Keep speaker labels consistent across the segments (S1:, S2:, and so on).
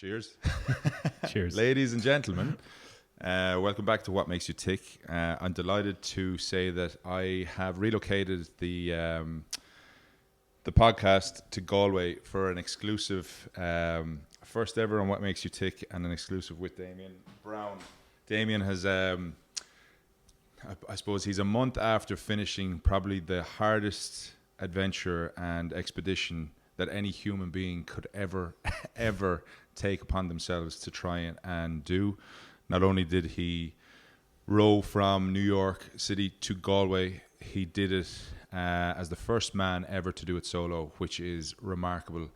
S1: Cheers.
S2: Cheers.
S1: Ladies and gentlemen, welcome back to What Makes You Tick. I'm delighted to say that I have relocated the podcast to Galway for an exclusive, first ever on What Makes You Tick, and an exclusive with Damian Browne. Damian has, I suppose he's a month after finishing probably the hardest adventure and expedition that any human being could ever take upon themselves to try and do. Not only did he row from New York City to Galway, he did it as the first man ever to do it solo, which is remarkable.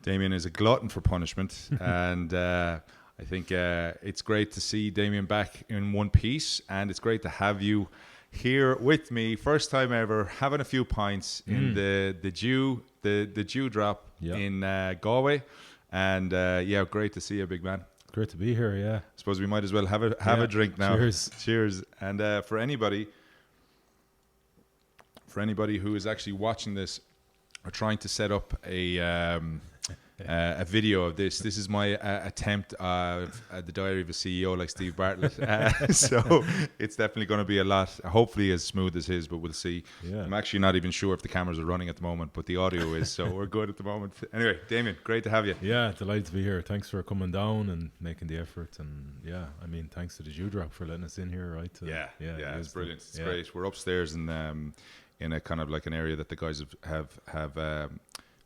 S1: Damian is a glutton for punishment, and I think it's great to see Damian back in one piece, and it's great to have you here with me, first time ever, having a few pints in the dew drop in Galway, and great to see you, big man.
S2: Great to be here. Yeah,
S1: I suppose we might as well have a drink now.
S2: Cheers.
S1: And for anybody who is actually watching this or trying to set up a video of this is my attempt of the Diary of a CEO like Steve Bartlett. So it's definitely going to be a lot, hopefully as smooth as his, but we'll see.
S2: Yeah.
S1: I'm actually not even sure if the cameras are running at the moment, but the audio is, so we're good at the moment. Anyway, Damian, great to have you.
S2: Yeah, delighted to be here. Thanks for coming down and making the effort. And thanks to the Dew Drop for letting us in here, right?
S1: It's brilliant. It's great. We're upstairs in a kind of like an area that the guys have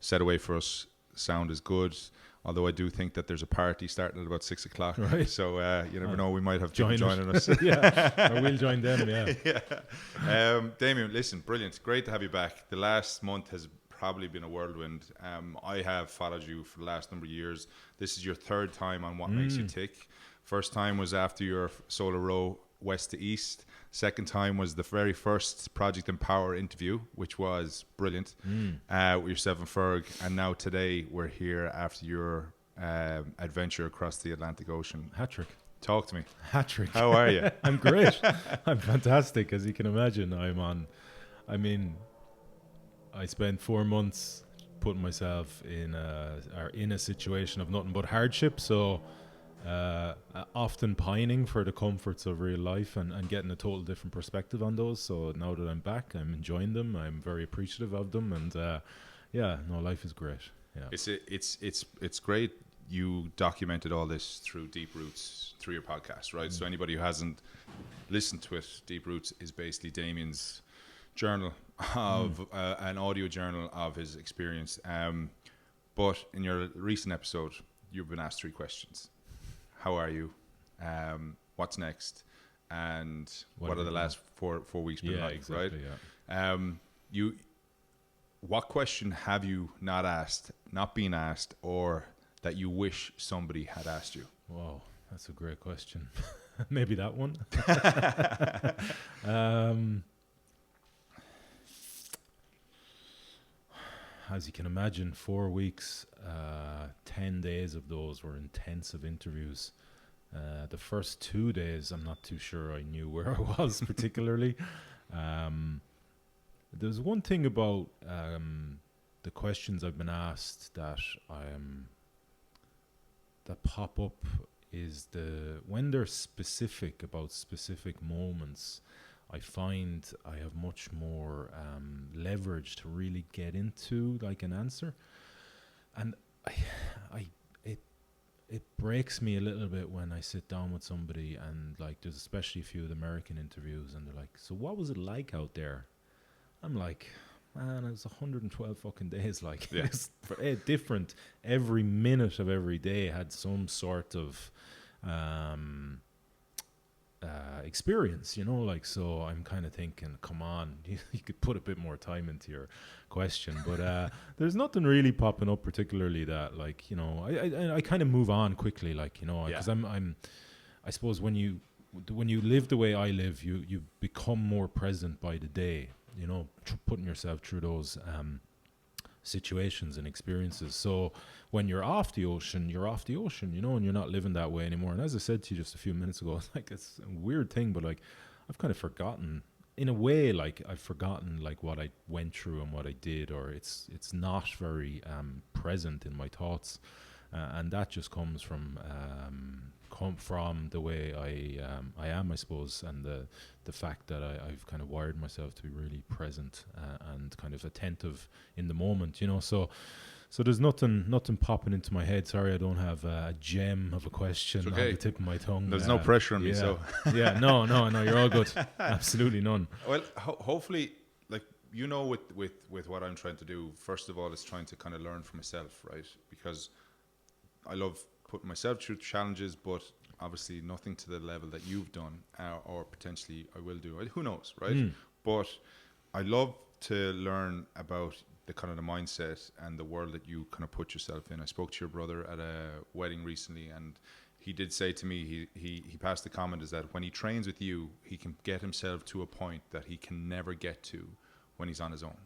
S1: set away for us. Sound is good, although I do think that there's a party starting at about 6 o'clock. Right. So you never know, we might have people joining us.
S2: Or we'll join them. Yeah.
S1: Damian, listen, brilliant, great to have you back. The last month has probably been a whirlwind. I have followed you for the last number of years. This is your third time on What Makes You Tick. First time was after your solo row west to east. Second time was the very first Project Empower interview, which was brilliant, with yourself and Ferg. And now today we're here after your adventure across the Atlantic Ocean.
S2: Hat-trick.
S1: Talk to me.
S2: Hat-trick.
S1: How are you?
S2: I'm great. I'm fantastic. As you can imagine, I spent 4 months putting myself in a situation of nothing but hardship. So often pining for the comforts of real life and getting a total different perspective on those. So now that I'm back, I'm enjoying them. I'm very appreciative of them, and life is great. Yeah,
S1: it's great. You documented all this through Deep Roots, through your podcast, right? So anybody who hasn't listened to it, Deep Roots is basically Damian's journal of an audio journal of his experience. But in your recent episode, you've been asked 3 questions. How are you? What's next? And what are the last four weeks been like? Exactly, right? Yeah. What question have you not been asked, or that you wish somebody had asked you?
S2: Wow, that's a great question. Maybe that one. As you can imagine, 4 weeks, 10 days of those were intensive interviews. The first 2 days, I'm not too sure I knew where I was particularly. There's one thing about the questions I've been asked that pop up is when they're specific about specific moments, I find I have much more leverage to really get into like an answer, and it breaks me a little bit when I sit down with somebody and like there's especially a few of the American interviews and they're like, so what was it like out there? I'm like, man, it was 112 fucking days. Like, it's different. Every minute of every day had some sort of experience, like, so I'm kind of thinking, come on, you could put a bit more time into your question, but there's nothing really popping up particularly that, like, I kind of move on quickly, like, because I suppose when you live the way I live, you become more present by the day, putting yourself through those situations and experiences. So when you're off the ocean, and you're not living that way anymore. And as I said to you just a few minutes ago, like, it's a weird thing, but like, I've kind of forgotten, in a way, like, I've forgotten like what I went through and what I did, or it's not very present in my thoughts. and that just comes from the way I am, I suppose, and the fact that I've kind of wired myself to be really present and kind of attentive in the moment, you know. So there's nothing popping into my head. Sorry, I don't have a gem of a question on the tip of my tongue.
S1: There's no pressure on me, so
S2: yeah, no, you're all good. Absolutely none.
S1: Well, hopefully, like, you know, with what I'm trying to do, first of all, is trying to kind of learn for myself, right? Because I love putting myself through challenges, but obviously nothing to the level that you've done, or potentially I will do. Who knows, right? But I love to learn about the kind of the mindset and the world that you kind of put yourself in. I spoke to your brother at a wedding recently, and he did say to me, he passed the comment, is that when he trains with you, he can get himself to a point that he can never get to when he's on his own.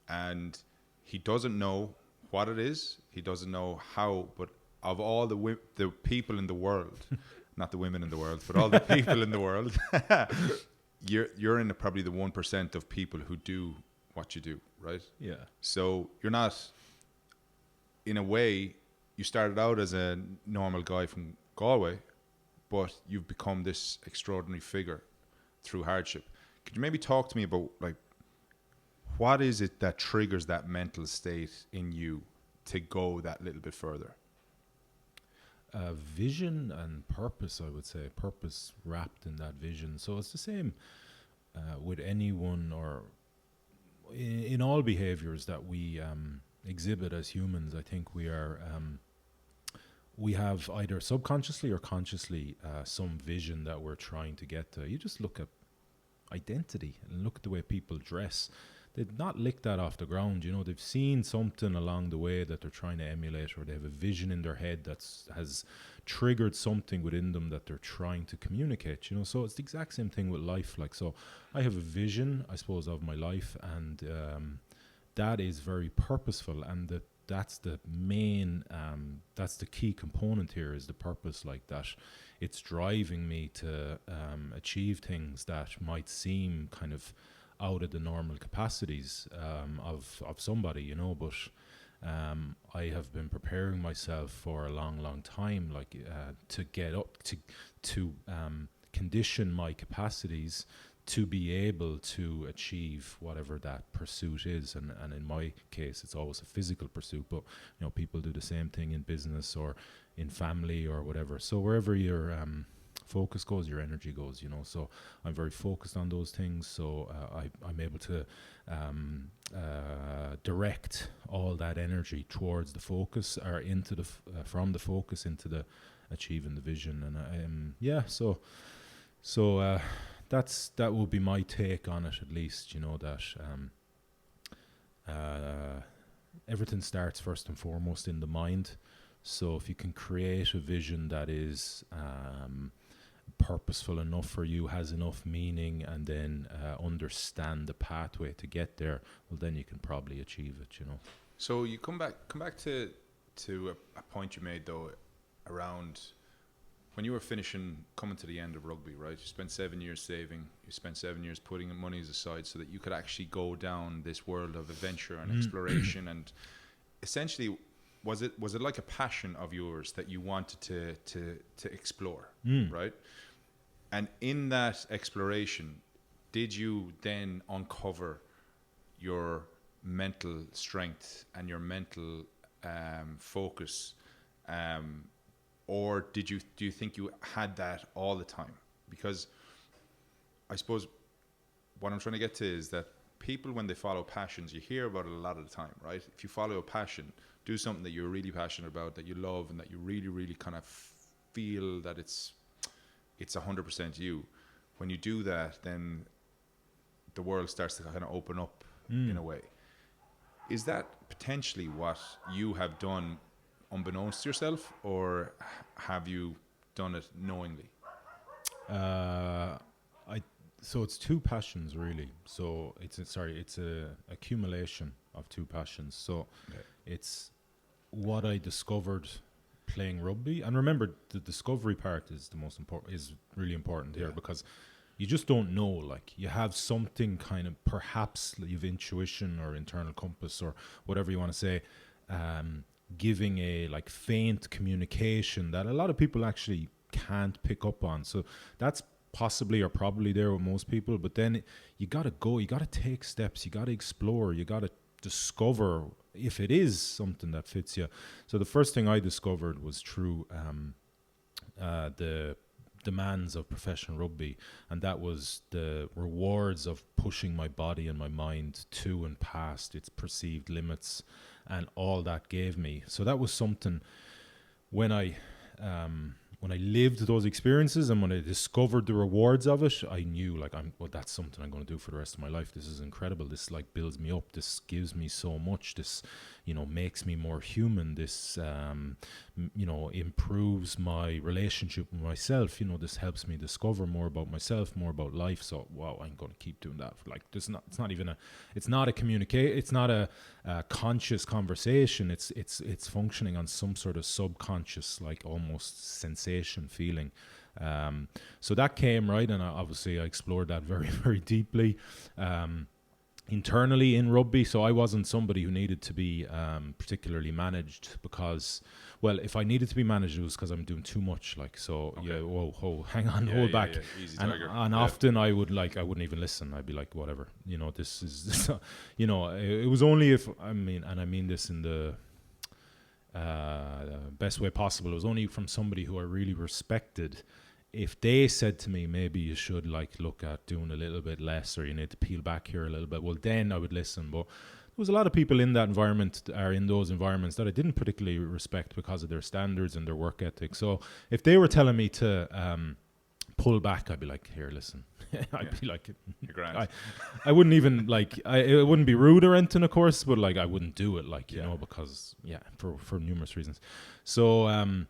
S1: And he doesn't know what it is, he doesn't know how, but of all the people in the world, not the women in the world, but all the people in the world, you're in probably the 1% of people who do what you do, right?
S2: Yeah.
S1: So you're not, in a way, you started out as a normal guy from Galway, but you've become this extraordinary figure through hardship. Could you maybe talk to me about, like, what is it that triggers that mental state in you to go that little bit further?
S2: Vision and purpose, I would say. Purpose wrapped in that vision. So it's the same with anyone, or in all behaviors that we exhibit as humans. I think we have either subconsciously or consciously some vision that we're trying to get to. You just look at identity and look at the way people dress. They've not licked that off the ground, you know. They've seen something along the way that they're trying to emulate, or they have a vision in their head that has triggered something within them that they're trying to communicate, you know. So it's the exact same thing with life. Like, so I have a vision, I suppose, of my life, and that is very purposeful, and that's the main, that's the key component here, is the purpose. Like, that it's driving me to achieve things that might seem kind of out of the normal capacities of somebody, you know. But I have been preparing myself for a long time, like to get up to condition my capacities to be able to achieve whatever that pursuit is. And in my case, it's always a physical pursuit, but you know, people do the same thing in business or in family or whatever. So wherever your focus goes, your energy goes, you know. So I'm very focused on those things, so I'm able to direct all that energy towards the focus, or into the from the focus into the achieving the vision. And that would be my take on it, at least, you know, that everything starts first and foremost in the mind. So if you can create a vision that is purposeful enough for you, has enough meaning, and then understand the pathway to get there, well, then you can probably achieve it, you know.
S1: So you come back to a point you made, though, around when you were coming to the end of rugby, right? You spent 7 years saving, you spent 7 years putting monies aside so that you could actually go down this world of adventure and exploration. And essentially, was it like a passion of yours that you wanted to explore, right? And in that exploration, did you then uncover your mental strength and your mental focus, or do you think you had that all the time? Because I suppose what I'm trying to get to is that people, when they follow passions, you hear about it a lot of the time, right? If you follow a passion, do something that you're really passionate about, that you love, and that you really, really kind of feel that it's 100% you. When you do that, then the world starts to kind of open up in a way. Is that potentially what you have done unbeknownst to yourself, or have you done it knowingly?
S2: So it's two passions, really. So it's a accumulation of two passions. So it's what I discovered playing rugby, and remember, the discovery part is the most important, is really important here, because you just don't know. Like, you have something kind of, perhaps you have intuition or internal compass or whatever you want to say, giving a like faint communication that a lot of people actually can't pick up on. So that's possibly or probably there with most people, but then you got to go, you got to take steps, you got to explore, you got to discover if it is something that fits you. So the first thing I discovered was through the demands of professional rugby, and that was the rewards of pushing my body and my mind to and past its perceived limits, and all that gave me. So that was something when I lived those experiences and when I discovered the rewards of it, I knew like that's something I'm going to do for the rest of my life. This is incredible. This like builds me up. This gives me so much. This, makes me more human. This, improves my relationship with myself. This helps me discover more about myself, more about life. So, wow, I'm going to keep doing that. Like, it's not a conscious conversation. It's functioning on some sort of subconscious, like almost sensation feeling. So that came, right, and I explored that very, very deeply. Internally in rugby, so I wasn't somebody who needed to be particularly managed because, well, if I needed to be managed, it was because I'm doing too much. Like, so, okay. Hang on, hold back.
S1: Easy
S2: and
S1: tiger.
S2: Often I wouldn't even listen. I'd be like, whatever, this is, it was only if, I mean this in the best way possible. It was only from somebody who I really respected. If they said to me, maybe you should like look at doing a little bit less, or you need to peel back here a little bit, well, then I would listen. But there was a lot of people in that environment, or in those environments, that I didn't particularly respect because of their standards and their work ethic. So if they were telling me to pull back, I'd be like, here, listen. I'd be like,
S1: you're grand.
S2: I wouldn't even like, it wouldn't be rude or anything, of course, but like I wouldn't do it, like, because for numerous reasons. So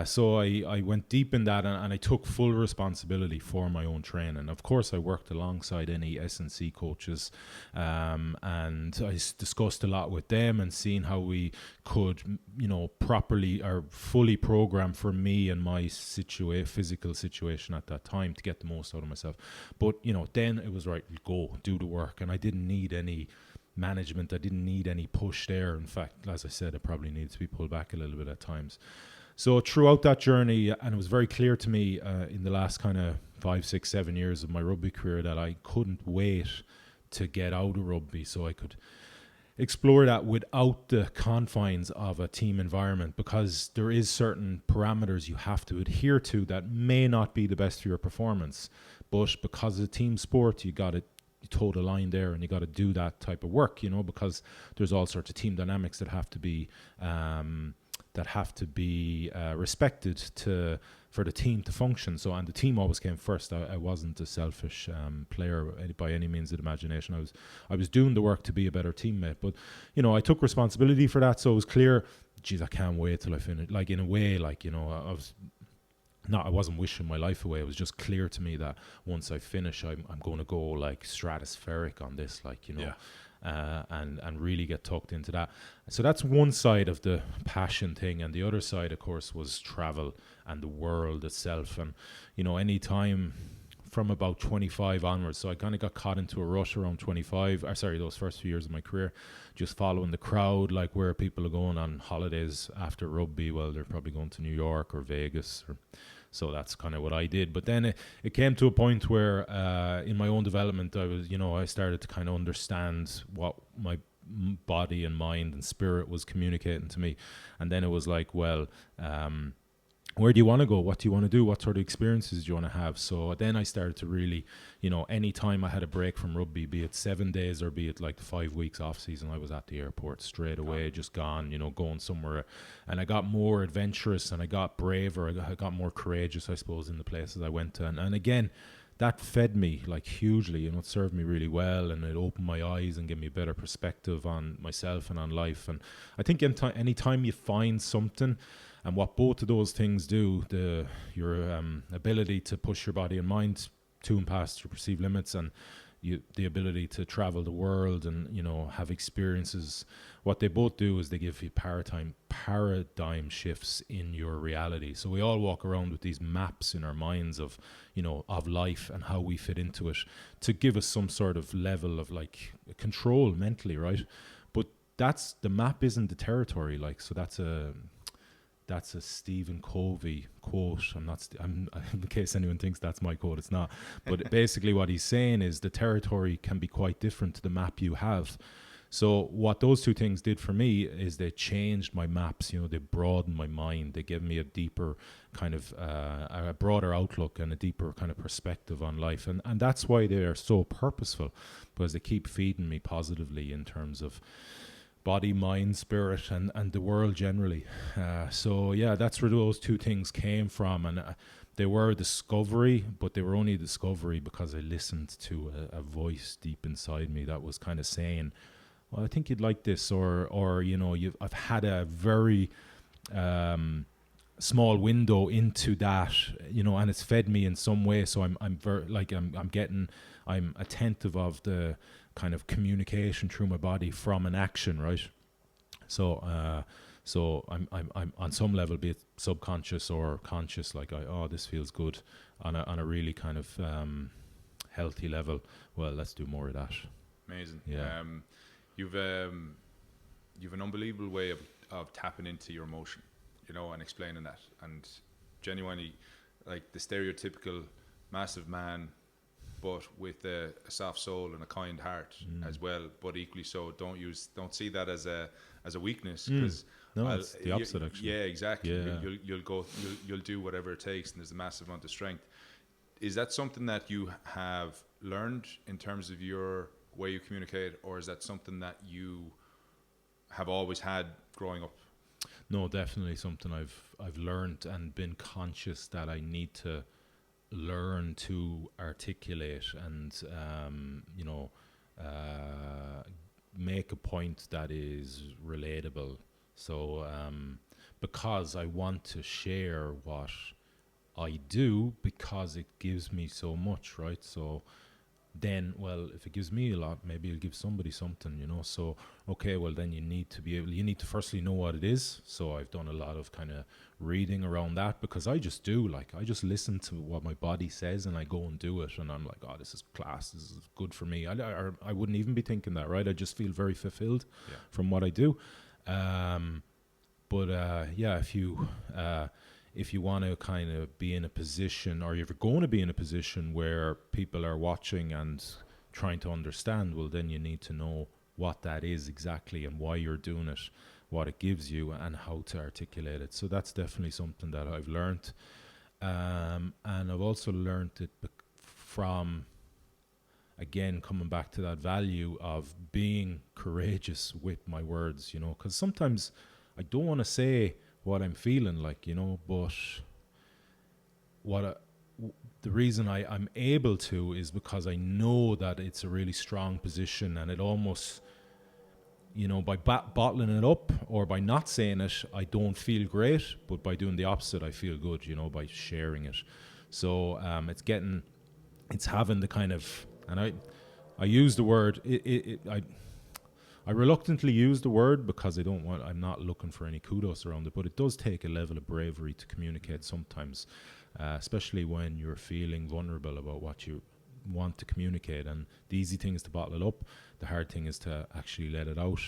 S2: so I went deep in that, and I took full responsibility for my own training. Of course, I worked alongside any S&C coaches, and I discussed a lot with them and seeing how we could, properly or fully program for me and my physical situation at that time to get the most out of myself. But, then it was right, go, do the work, and I didn't need any management. I didn't need any push there. In fact, as I said, I probably needed to be pulled back a little bit at times. So throughout that journey, and it was very clear to me in the last kind of 5, 6, 7 years of my rugby career that I couldn't wait to get out of rugby so I could explore that without the confines of a team environment, because there is certain parameters you have to adhere to that may not be the best for your performance. But because it's a team sport, you toe the line there, and you got to do that type of work, because there's all sorts of team dynamics that have to be respected for the team to function. So, and the team always came first. I wasn't a selfish player by any means of the imagination. I was doing the work to be a better teammate. But I took responsibility for that. So it was clear, geez, I can't wait till I finish. Like, in a way, like, I wasn't wishing my life away. It was just clear to me that once I finish, I'm going to go like stratospheric on this, like, and really get tucked into that. So that's one side of the passion thing, and the other side, of course, was travel and the world itself. And any time from about 25 onwards, so I kind of got caught into a rush around 25, those first few years of my career, just following the crowd, like where people are going on holidays after rugby. Well, they're probably going to New York or Vegas, so that's kind of what I did. But then it came to a point where in my own development, I started to kind of understand what my body and mind and spirit was communicating to me. And then it was like, well, where do you want to go? What do you want to do? What sort of experiences do you want to have? So then I started to really, any time I had a break from rugby, be it 7 days or be it like 5 weeks off season, I was at the airport straight away, just gone, going somewhere. And I got more adventurous and I got braver. I got more courageous, I suppose, in the places I went to. And again, that fed me like hugely, it served me really well, and it opened my eyes and gave me a better perspective on myself and on life. And I think any time you find something, and what both of those things do, your ability to push your body and mind to and past your perceived limits, and the ability to travel the world and have experiences, what they both do is they give you paradigm shifts in your reality. So we all walk around with these maps in our minds of of life and how we fit into it, to give us some sort of level of like control mentally, right? But that's the map isn't the territory. Like, so that's a Stephen Covey quote. I'm in case anyone thinks that's my quote, it's not. But basically what he's saying is the territory can be quite different to the map you have. So what those two things did for me is they changed my maps. You know, they broadened my mind. They gave me a deeper kind of a broader outlook and a deeper kind of perspective on life. And that's why they are so purposeful, because they keep feeding me positively in terms of body, mind, spirit, and the world generally. So yeah, that's where those two things came from. And they were a discovery, but they were only a discovery because I listened to a voice deep inside me that was kind of saying, well, I think you'd like this, or you know, I've had a very small window into that, you know, and it's fed me in some way. So I'm attentive of the kind of communication through my body from an action, right? So I'm on some level, be it subconscious or conscious, like this feels good on a really kind of healthy level. Well, let's do more of that.
S1: Amazing.
S2: Yeah.
S1: You've an unbelievable way of tapping into your emotion, you know, and explaining that, and genuinely, like the stereotypical massive man, but with a soft soul and a kind heart as well. But equally so, don't see that as a weakness, because
S2: no, it's the opposite actually.
S1: Yeah, exactly.
S2: Yeah.
S1: You'll do whatever it takes, and there's a massive amount of strength. Is that something that you have learned in terms of your way you communicate, or is that something that you have always had growing up?
S2: No, definitely something I've learned and been conscious that I need to learn to articulate and make a point that is relatable. So because I want to share what I do, because it gives me so much, right? So then, well, if it gives me a lot, maybe it'll give somebody something, you know. So okay, well then you need to firstly know what it is. So I've done a lot of kind of reading around that, because I just listen to what my body says and I go and do it, and I'm like, oh, this is class, this is good for me. I wouldn't even be thinking that, right? I just feel very fulfilled from what I do. If you want to kind of be in a position, or if you're going to be in a position where people are watching and trying to understand, well, then you need to know what that is exactly and why you're doing it, what it gives you, and how to articulate it. So that's definitely something that I've learned. And I've also learned it from, again, coming back to that value of being courageous with my words, you know, because sometimes I don't want to say what I'm feeling like, you know, but the reason I'm able to is because I know that it's a really strong position, and it almost, you know, by bottling it up or by not saying it, I don't feel great, but by doing the opposite, I feel good, you know, by sharing it. So it's having the kind of, and I use the word, I reluctantly use the word because I'm not looking for any kudos around it, but it does take a level of bravery to communicate sometimes, especially when you're feeling vulnerable about what you want to communicate. And the easy thing is to bottle it up. The hard thing is to actually let it out.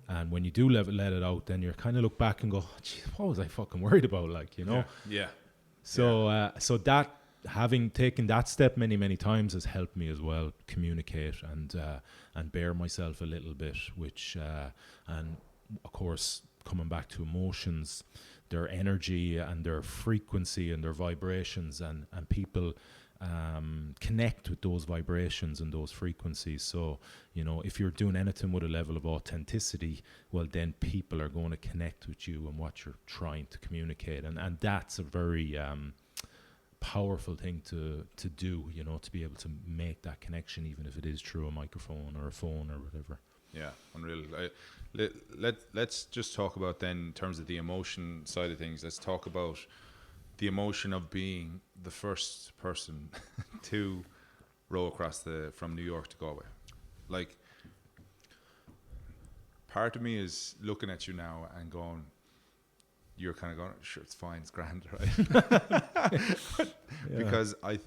S2: And when you do let it out, then you kind of look back and go, gee, what was I fucking worried about? Like, you know?
S1: Yeah.
S2: So that, having taken that step many times, has helped me as well communicate and bear myself a little bit, which and of course, coming back to emotions, their energy and their frequency and their vibrations, and people connect with those vibrations and those frequencies. So, you know, if you're doing anything with a level of authenticity, well, then people are going to connect with you and what you're trying to communicate, and that's a very powerful thing to do, you know, to be able to make that connection, even if it is through a microphone or a phone or whatever.
S1: Yeah, unreal. Let's just talk about then, in terms of the emotion side of things, let's talk about the emotion of being the first person to row across from New York to Galway. Like, part of me is looking at you now and going, you're kind of going, sure, it's fine, it's grand, right? Because I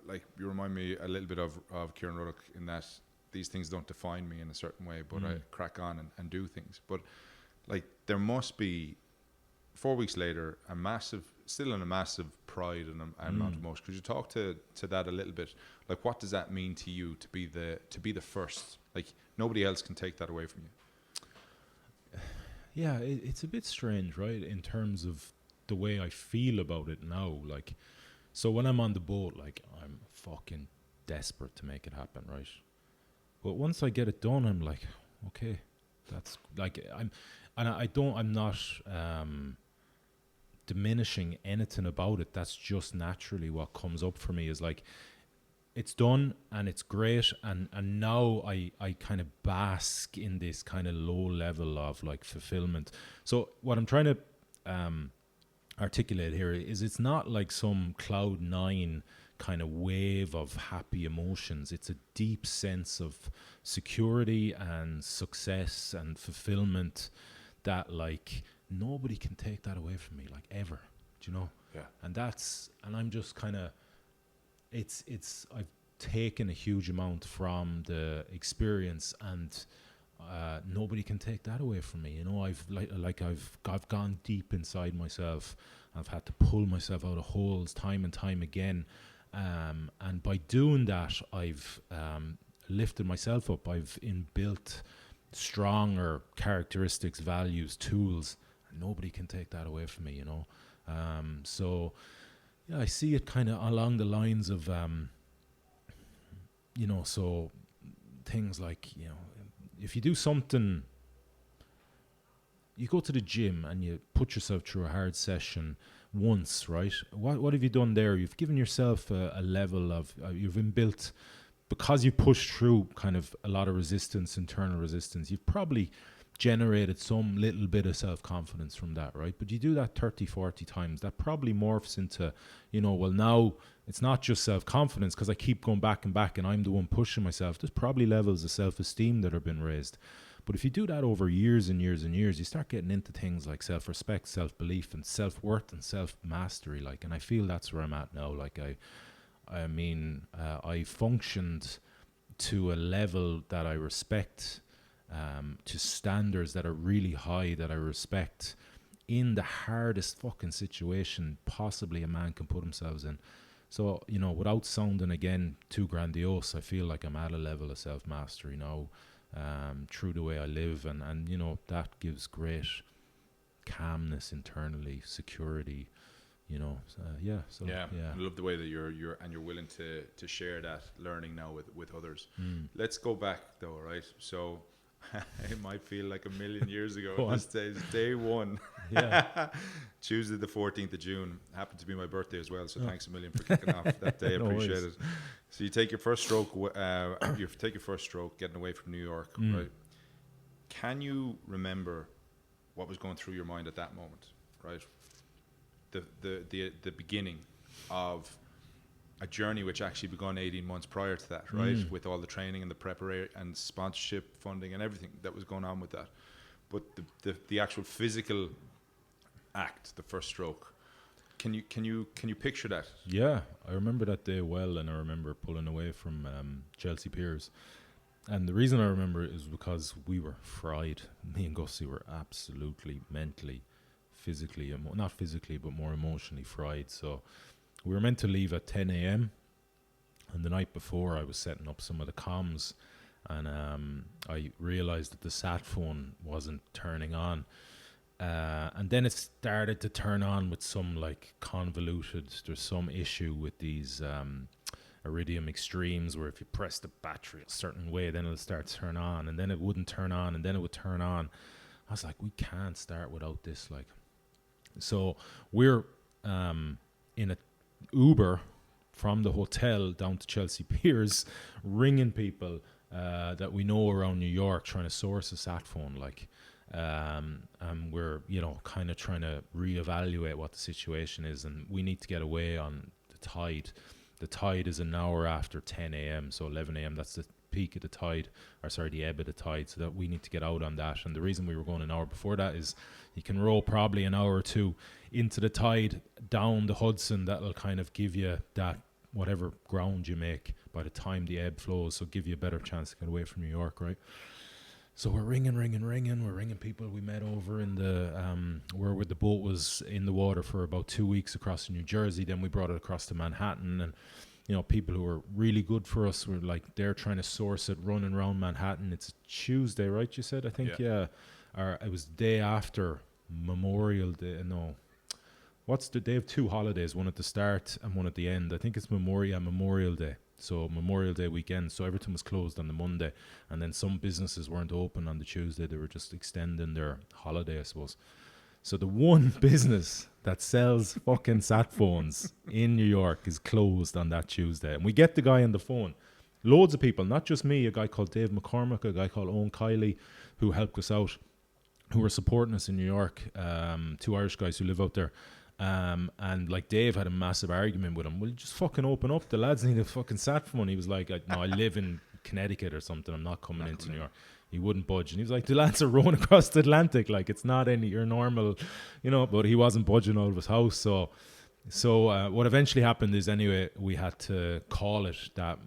S1: like, you remind me a little bit of Kieran Ruddock in that these things don't define me in a certain way, but I crack on and do things. But like there must be 4 weeks later still in a massive pride and amount of emotion. Could you talk to that a little bit? Like what does that mean to you to be the first? Like nobody else can take that away from you.
S2: Yeah, it's a bit strange, right? In terms of the way I feel about it now. Like, so when I'm on the boat, like I'm fucking desperate to make it happen, right? But once I get it done, I'm like, okay, that's like I'm not diminishing anything about it. That's just naturally what comes up for me is like, it's done and it's great, and now I kind of bask in this kind of low level of like fulfillment. So what I'm trying to articulate here is it's not like some cloud nine kind of wave of happy emotions. It's a deep sense of security and success and fulfillment that like nobody can take that away from me, like ever. Do you know?
S1: Yeah.
S2: And I'm just kind of, I've taken a huge amount from the experience, and nobody can take that away from me. You know, I've gone deep inside myself. I've had to pull myself out of holes time and time again, and by doing that, I've lifted myself up. I've inbuilt stronger characteristics, values, tools, and nobody can take that away from me. You know, so. Yeah, I see it kind of along the lines of, you know, so things like, you know, if you do something, you go to the gym and you put yourself through a hard session once, right? What have you done there? You've given yourself a level of, you've inbuilt, because you pushed through kind of a lot of resistance, internal resistance, you've probably generated some little bit of self-confidence from that, right? But you do that 30, 40 times, that probably morphs into, you know, well, now it's not just self-confidence because I keep going back and back and I'm the one pushing myself. There's probably levels of self-esteem that have been raised. But if you do that over years and years and years, you start getting into things like self-respect, self-belief and self-worth and self-mastery, like, and I feel that's where I'm at now. Like I mean, I functioned to a level that I respect, to standards that are really high, that I respect, in the hardest fucking situation possibly a man can put himself in. So, you know, without sounding again too grandiose, I feel like I'm at a level of self-mastery now, through the way I live, and you know, that gives great calmness internally, security, you know. Yeah.
S1: I love the way that you're willing to share that learning now with others. Let's go back though, right? So it might feel like a million years ago at this stage. Day one, Tuesday the 14th of June, happened to be my birthday as well, so thanks a million for kicking off that day.
S2: No
S1: Appreciate
S2: worries.
S1: it. So you take your first stroke, getting away from New York, right? Can you remember what was going through your mind at that moment, right? The beginning of a journey which actually began 18 months prior to that, right? With all the training and the preparation and sponsorship funding and everything that was going on with that. But the actual physical act, the first stroke, can you picture that?
S2: Yeah, I remember that day well, and I remember pulling away from Chelsea Piers. And the reason I remember it is because we were fried. Me and Gussie were absolutely mentally, physically, not physically, but more emotionally fried. So we were meant to leave at 10 a.m. and the night before I was setting up some of the comms, and I realised that the sat phone wasn't turning on. And then it started to turn on with some like convoluted, there's some issue with these Iridium Extremes where if you press the battery a certain way, then it'll start to turn on, and then it wouldn't turn on, and then it would turn on. I was like, we can't start without this. Like, so we're in a Uber from the hotel down to Chelsea Piers, ringing people that we know around New York, trying to source a sat phone, like, and we're, you know, kind of trying to reevaluate what the situation is, and we need to get away on the tide. The tide is an hour after 10 a.m, so 11 a.m, that's the peak of the tide, or sorry, the ebb of the tide, so that we need to get out on that. And the reason we were going an hour before that is you can row probably an hour or two into the tide down the Hudson. That'll kind of give you that whatever ground you make by the time the ebb flows, so give you a better chance to get away from New York, right? So we're ringing. We're ringing people we met over in the where the boat was in the water for about 2 weeks across to New Jersey. Then we brought it across to Manhattan, and people who were really good for us were like they're trying to source it, running around Manhattan. It's Tuesday, right? You said, I think, yeah. Or it was the day after Memorial Day. No, what's the day of 2 holidays? One at the start and one at the end. I think it's Memorial Day. So Memorial Day weekend, so everything was closed on the Monday, and then some businesses weren't open on the Tuesday. They were just extending their holiday, I suppose. So the one business that sells fucking sat phones in New York is closed on that Tuesday. And we get the guy on the phone. Loads of people, not just me, a guy called Dave McCormick, a guy called Owen Kiley, who helped us out, who were supporting us in New York, 2 Irish guys who live out there. And like Dave had a massive argument with him. Well, just fucking open up. The lads need a fucking sat phone. He was like, no, I live in Connecticut or something. I'm not coming into New York. He wouldn't budge. And he was like, the lads are rowing across the Atlantic. Like, it's not your normal, but he wasn't budging out of his house. So what eventually happened is, anyway, we had to call it that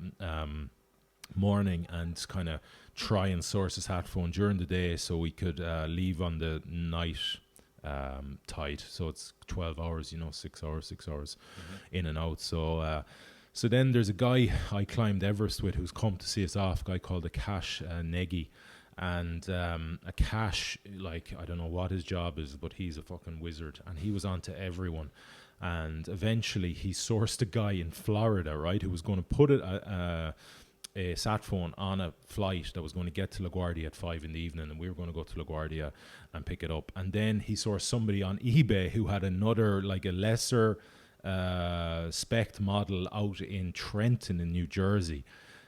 S2: morning and kind of try and source his hat phone during the day so we could leave on the night tide. So it's 12 hours, 6 hours in and out. So then there's a guy I climbed Everest with who's come to see us off, a guy called Akash Negi. And Akash, like, I don't know what his job is, but he's a fucking wizard. And he was on to everyone. And eventually he sourced a guy in Florida, right, who was going to put a sat phone on a flight that was going to get to LaGuardia at 5 p.m, and we were going to go to LaGuardia and pick it up. And then he sourced somebody on eBay who had another, like a lesser spec model out in Trenton in New Jersey.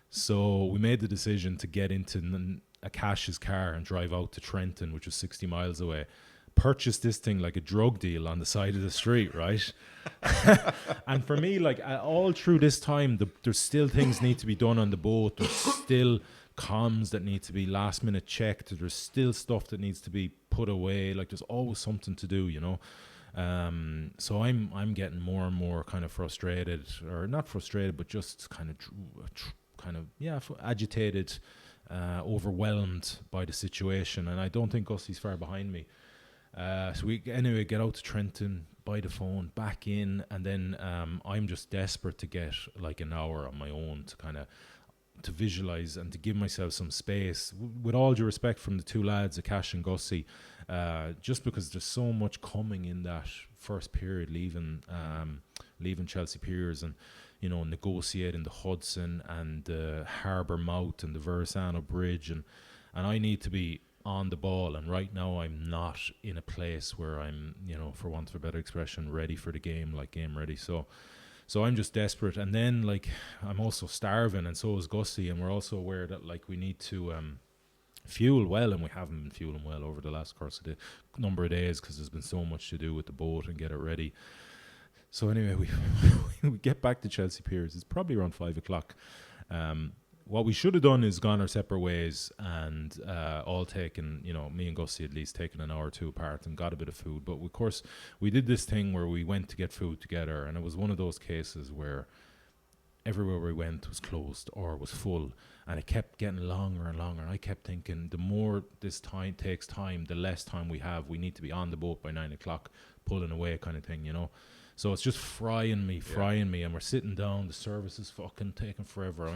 S2: So we made the decision to get into Akash's car and drive out to Trenton, which was 60 miles away. Purchased this thing like a drug deal on the side of the street, right? And for me, like, all through this time, there's still things need to be done on the boat. There's still comms that need to be last minute checked. There's still stuff that needs to be put away. Like, there's always something to do, So I'm getting more and more kind of frustrated, or not frustrated, but just kind of agitated, overwhelmed by the situation. And I don't think Gussie's far behind me. So we anyway get out to Trenton, buy the phone, back in, and then I'm just desperate to get like an hour on my own to kind of to visualize and to give myself some space. With all due respect from the 2 lads, Akash and Gussie, just because there's so much coming in that first period, leaving Chelsea Piers and negotiating the Hudson and the Harbour Mouth and the Verrazano Bridge, and I need to be on the ball, and right now I'm not in a place where I'm, for want of a better expression, ready for the game, like game ready. So I'm just desperate, and then like I'm also starving, and so is Gussie, and we're also aware that like we need to fuel well, and we haven't been fueling well over the last course of the number of days because there's been so much to do with the boat and get it ready. So anyway, we get back to Chelsea Piers. It's probably around 5 o'clock. What we should have done is gone our separate ways and all taken, me and Gussie at least, taken an hour or 2 apart and got a bit of food. But of course, we did this thing where we went to get food together, and it was one of those cases where everywhere we went was closed or was full, and it kept getting longer and longer. And I kept thinking, the more this time takes time, the less time we have. We need to be on the boat by 9 o'clock, pulling away kind of thing, So it's just frying me, and we're sitting down. The service is fucking taking forever.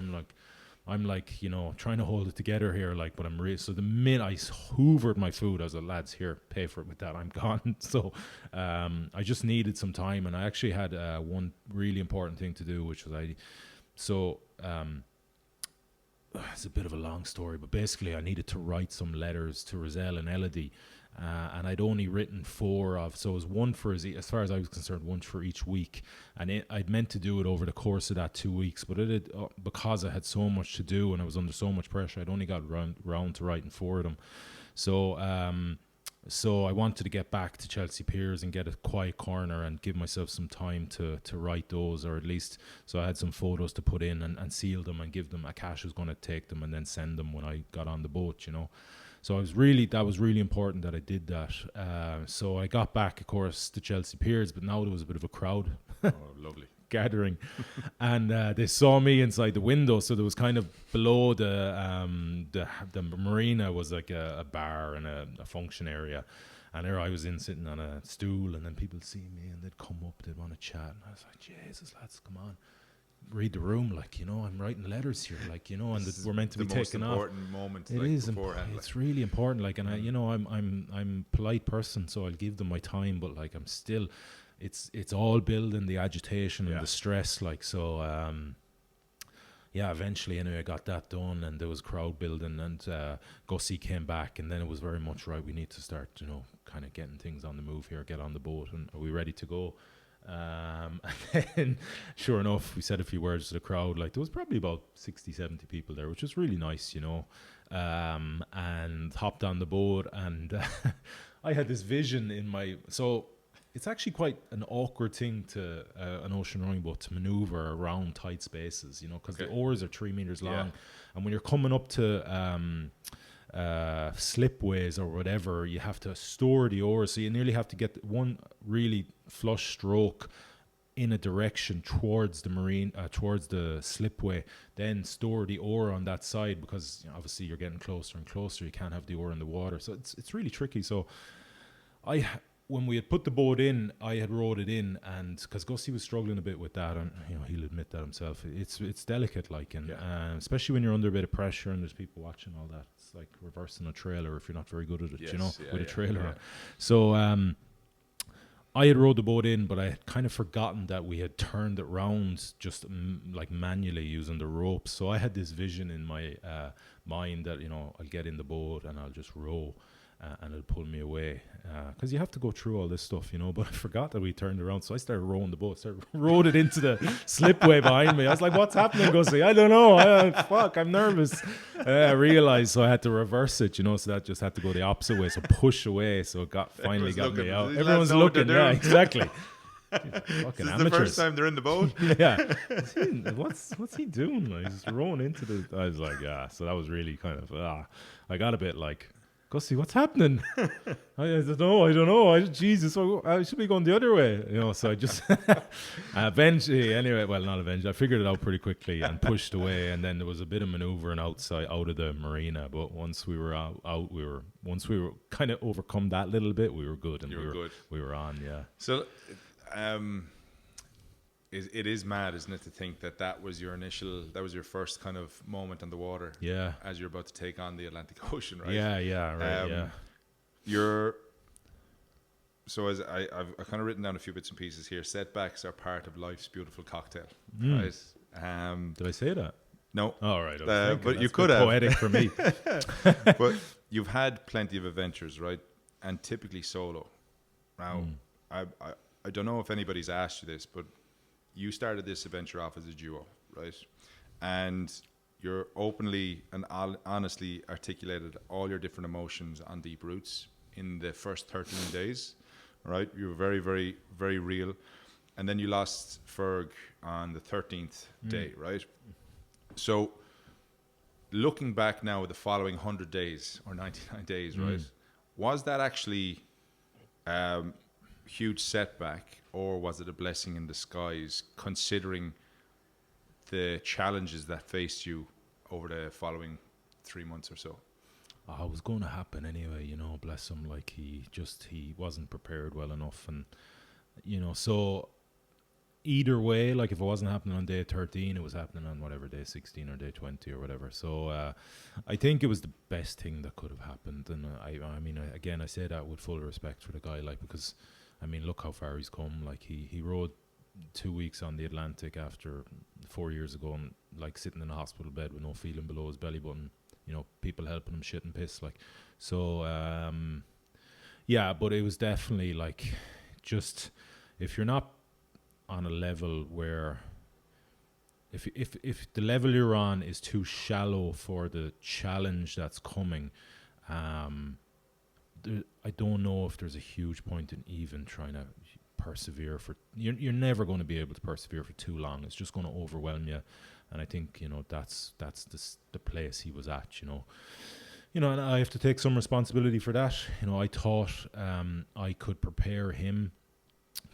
S2: I'm like, trying to hold it together here, like, but so the minute I hoovered my food, I was like, lads, here, pay for it with that, I'm gone. So I just needed some time, and I actually had one really important thing to do, which was it's a bit of a long story, but basically I needed to write some letters to Roselle and Elodie. And I'd only written 4 of, so it was one for, as far as I was concerned, one for each week. And I'd meant to do it over the course of that 2 weeks, but because I had so much to do and I was under so much pressure, I'd only got round to writing 4 of them. So I wanted to get back to Chelsea Piers and get a quiet corner and give myself some time to write those, or at least, so I had some photos to put in and seal them and give them. Akash was going to take them and then send them when I got on the boat, So that was really important that I did that. So I got back, of course, to Chelsea Piers, but now there was a bit of a crowd.
S1: Oh, lovely.
S2: gathering, and they saw me inside the window. So there was kind of below the marina was like a bar and a function area. And there I was sitting on a stool, and then people see me and they'd come up, they'd want to chat. And I was like, Jesus, lads, come on. Read the room, like, you know, I'm writing letters here, like, you know, and we're meant to be taken off.
S1: The most important moment.
S2: It
S1: like,
S2: is.
S1: It's
S2: really important. Like, and I, you know, I'm a polite person, so I'll give them my time. But like, I'm still, it's all building the agitation and the stress. Like, so, yeah. Eventually, anyway, I got that done, and there was crowd building, and Gussie came back, and then it was very much right. We need to start, you know, kind of getting things on the move here. Get on the boat, and are we ready to go? And then sure enough, we said a few words to the crowd. Like, there was probably about 60, 70 people there, which was really nice, you know, and hopped on the boat. And I had this vision in my, so it's actually quite an awkward thing to an ocean rowing boat to maneuver around tight spaces, you know, because the oars are 3 meters long, and when you're coming up to slipways or whatever, you have to store the oars, so you nearly have to get one really flush stroke in a direction towards the marine, towards the slipway, then store the oar on that side, because, you know, obviously you're getting closer and closer, you can't have the oar in the water, so it's really tricky. So when we had put the boat in, I had rowed it in, and because Gussie was struggling a bit with that, and, you know, he'll admit that himself. It's delicate, like, and especially when you're under a bit of pressure and there's people watching, all that. It's like reversing a trailer if you're not very good at it, you know, with a trailer on. So I had rowed the boat in, but I had kind of forgotten that we had turned it round just like manually using the ropes. So I had this vision in my mind that, you know, I'll get in the boat and I'll just row. And it'll pull me away, because you have to go through all this stuff, you know. But I forgot that we turned around, so I started rowing the boat. Rowed it into the slipway behind me. I was like, "What's happening, Gussie? I don't know. Fuck, I'm nervous." I realized, so I had to reverse it, you know. So that just had to go the opposite way, so push away. So it finally got me out. Everyone's looking, yeah, exactly. Fucking amateurs.
S1: The first time they're in the boat.
S2: Yeah. What's he doing? Like, he's rowing into the. I was like, yeah. So that was really kind of. I got a bit like, Gussie, what's happening? I don't know. Jesus, I should be going the other way. You know, so I just eventually, anyway, well, not eventually, I figured it out pretty quickly and pushed away. And then there was a bit of maneuvering out of the marina. But once we were once we were kind of overcome that little bit, we were good. And we were on, yeah.
S1: So, it is mad, isn't it, to think that was your first kind of moment on the water.
S2: Yeah.
S1: As you're about to take on the Atlantic Ocean, right?
S2: Yeah, right,
S1: So as I've kind of written down a few bits and pieces here. Setbacks are part of life's beautiful cocktail, right?
S2: Did I say that?
S1: No.
S2: All right.
S1: But you could have.
S2: Poetic for me.
S1: But you've had plenty of adventures, right? And typically solo. Now, I don't know if anybody's asked you this, but you started this adventure off as a duo, right? And you're openly and honestly articulated all your different emotions on Deep Roots in the first 13 days, right? You were very, very, very real. And then you lost Ferg on the 13th day, right? So looking back now at the following 100 days or 99 days, right? Was that actually huge setback, or was it a blessing in disguise, considering the challenges that faced you over the following 3 months or so?
S2: It was going to happen anyway, you know, bless him. Like, he wasn't prepared well enough. And, you know, so either way, like, if it wasn't happening on day 13, it was happening on whatever, day 16 or day 20 or whatever. So I think it was the best thing that could have happened. And I mean, again, I say that with full respect for the guy, like, because, I mean, look how far he's come. Like, he rode 2 weeks on the Atlantic after 4 years ago, and like sitting in a hospital bed with no feeling below his belly button, you know, people helping him shit and piss, like. So yeah, but it was definitely like, just, if you're not on a level where, if the level you're on is too shallow for the challenge that's coming, I don't know if there's a huge point in even trying to persevere for. You're never going to be able to persevere for too long. It's just going to overwhelm you, and I think, you know, that's the place he was at. You know, and I have to take some responsibility for that. You know, I thought I could prepare him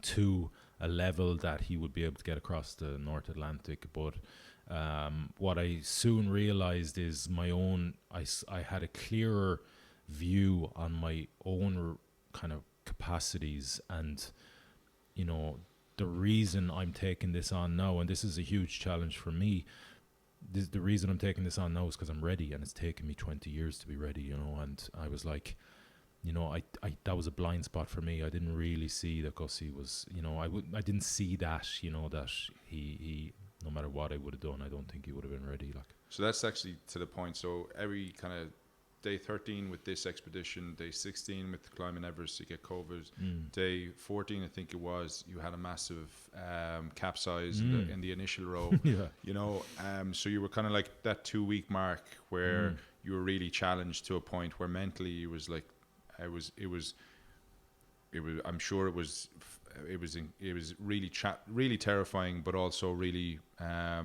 S2: to a level that he would be able to get across the North Atlantic. But what I soon realized is I had a clearer view on my own kind of capacities, and you know, the reason I'm taking this on now, and this is a huge challenge for me, the reason I'm taking this on now is because I'm ready, and it's taken me 20 years to be ready, you know. And I was like, you know, I that was a blind spot for me. I didn't really see that Gussie was, you know, I didn't see that, you know, that he no matter what I would have done, I don't think he would have been ready. Like,
S1: So that's actually to the point. So every kind of day 13 with this expedition, day 16 with climbing Everest, you get COVID. Day 14, I think it was, you had a massive capsize in the initial row.
S2: yeah,
S1: You know, so you were kind of like that 2 week mark where you were really challenged to a point where mentally it was like, I'm sure it was really terrifying, but also really, I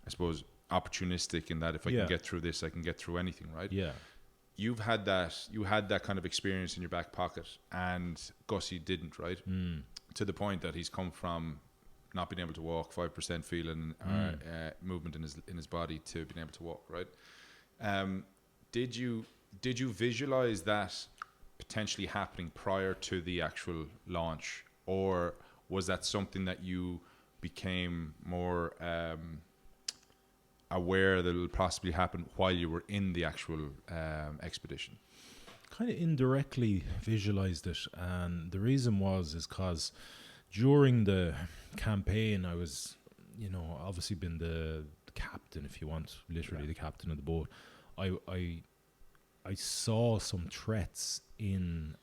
S1: suppose, opportunistic in that if I can get through this, I can get through anything, right?
S2: yeah.
S1: You had that kind of experience in your back pocket, and Gussie didn't, right? To the point that he's come from not being able to walk, 5% feeling movement in his body, to being able to walk, right? Did you visualize that potentially happening prior to the actual launch, or was that something that you became more aware that it'll possibly happen while you were in the actual expedition?
S2: Kind of indirectly visualized it, and the reason is because during the campaign I was, you know, obviously been the captain, if you want, literally the captain of the boat. I saw some threats in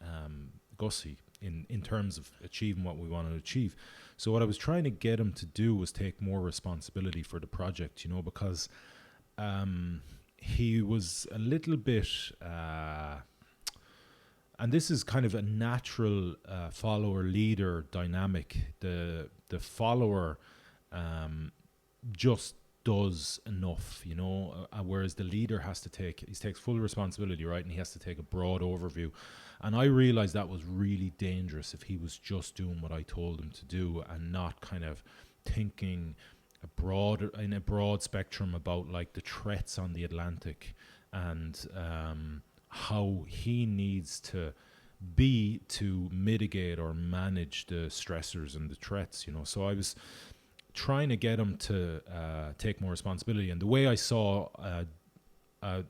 S2: Gussie in terms of achieving what we wanted to achieve. So what I was trying to get him to do was take more responsibility for the project, you know, because he was a little bit, and this is kind of a natural follower-leader dynamic. The follower just does enough, you know, whereas the leader takes full responsibility, right? And he has to take a broad overview. And I realized that was really dangerous if he was just doing what I told him to do and not kind of thinking in a broad spectrum about like the threats on the Atlantic and how he needs to be to mitigate or manage the stressors and the threats, you know. So I was trying to get him to take more responsibility, and the way I saw a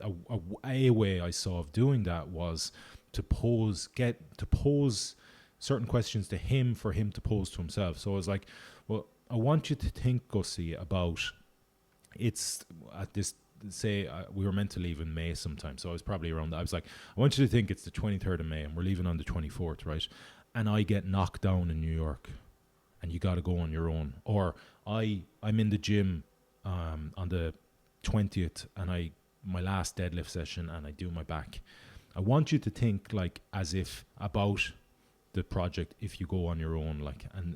S2: way I saw of doing that was to pose certain questions to him for him to pose to himself. So I was like, well, I want you to think, Gussie, about, it's at this, say we were meant to leave in May sometime, so I was probably around that. I was like, I want you to think it's the 23rd of May and we're leaving on the 24th, right? And I get knocked down in New York and you got to go on your own. Or I'm in the gym on the 20th and my last deadlift session and I do my back. I want you to think like as if about the project if you go on your own, like, and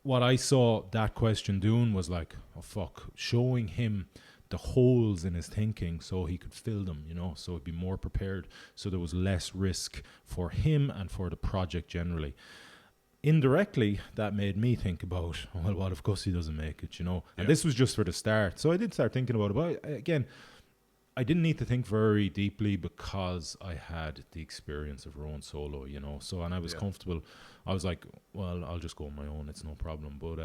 S2: what I saw that question doing was like, oh fuck, showing him the holes in his thinking so he could fill them, you know, so he'd be more prepared, so there was less risk for him and for the project generally. Indirectly, that made me think about, well, what if Gussie doesn't make it, you know? And this was just for the start. So I did start thinking about it. But again, I didn't need to think very deeply because I had the experience of rowing solo, you know. So, and I was comfortable. I was like, well, I'll just go on my own. It's no problem. But,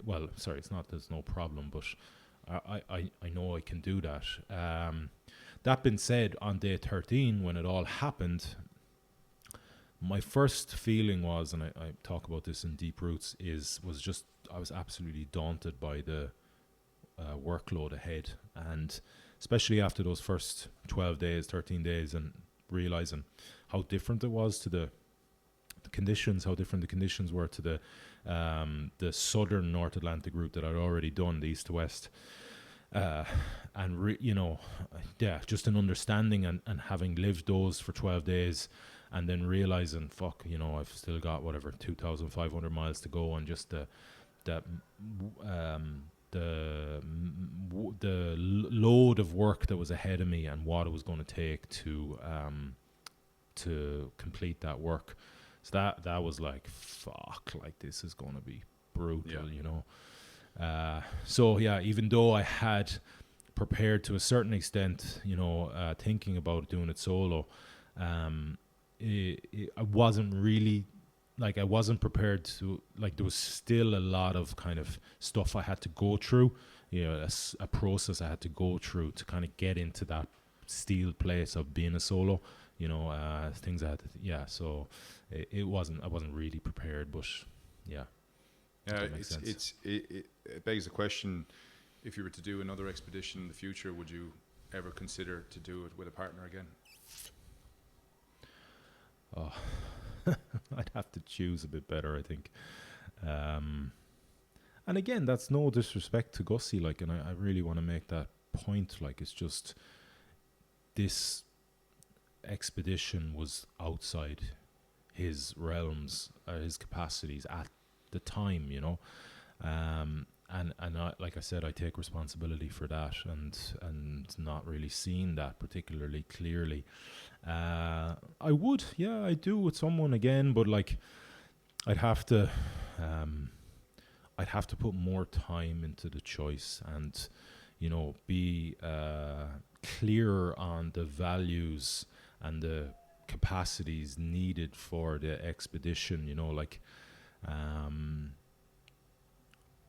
S2: well, sorry, it's not there's no problem, but I know I can do that. That being said, on day 13, when it all happened, my first feeling was, and I talk about this in Deep Roots, I was absolutely daunted by the workload ahead, and especially after those first 12 days, 13 days, and realizing how different it was to the conditions, how different the conditions were to the southern North Atlantic route that I'd already done, the east to west. And you know, just an understanding and having lived those for 12 days, and then realizing, fuck, you know, I've still got whatever 2,500 miles to go, and just the load of work that was ahead of me and what it was going to take to complete that work. So that was like, fuck, like this is gonna be brutal,
S1: Yeah.
S2: you know. So yeah, even though I had prepared to a certain extent, you know, thinking about doing it solo, I wasn't really, like, I wasn't prepared to, like, there was still a lot of kind of stuff I had to go through, you know, a process I had to go through to kind of get into that steel place of being a solo, you know, things I had to, so I wasn't really prepared, but yeah.
S1: Yeah,
S2: That makes sense.
S1: it begs the question: if you were to do another expedition in the future, would you ever consider to do it with a partner again?
S2: Oh, I'd have to choose a bit better, I think. And again, that's no disrespect to Gussie, like, and I really want to make that point. Like, it's just this expedition was outside his realms, his capacities at the time, you know. And I, like I said, I take responsibility for that, and not really seeing that particularly clearly. I would, yeah, I do with someone again, but like I'd have to, I'd have to put more time into the choice, and you know, be clearer on the values and the capacities needed for the expedition. You know, like,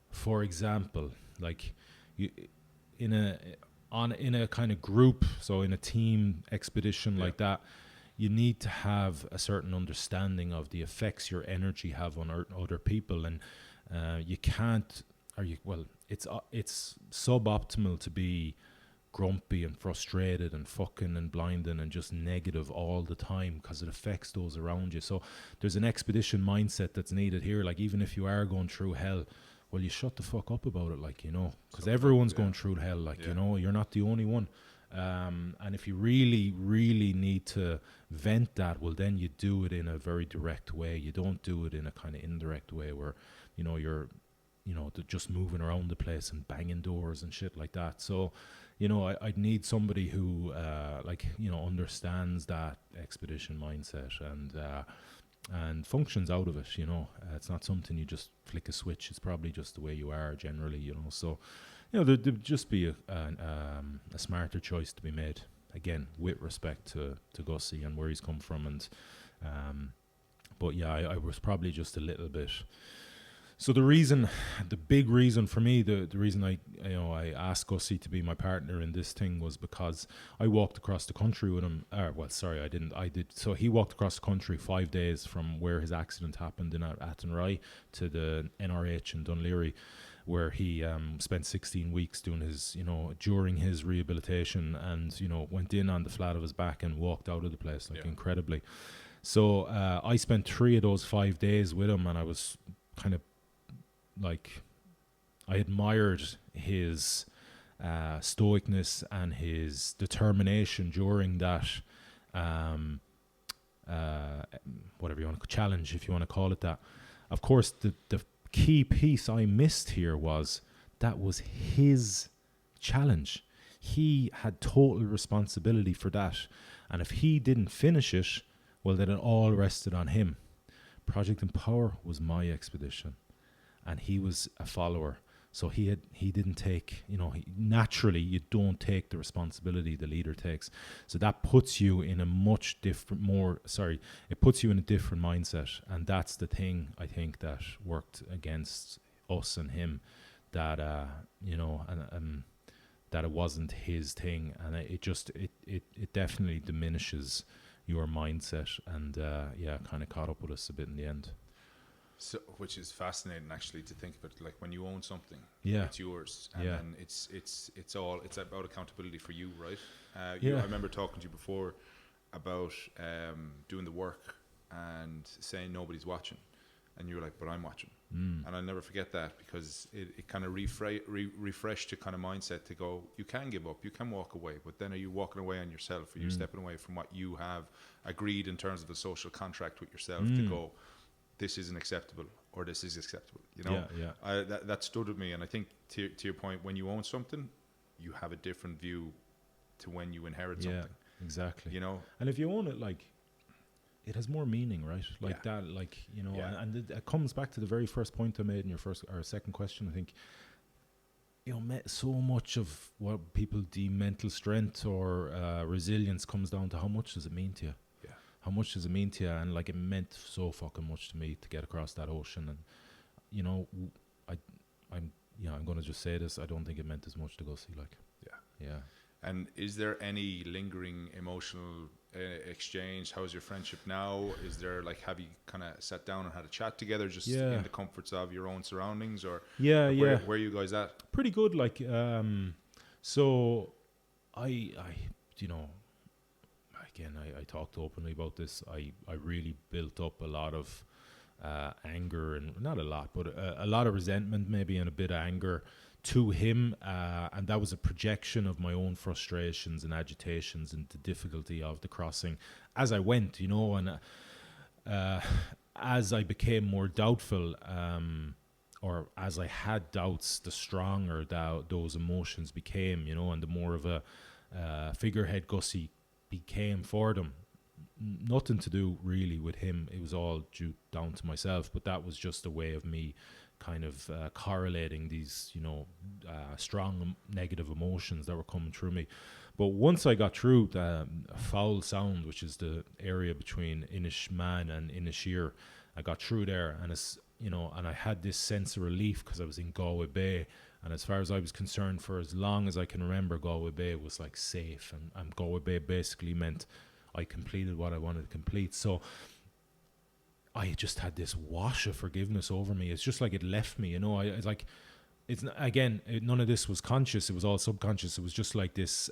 S2: for example, like you in a kind of group, so in a team expedition like that, you need to have a certain understanding of the effects your energy have on other people, and you can't, or you, well, it's suboptimal to be grumpy and frustrated and fucking and blinding and just negative all the time, because it affects those around you. So there's an expedition mindset that's needed here. Like, even if you are going through hell, well, you shut the fuck up about it, like, you know, because everyone's going through hell, like, you know, you're not the only one. And if you really, really need to vent that, well, then you do it in a very direct way. You don't do it in a kind of indirect way where, you know, you're, you know, just moving around the place and banging doors and shit like that. So, you know, I'd need somebody who, like, you know, understands that expedition mindset and functions out of it, you know. It's not something you just flick a switch. It's probably just the way you are generally, you know. So, you know, there'd just be a smarter choice to be made, again, with respect to Gussie and where he's come from. And but yeah, I was probably just a little bit. So the big reason for me, the reason I asked Gussie to be my partner in this thing was because I walked across the country with him. Well, sorry, I didn't. I did. So he walked across the country 5 days from where his accident happened in Athenry to the NRH in Dunleary, where he spent 16 weeks doing his, you know, during his rehabilitation, and, you know, went in on the flat of his back and walked out of the place, like, incredibly. So I spent 3 of those 5 days with him, and I was kind of, like, I admired his stoicness and his determination during that whatever you want to challenge, if you want to call it that. Of course, the key piece I missed here was that was his challenge. He had total responsibility for that, and if he didn't finish it, well, then it all rested on him. Project Empower was my expedition, and he was a follower. So he didn't take, you know, naturally you don't take the responsibility the leader takes. So that puts you in a much different, it puts you in a different mindset. And that's the thing, I think, that worked against us and him, that, you know, and that it wasn't his thing. And it definitely diminishes your mindset, and kind of caught up with us a bit in the end.
S1: So, which is fascinating, actually, to think about. Like, when you own something, it's yours, and then it's about accountability for you, right? I remember talking to you before about doing the work and saying nobody's watching, and you were like, "But I'm watching," and I'll never forget that, because it kind of refreshed your kind of mindset to go, you can give up, you can walk away, but then are you walking away on yourself? Are you stepping away from what you have agreed in terms of a social contract with yourself to go, this isn't acceptable, or this is acceptable, you know? That stood with me. And I think to your point, when you own something, you have a different view to when you inherit something.
S2: Exactly.
S1: You know?
S2: And if you own it, like, it has more meaning, right? Like
S1: Yeah.
S2: that, like, you know,
S1: Yeah.
S2: and it comes back to the very first point I made in your first or second question. I think, you know, so much of what people deem mental strength or resilience comes down to how much does it mean to you?
S1: Yeah.
S2: How much does it mean to you? And like, it meant so fucking much to me to get across that ocean. And, you know, I, I'm, I'm going to just say this. I don't think it meant as much to go see, like,
S1: Yeah.
S2: yeah.
S1: And is there any lingering emotional exchange? How's your friendship now? Is there like, have you kind of sat down and had a chat together, just in the comforts of your own surroundings, or where are you guys at?
S2: Pretty good. Like, so I, you know, again, I talked openly about this. I really built up a lot of anger, and not a lot, but a lot of resentment, maybe, and a bit of anger to him, and that was a projection of my own frustrations and agitations and the difficulty of the crossing as I went, you know, and as I became more doubtful, or as I had doubts, the stronger those emotions became, you know, and the more of a figurehead Gussie became for them. Nothing to do really with him. It was all due down to myself, but that was just a way of me kind of correlating these, you know, strong negative emotions that were coming through me. But once I got through the Foul Sound, which is the area between Inishmaan and Inisheer, I got through there, and it's, you know, and I had this sense of relief because I was in Galway Bay, and as far as I was concerned, for as long as I can remember, Galway Bay was like safe, and Galway Bay basically meant I completed what I wanted to complete. So I just had this wash of forgiveness over me. It's just like it left me, you know. It's like, it's again, none of this was conscious. It was all subconscious. It was just like this.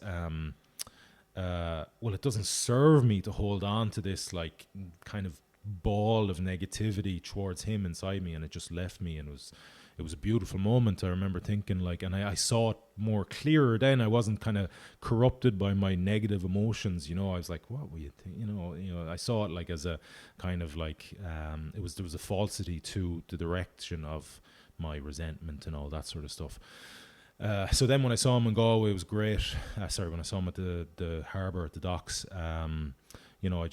S2: Well, it doesn't serve me to hold on to this like kind of ball of negativity towards him inside me, and it just left me. And it was a beautiful moment. I remember thinking, like, and I saw it more clearer then. I wasn't kind of corrupted by my negative emotions, you know. I was like, what were you think? You know, I saw it like as a kind of like, there was a falsity to the direction of my resentment and all that sort of stuff. So then when I saw him in Galway, it was great. When I saw him at the harbour, at the docks, you know, I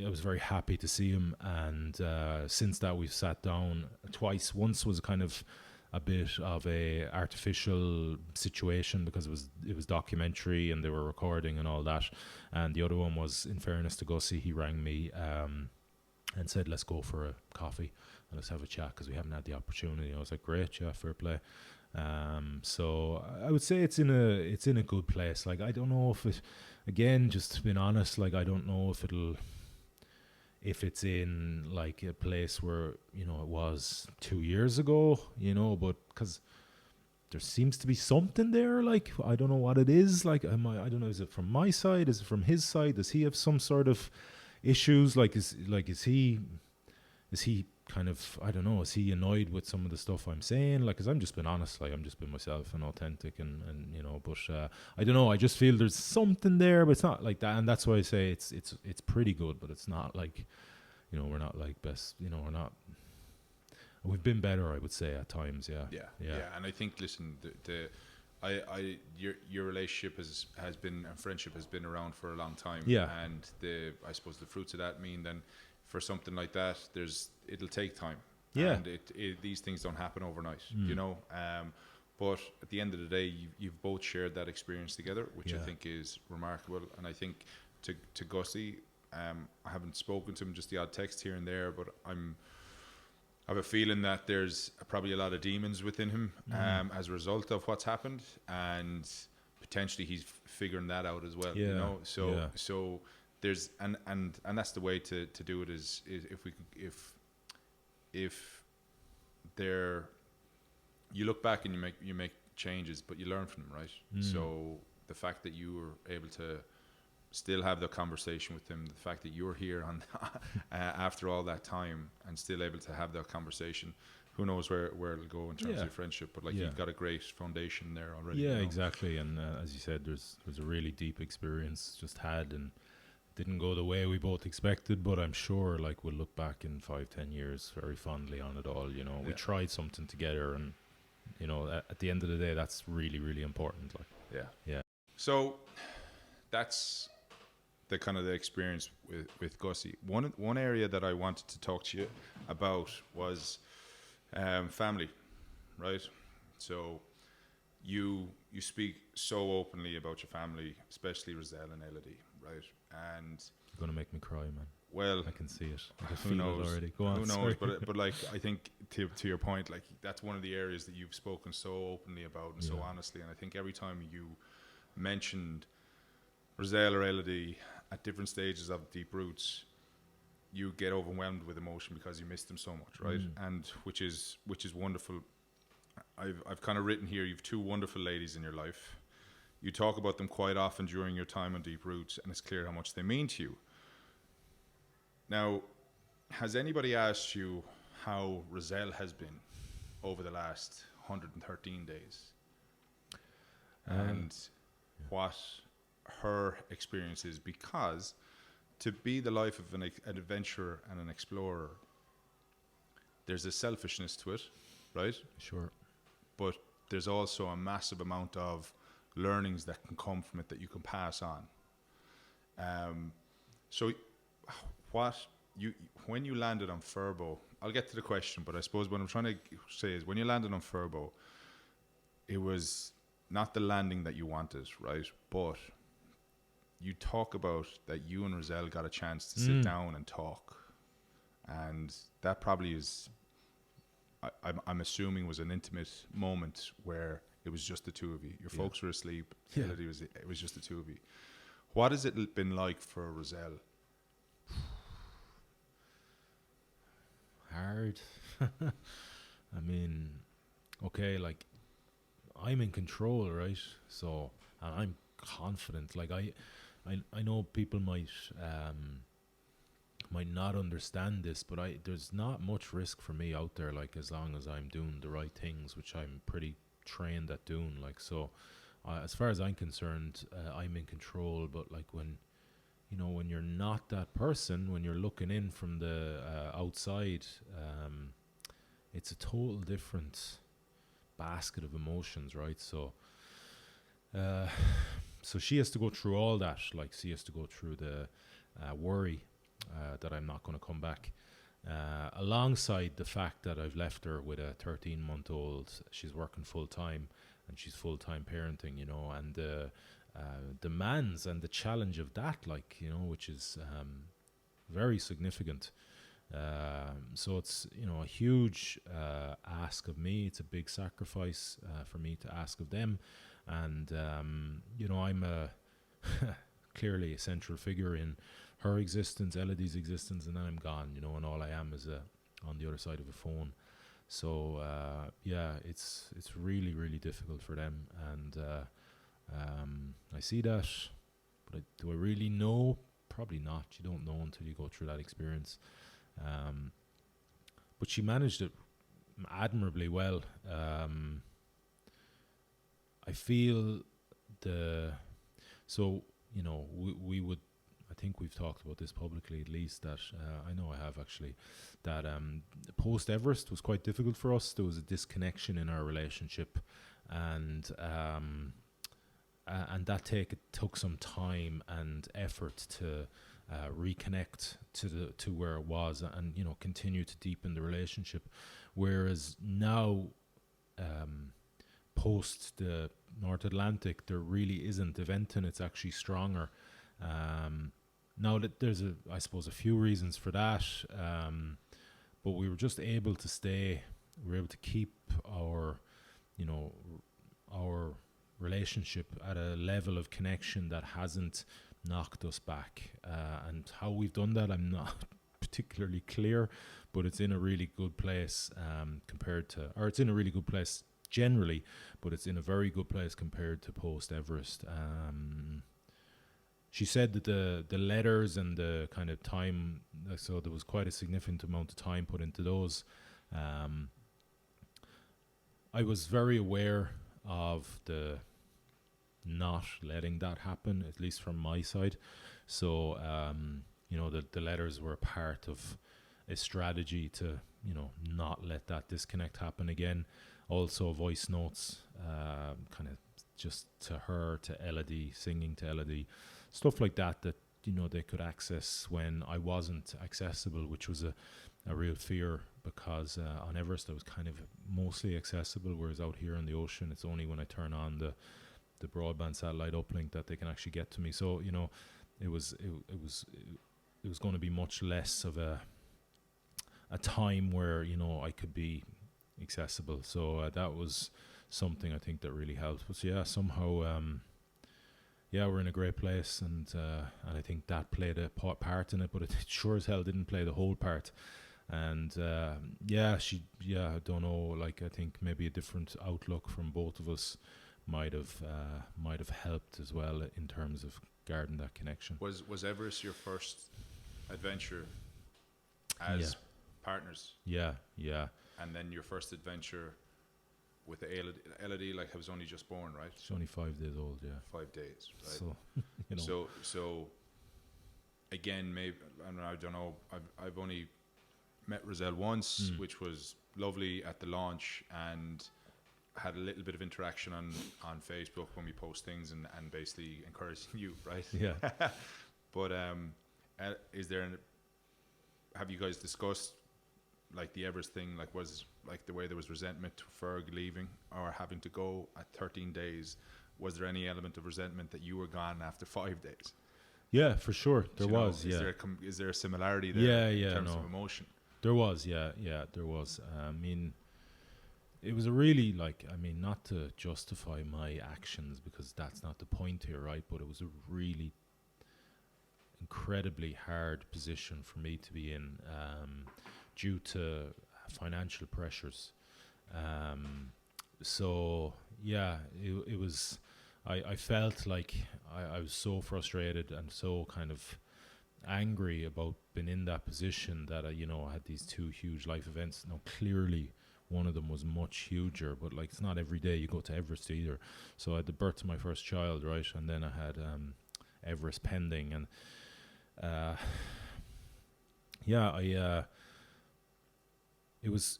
S2: was very happy to see him. And since that, we've sat down twice. Once was kind of a bit of a artificial situation because it was documentary and they were recording and all that. And the other one was, in fairness to Gussie, he rang me and said, let's go for a coffee and let's have a chat because we haven't had the opportunity. I was like, great, yeah, fair play. So I would say it's in a good place. Like, I don't know if it, again, just being honest, like, I don't know if it's in like a place where, you know, it was 2 years ago, you know, but because there seems to be something there. Like, I don't know what it is. Like, I don't know, is it from my side? Is it from his side? Does he have some sort of issues? Like, is he kind of, I don't know, is he annoyed with some of the stuff I'm saying? Like, because I'm just being honest, like, I'm just being myself and authentic, and you know, but I don't know, I just feel there's something there, but it's not like that, and that's why I say it's pretty good, but it's not like, you know, we're not like best, you know, we've been better, I would say, at times. Yeah.
S1: And I think, listen, your relationship has been, and friendship has been around for a long time.
S2: Yeah.
S1: And I suppose the fruits of that mean then for something like that, it'll take time.
S2: Yeah.
S1: And these things don't happen overnight, you know. But at the end of the day, you've both shared that experience together, which I think is remarkable. And I think to Gussie, I haven't spoken to him, just the odd text here and there, but I have a feeling that there's probably a lot of demons within him as a result of what's happened, and potentially he's figuring that out as well. You know, so there's and that's the way to do it is if there, you look back and you make changes, but you learn from them, right? So the fact that you were able to still have the conversation with him, the fact that you're here on after all that time and still able to have that conversation, who knows where it'll go in terms of friendship, but like you've got a great foundation there already.
S2: Yeah,
S1: you know?
S2: exactly. And as you said, there's a really deep experience just had, and didn't go the way we both expected, but I'm sure like we'll look back in 5-10 years very fondly on it all. You know, we tried something together, and you know, at the end of the day, that's really, really important. Like, yeah.
S1: So that's the kind of the experience with Gussie. One area that I wanted to talk to you about was family, right? So you speak so openly about your family, especially Roselle and Elodie, right? And
S2: You're gonna make me cry, man.
S1: well,
S2: I can see it. I can
S1: who
S2: feel
S1: knows?
S2: it already. Go on.
S1: Who knows?
S2: Sorry.
S1: But like I think to your point, like that's one of the areas that you've spoken so openly about and so
S2: Yeah.
S1: honestly. And I think every time you mentioned Roselle or Elodie at different stages of Deep Roots, you get overwhelmed with emotion because you miss them so much, right? And which is wonderful. I've kind of written here. You've two wonderful ladies in your life. You talk about them quite often during your time on Deep Roots, and it's clear how much they mean to you. Now, has anybody asked you how Roselle has been over the last 113 days? And what her experience is? Because to be the life of an adventurer and an explorer, there's a selfishness to it, right?
S2: Sure.
S1: But there's also a massive amount of learnings that can come from it that you can pass on. So what you when you landed on Furbo, I'll get to the question, but I suppose what I'm trying to say is when you landed on Furbo, it was not the landing that you wanted, right? But you talk about that you and Roselle got a chance to sit down and talk, and that probably is, I'm assuming, was an intimate moment where it was just the two of you. Your folks were asleep.
S2: Yeah.
S1: It was just the two of you. What has it been like for Roselle?
S2: Hard. I mean, okay, like I'm in control, right? So, and I'm confident. Like I know people might not understand this, but there's not much risk for me out there. Like as long as I'm doing the right things, which I'm pretty trained at doing. Like so, as far as I'm concerned, I'm in control. But like when you're not that person, when you're looking in from the outside, it's a total different basket of emotions, right? So, so she has to go through all that. Like she has to go through the worry that I'm not going to come back. Alongside the fact that I've left her with a 13-month-old, she's working full time and she's full time parenting, and the demands and the challenge of that, which is very significant. So it's a huge ask of me. It's a big sacrifice for me to ask of them, and I'm a clearly a central figure in her existence, Elodie's existence, and then I'm gone. And all I am is on the other side of a phone. So it's really, really difficult for them, and I see that, but do I really know? Probably not. You don't know until you go through that experience. But she managed it admirably well. I feel we would, I think we've talked about this publicly at least, that I know I have actually, that post Everest was quite difficult for us. There was a disconnection in our relationship, and that took some time and effort to reconnect to where it was, and continue to deepen the relationship. Whereas now, post the North Atlantic, there really isn't. Eventon, it's actually stronger. Now that there's I suppose a few reasons for that, but we were just able to stay. We were able to keep our relationship at a level of connection that hasn't knocked us back. And how we've done that, I'm not particularly clear, but it's in a really good place it's in a really good place generally, but it's in a very good place compared to post Everest. She said that the letters and the kind of time, so there was quite a significant amount of time put into those. I was very aware of the not letting that happen, at least from my side. So, the letters were part of a strategy to, not let that disconnect happen again. Also, voice notes, kind of just to her, to Elodie, singing to Elodie, stuff like that they could access when I wasn't accessible, which was a real fear, because on Everest I was kind of mostly accessible, whereas out here in the ocean it's only when I turn on the broadband satellite uplink that they can actually get to me. So it was going to be much less of a time where I could be accessible. So that was something I think that really helped. But yeah, somehow we're in a great place, and I think that played a part in it, but it sure as hell didn't play the whole part. And I don't know, like I think maybe a different outlook from both of us might have helped as well in terms of guarding that connection.
S1: Was Everest your first adventure as partners?
S2: Yeah.
S1: And then your first adventure with the Elodie, like I was only just born, right?
S2: She's only 5 days old, yeah.
S1: 5 days, right?
S2: So
S1: So again, maybe I don't know. I've only met Roselle once, which was lovely at the launch, and had a little bit of interaction on Facebook when we post things and basically encouraging you, right?
S2: Yeah.
S1: But have you guys discussed like the Everest thing? Like, was like the way there was resentment to Ferg leaving or having to go at 13 days? Was there any element of resentment that you were gone after 5 days?
S2: Yeah, for sure. There was.
S1: Is there a similarity there in terms of emotion?
S2: There was. There was. I mean, it was a really, like, I mean, not to justify my actions, because that's not the point here, right? But it was a really incredibly hard position for me to be in, due to financial pressures. So yeah, it was. I felt like I was so frustrated and so kind of angry about being in that position that I had these two huge life events. Now clearly one of them was much huger, but like it's not every day you go to Everest either. So I had the birth of my first child, right, and then I had Everest pending, and it was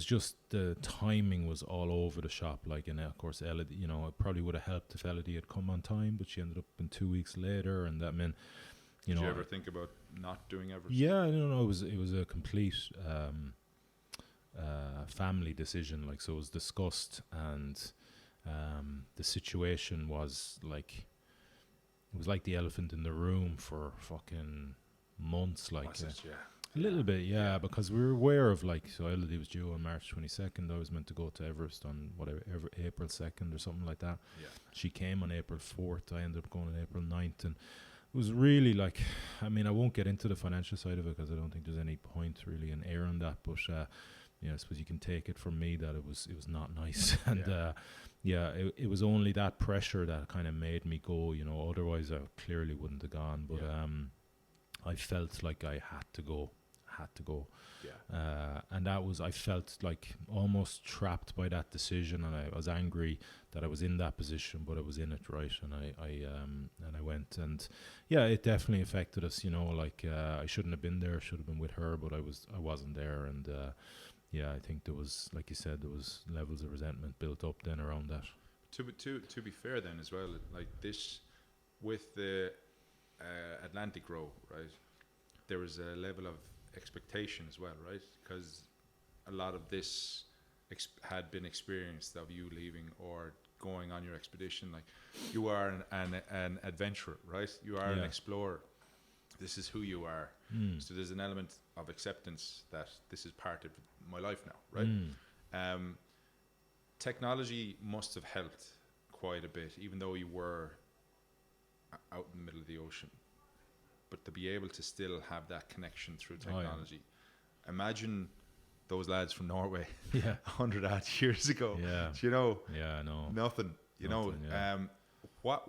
S2: just the timing was all over the shop. Like, and of course, Elodie, it probably would have helped if Elodie had come on time, but she ended up in 2 weeks later, and that meant,
S1: Did you ever think about not doing Everest?
S2: Yeah, no, it was a complete family decision. Like, so it was discussed, and the situation was like, it was like the elephant in the room for fucking months. Like, a little bit, yeah, because we were aware of, like, so Elodie was due on March 22nd. I was meant to go to Everest on April 2nd or something like that.
S1: Yeah.
S2: She came on April 4th. I ended up going on April 9th, and it was really like, I mean, I won't get into the financial side of it because I don't think there's any point really in airing that, but I suppose you can take it from me that it was not nice. And it was only that pressure that kind of made me go, otherwise I clearly wouldn't have gone, but I felt like I had to go. And that was, I felt like almost trapped by that decision, and I was angry that I was in that position, but I was in it, right? And I went, and it definitely affected us, like I shouldn't have been there, should have been with her, but I wasn't there, and I think there was, like you said, there was levels of resentment built up then around that.
S1: To be fair then as well, like this with the Atlantic row, right? There was a level of expectation as well, right? Because a lot of this had been experienced of you leaving or going on your expedition. Like, you are an adventurer, right? You are an explorer. This is who you are. So there's an element of acceptance that this is part of my life now, right? Technology must have helped quite a bit, even though you were out in the middle of the ocean. But to be able to still have that connection through technology. Imagine those lads from Norway 100 odd years ago. Nothing. What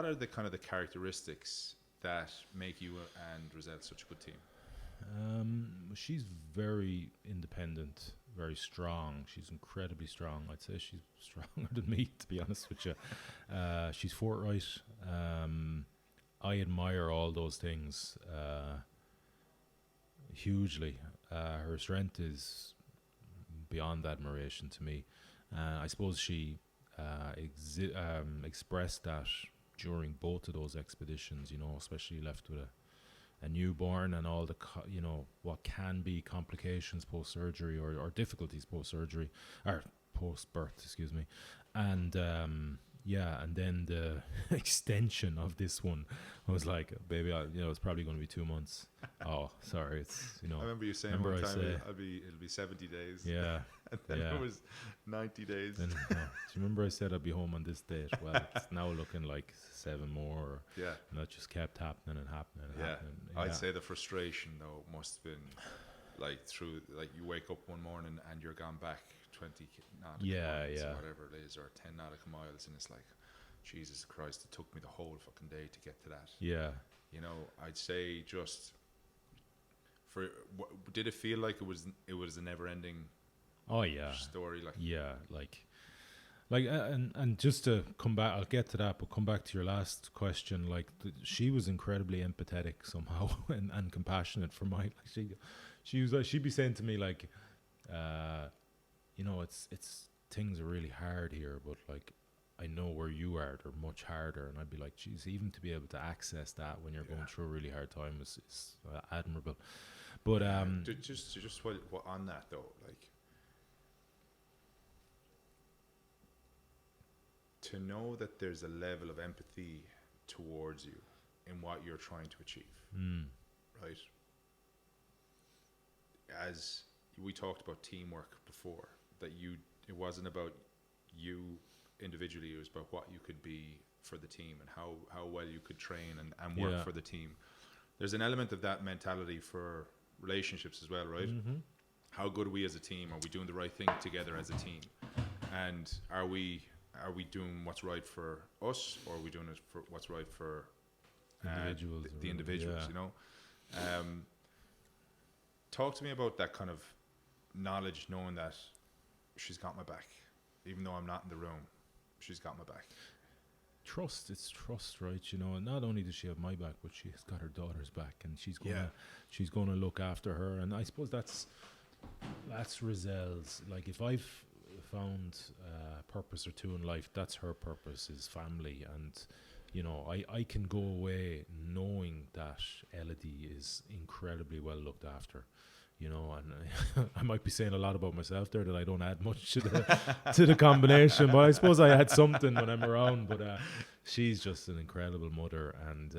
S1: are the kind of the characteristics that make you and Roselle such a good team?
S2: She's very independent, very strong. She's incredibly strong. I'd say she's stronger than me, to be honest with you. She's forthright. I admire all those things hugely. Her strength is beyond admiration to me. I suppose she expressed that during both of those expeditions, you know, especially left with a newborn and all the, you know, what can be complications post-surgery or difficulties post-surgery, or post-birth, excuse me. And yeah, and then the extension of this one, I was like, baby, you know, it's probably going to be 2 months. Oh, sorry, it's, you know.
S1: I remember you saying one time it'll be 70 days.
S2: Yeah.
S1: And then it was 90 days.
S2: Then, do you remember I said I'd be home on this date? Well, it's now looking like 7 more.
S1: Yeah.
S2: And that just kept happening and happening and happening. Yeah.
S1: I'd say the frustration, though, must have been like you wake up one morning and you're gone back 20 nautical miles or whatever it is, or 10 nautical miles, and it's like, Jesus Christ, it took me the whole fucking day to get to that.
S2: Yeah.
S1: You know, I'd say just did it feel like it was a never-ending story? Like,
S2: yeah, like and just to come back, I'll get to that, but come back to your last question. Like, she was incredibly empathetic somehow and compassionate for my, like, she was like, she'd be saying to me like, you know, it's things are really hard here, but like, I know where you are, they're much harder. And I'd be like, geez, even to be able to access that when you're going through a really hard time is admirable. But
S1: just what on that though, like, to know that there's a level of empathy towards you in what you're trying to achieve, right? As we talked about teamwork before, that it wasn't about you individually, it was about what you could be for the team and how well you could train and work for the team. There's an element of that mentality for relationships as well, right? How good are we as a team? Are we doing the right thing together as a team? And are we doing what's right for us, or are we doing it for what's right for
S2: individuals,
S1: the individuals, you know? Talk to me about that kind of knowledge, knowing that she's got my back, even though I'm not in the room. She's got my back.
S2: It's trust, right? You know, and not only does she have my back, but she's got her daughter's back, and she's gonna look after her. And I suppose that's Roselle's. Like, if I've found a purpose or two in life, that's her purpose, is family. And you know, I can go away knowing that Elodie is incredibly well looked after. You know, and I might be saying a lot about myself there, that I don't add much to the combination, but I suppose I add something when I'm around. But she's just an incredible mother, and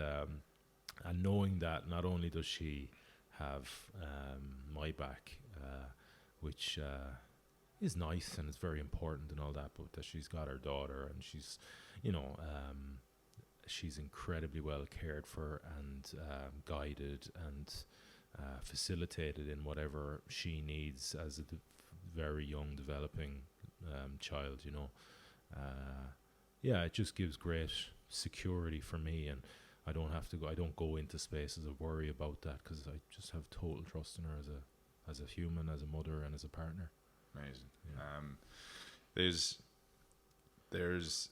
S2: knowing that not only does she have my back, which is nice and it's very important and all that, but that she's got her daughter, and she's, you know, she's incredibly well cared for and guided and facilitated in whatever she needs as a very young developing child, you know. It just gives great security for me, and I don't go into spaces of worry about that, because I just have total trust in her as a human, as a mother, and as a partner.
S1: Amazing. There's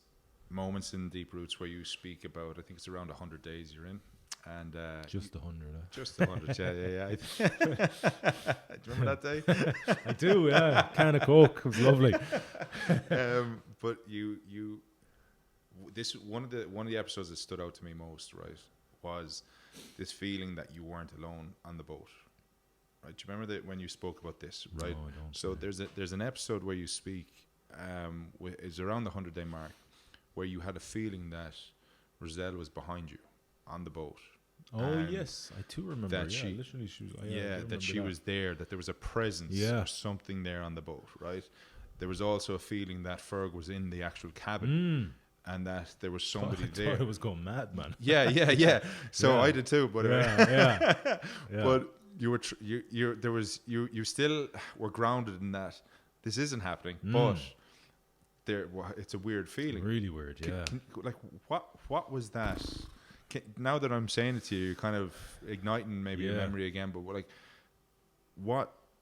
S1: moments in Deep Roots where you speak about, I think it's around 100 days you're in. And
S2: just 100.
S1: Just 100, yeah. Do you remember that day?
S2: I do, yeah. Can of Coke, it was lovely.
S1: But this one of the episodes that stood out to me most, right, was this feeling that you weren't alone on the boat. Right? Do you remember that when you spoke about this? Right.
S2: No, I don't.
S1: So there's an episode where you speak. It's around the 100-day mark, where you had a feeling that Roselle was behind you on the boat.
S2: Oh yes, I too remember
S1: that
S2: literally she was.
S1: That she was there. That there was a presence or something there on the boat. Right. There was also a feeling that Ferg was in the actual cabin, and that there was somebody there.
S2: I thought I was going mad, man.
S1: Yeah. So I did too, but but you were you still were grounded in that this isn't happening, but it's a weird feeling.
S2: Really weird, yeah.
S1: Like what was that? Now that I'm saying it to you, you're kind of igniting maybe a memory again. But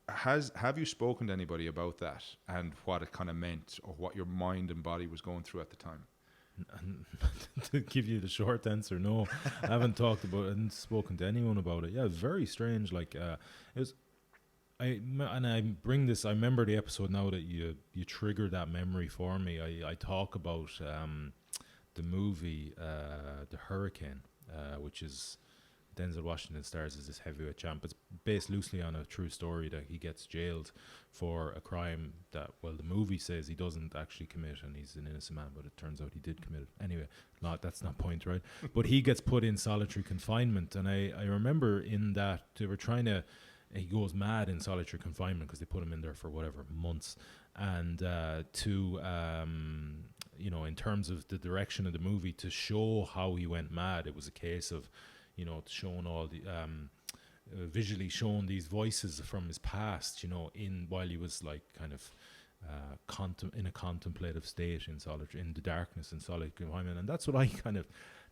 S1: have you spoken to anybody about that and what it kind of meant, or what your mind and body was going through at the time?
S2: To give you the short answer, no. I haven't talked about it and spoken to anyone about it. Yeah, it's very strange. Like it was. I bring this. I remember the episode now that you triggered that memory for me. I talk about the movie The Hurricane, which is Denzel Washington stars as this heavyweight champ. It's based loosely on a true story that he gets jailed for a crime that, well, the movie says he doesn't actually commit, and he's an innocent man, but it turns out he did commit it. Anyway, that's not point, right? But he gets put in solitary confinement, and I remember in that they were trying to, he goes mad in solitary confinement because they put him in there for whatever, months. And in terms of the direction of the movie, to show how he went mad, it was a case of, showing all the visually showing these voices from his past, in while he was like kind of in a contemplative state in solitary, in the darkness, in solitary confinement. And that's what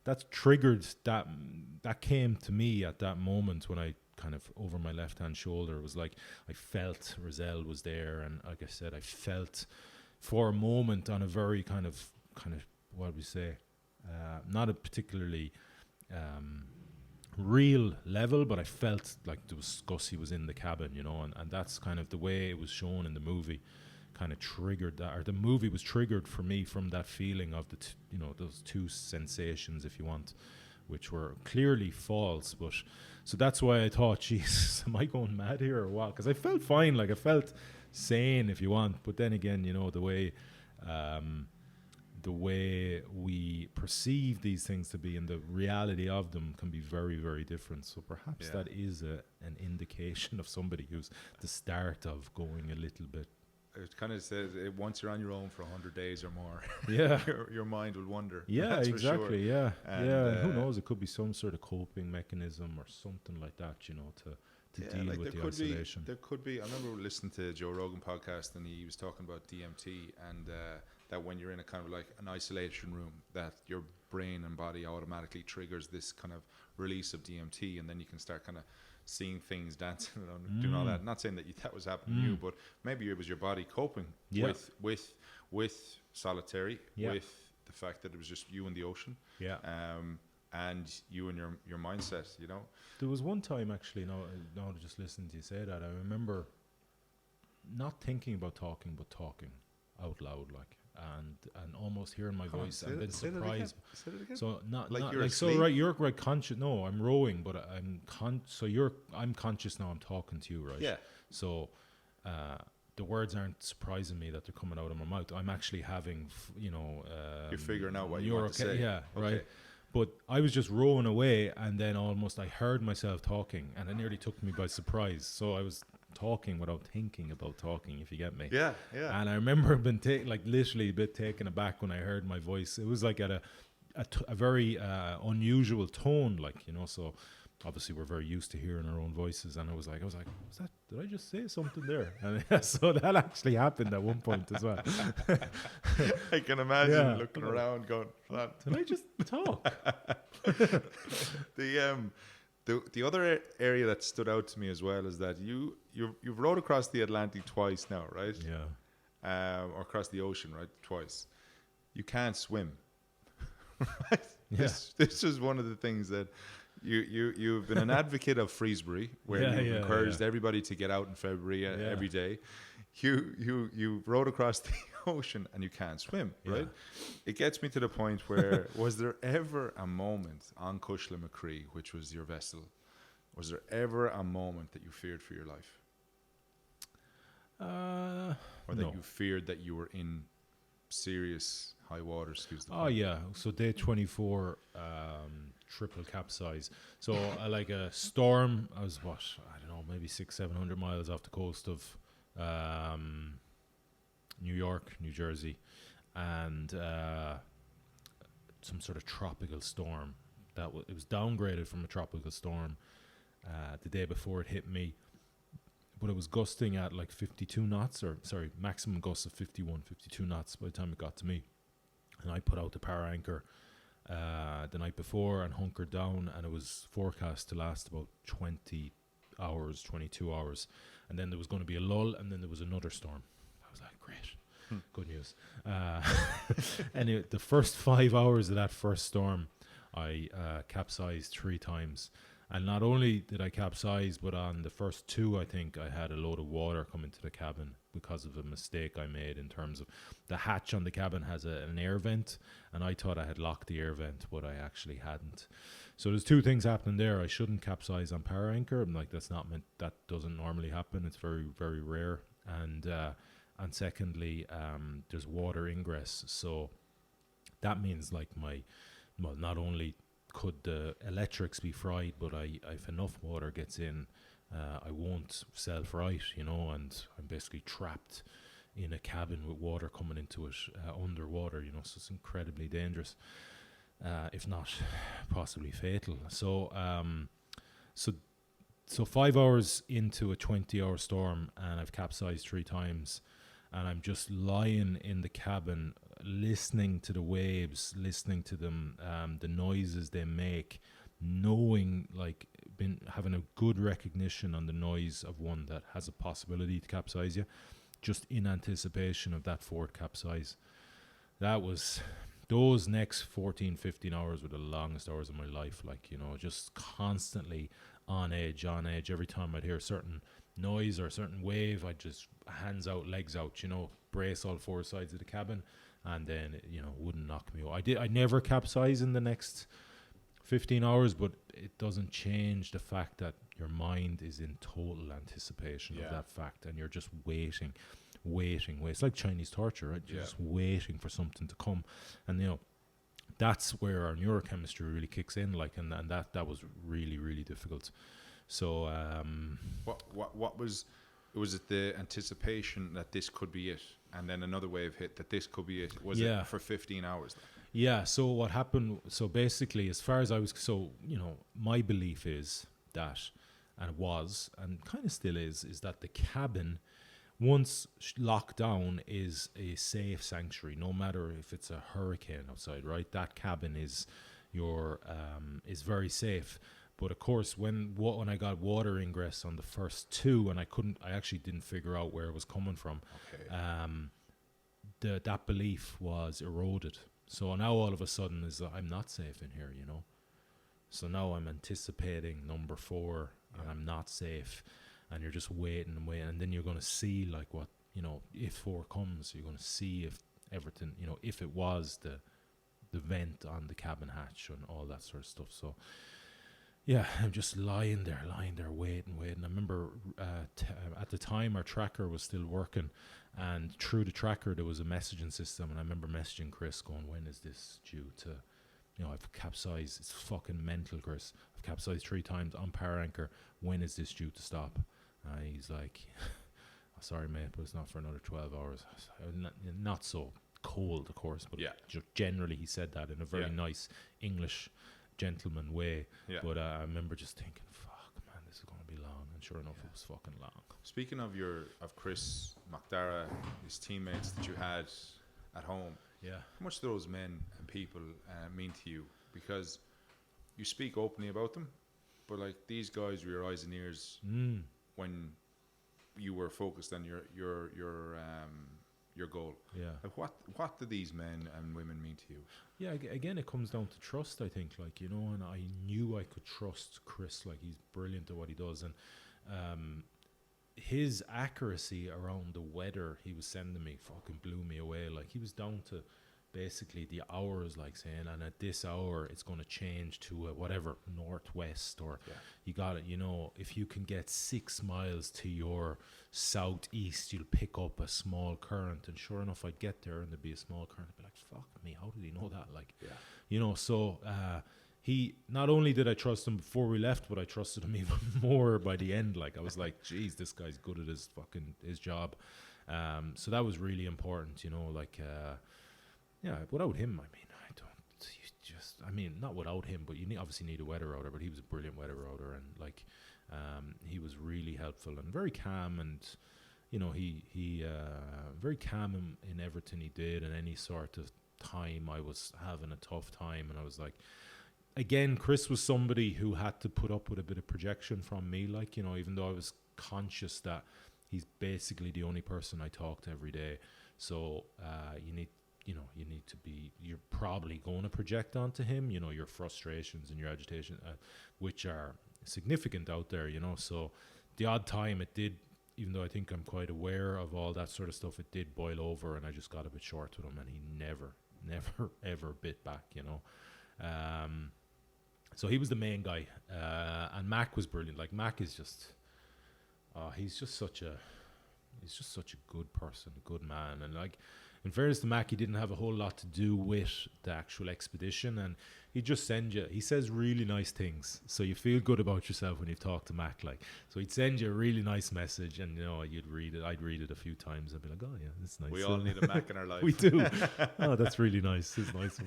S2: that triggered that came to me at that moment when I kind of, over my left hand shoulder, it was like I felt Roselle was there, and like I said, I felt for a moment on a very kind of what would we say, not a particularly real level, but I felt like there was Gussie was in the cabin, and that's kind of the way it was shown in the movie, kind of triggered that, or the movie was triggered for me from that feeling of those two sensations, if you want, which were clearly false. But so that's why I thought, Jesus, am I going mad here or what? Because I felt fine, like I felt sane, if you want, but then again, the way we perceive these things to be and the reality of them can be very, very different. So perhaps that is an indication of somebody who's the start of going a little bit.
S1: It kind of says once you're on your own for 100 days or more, your mind will wander.
S2: Yeah,
S1: that's
S2: exactly.
S1: For sure.
S2: Yeah, and who knows? It could be some sort of coping mechanism or something like that, to deal with the isolation.
S1: There could be. I remember listening to Joe Rogan podcast, and he was talking about DMT, and that when you're in a kind of like an isolation room, that your brain and body automatically triggers this kind of release of DMT, and then you can start kind of seeing things, dancing around, doing all that. Not saying that that was happening to you, but maybe it was your body coping with solitary, with the fact that it was just you and the ocean, and you and your mindset.
S2: There was one time actually. Now just listening to you say that, I remember not thinking about talking, but talking out loud, like. And almost hearing my voice and then surprised.
S1: Say it again.
S2: So not
S1: you're
S2: like
S1: asleep?
S2: so right. You're right conscious. No, I'm rowing, but I'm conscious now. I'm talking to you, right?
S1: Yeah.
S2: So the words aren't surprising me that they're coming out of my mouth. I'm actually having
S1: you're figuring out what you want to say.
S2: Yeah.
S1: Okay.
S2: Right. But I was just rowing away, and then almost I heard myself talking, and it nearly took me by surprise. So I was talking without thinking about talking, if you get me.
S1: Yeah.
S2: And I remember being literally a bit taken aback when I heard my voice. It was like at a very unusual tone, so obviously we're very used to hearing our own voices, and I was like, did I just say something there? And so that actually happened at one point as well.
S1: I can imagine looking around going,
S2: did I just talk?
S1: The other area that stood out to me as well is that you've rowed across the Atlantic twice now, right?
S2: Yeah.
S1: Or across the ocean, right? Twice. You can't swim. Right?
S2: Yeah.
S1: This is one of the things that you've been an advocate of Freesbury, where you've encouraged everybody to get out in February every day. You rowed across the ocean and you can't swim, right? It gets me to the point where, was there ever a moment on Cushla McCree, which was your vessel, was there ever a moment that you feared for your life? Or that you feared that you were in serious high water, excuse the pun.
S2: Yeah. So day 24, triple capsize. So like a storm, I was maybe 600-700 miles off the coast of New York, New Jersey, and some sort of tropical storm. It was downgraded from a tropical storm the day before it hit me, but it was gusting at like 52 knots, maximum gusts of 52 knots by the time it got to me. And I put out the power anchor the night before and hunkered down, and it was forecast to last about 22 hours, and then there was going to be a lull, and then there was another storm. I was like, great, good news. Anyway, the first 5 hours of that first storm, I capsized 3 times, And not only did I capsize, but on the first two, I think I had a load of water come into the cabin because of a mistake I made in terms of the hatch on the cabin has an air vent, and I thought I had locked the air vent, but I actually hadn't. So there's two things happening there. I shouldn't capsize on power anchor. I'm like, that's not meant. That doesn't normally happen. It's very, very rare. And secondly, there's water ingress. So that means like not only could the electrics be fried, but if enough water gets in, I won't self-right, and I'm basically trapped in a cabin with water coming into it underwater, so it's incredibly dangerous, if not possibly fatal. So 5 hours into a 20-hour storm, and I've capsized 3 times, and I'm just lying in the cabin, listening to the waves, listening to them, the noises they make, knowing, like, having a good recognition on the noise of one that has a possibility to capsize you, just in anticipation of that fourth capsize. Those next 14, 15 hours were the longest hours of my life, just constantly on edge. Every time I'd hear a certain noise or a certain wave, I'd just hands out, legs out, brace all 4 sides of the cabin, and then it wouldn't knock me out. I never capsize in the next 15 hours, but it doesn't change the fact that your mind is in total anticipation of that fact, and you're just waiting. It's like Chinese torture, right? You're just waiting for something to come, and that's where our neurochemistry really kicks in, and that was really, really difficult. So
S1: what was it, the anticipation that this could be it, and then another wave hit that this could be it? Was it for 15 hours?
S2: Yeah, so what happened, so basically, as far as I was, my belief is that, and it was, and kind of still is that the cabin, once locked down, is a safe sanctuary, no matter if it's a hurricane outside, right? That cabin is is very safe. But of course, when I got water ingress on the first 2, and I actually didn't figure out where it was coming from, that belief was eroded. So now all of a sudden I'm not safe in here, So now I'm anticipating number 4, and I'm not safe, and you're just waiting, and then you're going to see, like, what, if 4 comes, you're going to see if everything, if it was the vent on the cabin hatch and all that sort of stuff. So yeah, I'm just lying there, waiting. I remember at the time our tracker was still working, and through the tracker there was a messaging system, and I remember messaging Chris going, when is this due to, I've capsized, it's fucking mental, Chris. I've capsized 3 times on power anchor, when is this due to stop? He's like, sorry mate, but it's not for another 12 hours. Not so cold, of course, but generally he said that in a very nice English gentleman way. But I remember just thinking, fuck man, this is going to be long, and sure enough it was fucking long.
S1: Speaking of Chris McDara, his teammates that you had at home, how much do those men and people mean to you? Because you speak openly about them, but like, these guys were your eyes and ears when you were focused on your goal. Like, what do these men and women mean to you?
S2: Again, it comes down to trust, I think, and I knew I could trust Chris. Like, he's brilliant at what he does, and his accuracy around the weather he was sending me fucking blew me away. Like, he was down to basically the hours, like saying, and at this hour it's going to change to a whatever northwest, or you got it, if you can get 6 miles to your southeast, you'll pick up a small current. And sure enough, I'd get there and there'd be a small current. I'd be like, fuck me, how did he know that? Like, so he, not only did I trust him before we left, but I trusted him even more by the end. Like, I was like, geez, this guy's good at his job. So that was really important, without him, not without him, but you obviously need a weather router, but he was a brilliant weather router, and like, he was really helpful and very calm, and he very calm in everything he did, and any sort of time I was having a tough time, and I was like, again, Chris was somebody who had to put up with a bit of projection from me, like, even though I was conscious that he's basically the only person I talk to every day. So you need to be, you're probably going to project onto him, your frustrations and your agitation, which are significant out there, you know. So the odd time it did, even though I think I'm quite aware of all that sort of stuff, it did boil over, and I just got a bit short with him, and he never ever bit back, you know. So he was the main guy, and Mac was brilliant. Like Mac is just, he's just such a good person, a good man, and like, in fairness to Mac, he didn't have a whole lot to do with the actual expedition, and he'd just send you. He says really nice things, so you feel good about yourself when you've talked to Mac. Like, so he'd send you a really nice message, and you know, you'd read it. I'd read it a few times. I'd be like, oh yeah, that's nice.
S1: We all need a Mac in our life.
S2: We do. Oh, that's really nice. It's nice.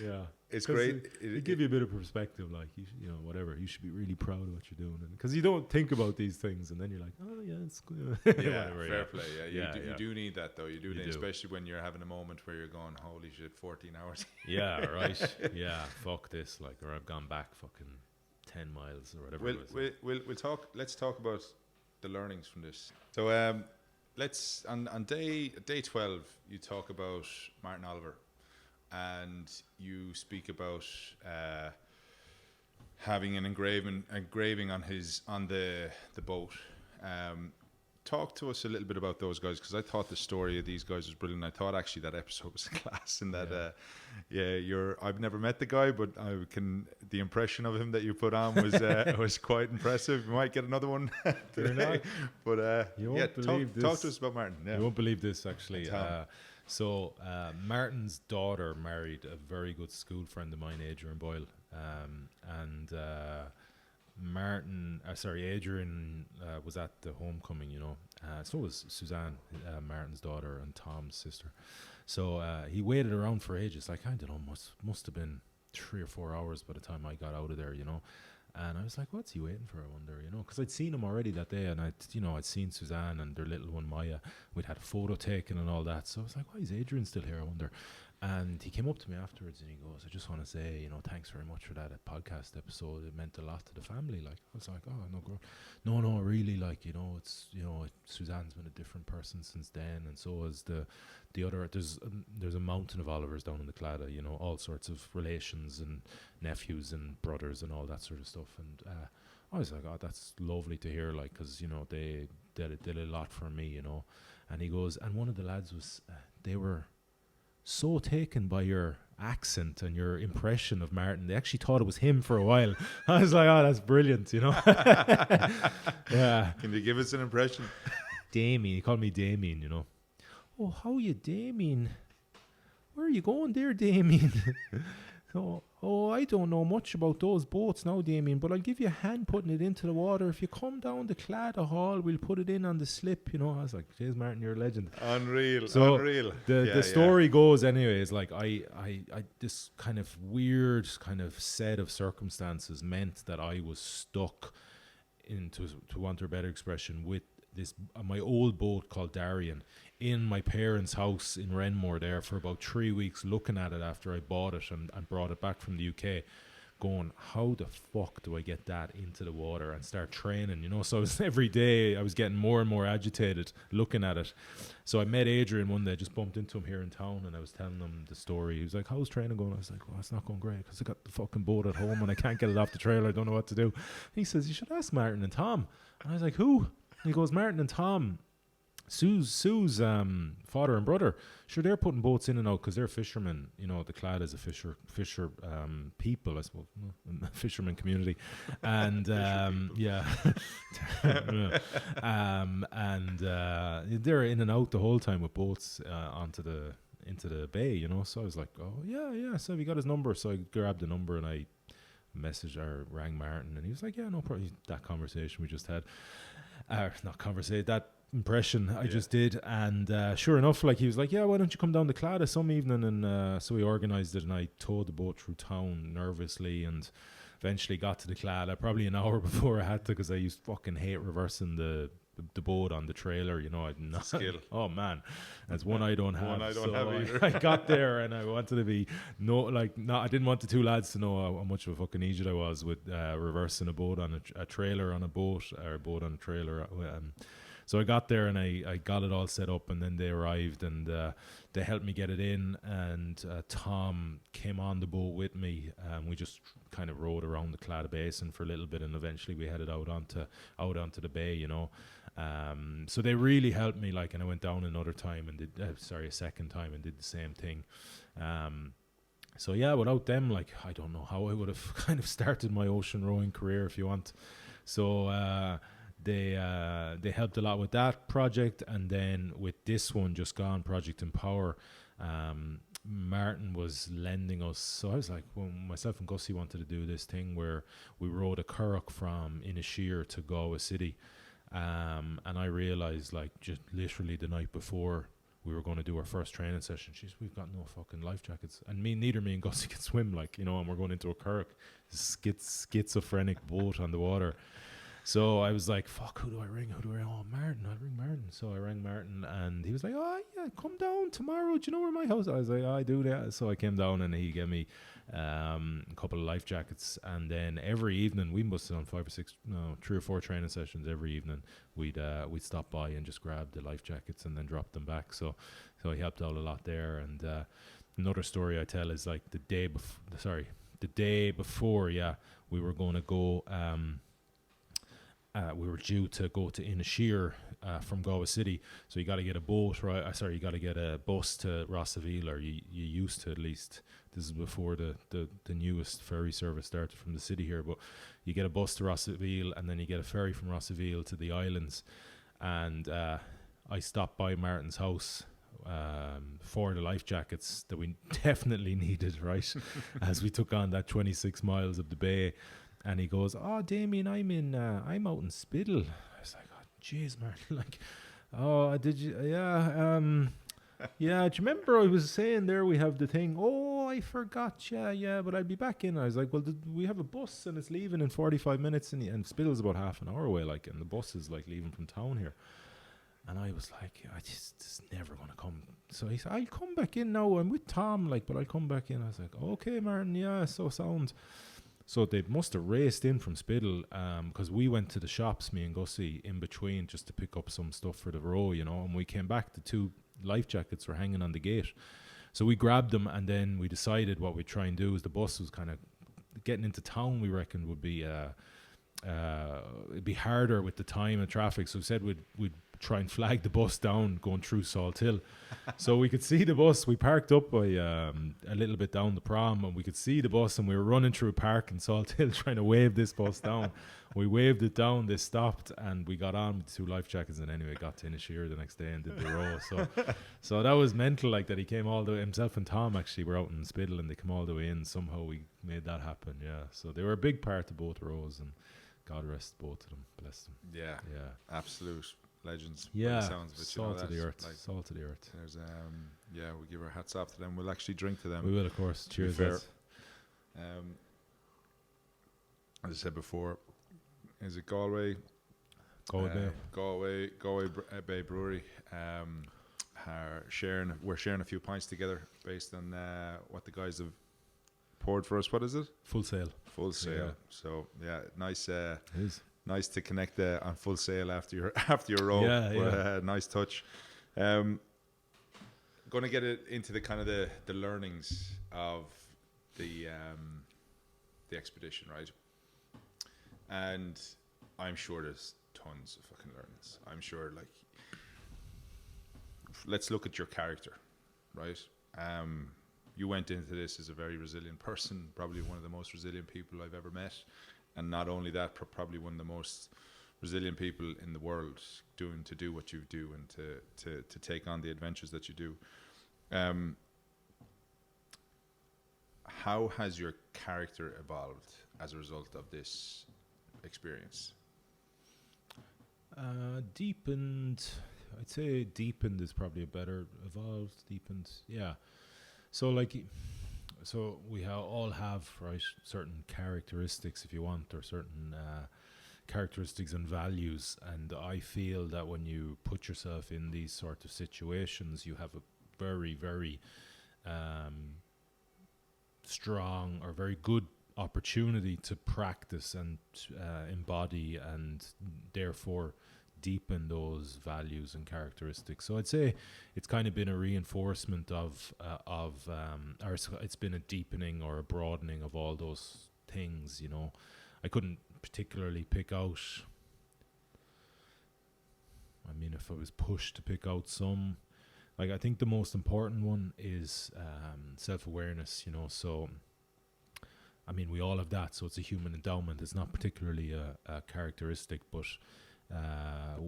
S2: Yeah.
S1: It's great.
S2: It give you a bit of perspective, like you know, whatever. You should be really proud of what you're doing, because you don't think about these things, and then you're like, oh yeah, it's good.
S1: Yeah,
S2: whatever,
S1: fair play. Yeah, you
S2: yeah.
S1: do need that though. You do,
S2: You do.
S1: especially when you're having a moment where you're going, holy shit, 14 hours.
S2: Yeah, right. Yeah, fuck this. Like, or I've gone back fucking 10 miles or whatever.
S1: We'll talk. Let's talk about the learnings from this. So let's on day 12, you talk about Martin Oliver. And you speak about having an engraving on the boat. Talk to us a little bit about those guys, because I thought the story of these guys was brilliant. I thought actually that episode was a class, and that I've never met the guy, but the impression of him that you put on was was quite impressive. You might get another one today, but talk to us about Martin. Yeah.
S2: You won't believe this, actually. So Martin's daughter married a very good school friend of mine, Adrian Boyle, and Adrian was at the homecoming, you know. So was Suzanne, Martin's daughter, and Tom's sister. So he waited around for ages. Like, I don't know, must have been 3 or 4 hours by the time I got out of there, you know. And I was like, what's he waiting for, I wonder, you know? Because I'd seen him already that day, and I'd seen Suzanne and their little one, Maya. We'd had a photo taken and all that. So I was like, why is Adrian still here, I wonder? And he came up to me afterwards, and he goes, I just want to say, you know, thanks very much for that podcast episode. It meant a lot to the family. Like, I was like, oh, no, really, like, you know, Suzanne's been a different person since then, and so is the other. There's a mountain of Olivers down in the Claddagh, you know, all sorts of relations and nephews and brothers and all that sort of stuff. And I was like, oh, that's lovely to hear, like, because, you know, they did a lot for me, you know. And he goes, and one of the lads was, they were so taken by your accent and your impression of Martin, they actually thought it was him for a while. I was like, oh, that's brilliant, you know. Yeah.
S1: Can you give us an impression?
S2: Damien, he called me Damien, you know. Oh, how you, Damien? Where are you going there, Damien? Oh, I don't know much about those boats now, Damien, but I'll give you a hand putting it into the water. If you come down the Claddagh Hall, we'll put it in on the slip, you know. I was like, jeez, Martin, you're a legend.
S1: Unreal.
S2: The story goes anyway, is like, I this kind of weird kind of set of circumstances meant that I was stuck into, to want a better expression, with this my old boat called Darien in my parents' house in Renmore there for about 3 weeks, looking at it after I bought it and brought it back from the UK, going, how the fuck do I get that into the water and start training, you know? So every day I was getting more and more agitated looking at it. So I met Adrian one day, just bumped into him here in town, and I was telling him the story. He was like, how's training going? I was like, well, it's not going great because I got the fucking boat at home and I can't get it off the trailer. I don't know what to do. He says, you should ask Martin and Tom. And I was like, who? And he goes, Martin and Tom, Sue's father and brother. Sure, they're putting boats in and out because they're fishermen. You know, the Claddagh is a fisher people, I suppose, fisherman community, and yeah, and they're in and out the whole time with boats into the bay. You know, so I was like, oh yeah. So we got his number, so I grabbed the number and I messaged or rang Martin, and he was like, yeah, no problem. That conversation we just had, that impression I just did, and sure enough, like, he was like, yeah, why don't you come down to Claddagh some evening? And so we organised it, and I towed the boat through town nervously, and eventually got to the Claddagh probably an hour before I had to, because I used to fucking hate reversing the boat on the trailer, you know. I'd not
S1: skill.
S2: Oh man, that's one I don't have.
S1: One I don't have either.
S2: I got there and I wanted to be I didn't want the two lads to know how much of a fucking idiot I was with reversing a boat on a trailer on a boat, or a boat on a trailer. So I got there and I got it all set up, and then they arrived and they helped me get it in. And Tom came on the boat with me. We just kind of rode around the Claddagh Basin for a little bit, and eventually we headed out onto the bay, you know. So they really helped me, like, and I went down another time and did a second time and did the same thing. So yeah, without them, like, I don't know how I would have kind of started my ocean rowing career, if you want. So they helped a lot with that project, and then with this one just gone, Project Empower, Martin was lending us. So I was like, well, myself and Gussie wanted to do this thing where we rode a currach from Inisheer to Galway City, and I realized, like, just literally the night before we were going to do our first training session, we've got no fucking life jackets, and neither me and Gussie can swim, like, you know, and we're going into a currach, schizophrenic boat on the water. So I was like, fuck, who do I ring? Oh, Martin, I'll ring Martin. So I rang Martin, and he was like, oh yeah, come down tomorrow, do you know where my house is? I was like, oh, I do that. So I came down, and he gave me a couple of life jackets, and then every evening, we must have done 3 or 4 training sessions every evening. We'd stop by and just grab the life jackets and then drop them back. So he helped out a lot there. And another story I tell is, like, the day before, yeah, we were going to go. We were due to go to Inisheer from Galway City, so you got to get a boat, right? You got to get a bus to Rossaville, or you used to, at least. This is before the newest ferry service started from the city here, but you get a bus to Rossaville, and then you get a ferry from Rossaville to the islands. And I stopped by Martin's house for the life jackets that we definitely needed, right? As we took on that 26 miles of the bay. And he goes, oh, Damien, I'm out in Spiddle. I was like, oh, jeez, Martin. Like, oh, did you? Yeah, yeah. Do you remember I was saying there we have the thing? Oh, I forgot. Yeah, but I'll be back in. I was like, well, we have a bus and it's leaving in 45 minutes, and Spiddle's about half an hour away, like, and the bus is like leaving from town here. And I was like, it's never going to come. So he said, I'll come back in now. I'm with Tom, like, but I'll come back in. I was like, okay, Martin, yeah, so sound. So they must have raced in from Spiddle, because we went to the shops, me and Gussie, in between, just to pick up some stuff for the row, you know. And we came back, the 2 life jackets were hanging on the gate. So we grabbed them, and then we decided what we'd try and do is, the bus was kind of getting into town, we reckoned would be it'd be harder with the time and traffic. So we said we'd try and flag the bus down going through Salt Hill. So we could see the bus. We parked up by a little bit down the prom, and we could see the bus, and we were running through a park in Salt Hill trying to wave this bus down. We waved it down, they stopped, and we got on with 2 life jackets, and anyway got to Inisheer the next day and did the row. So that was mental, like, that he came all the way. Himself and Tom actually were out in Spiddle, and they come all the way in. Somehow we made that happen, yeah. So they were a big part of both rows, and God rest both of them, bless them.
S1: Yeah, absolute legends.
S2: Yeah,
S1: sounds of it,
S2: salt of the earth.
S1: Like,
S2: salt of the earth.
S1: There's yeah, we give our hats off to them. We'll actually drink to them.
S2: We will, of course. Cheers.
S1: Fair. As I said before, is it Galway? Galway Bay Brewery. We're sharing a few pints together based on what the guys have poured for us. What is it?
S2: Full Sail.
S1: Full Sail. Yeah. So yeah, nice.
S2: It is.
S1: Nice to connect on Full Sail after your roll.
S2: Yeah.
S1: Nice touch. Going to get it into the kind of the learnings of the expedition, right? And I'm sure there's tons of fucking learnings. I'm sure, like, let's look at your character, right? You went into this as a very resilient person, probably one of the most resilient people I've ever met. And not only that, probably one of the most resilient people in the world do what you do and to take on the adventures that you do. How has your character evolved as a result of this experience?
S2: Deepened. I'd say deepened is probably a better. Evolved, deepened. Yeah. So we all have, right, certain characteristics, if you want, or certain characteristics and values. And I feel that when you put yourself in these sort of situations, you have a very, very strong or very good opportunity to practice and embody and therefore deepen those values and characteristics. So I'd say it's kind of been a reinforcement or it's been a deepening or a broadening of all those things. You know, I couldn't particularly pick out. I mean, if I was pushed to pick out some, like, I think the most important one is self-awareness, you know. So, I mean, we all have that, so it's a human endowment. It's not particularly a characteristic, but...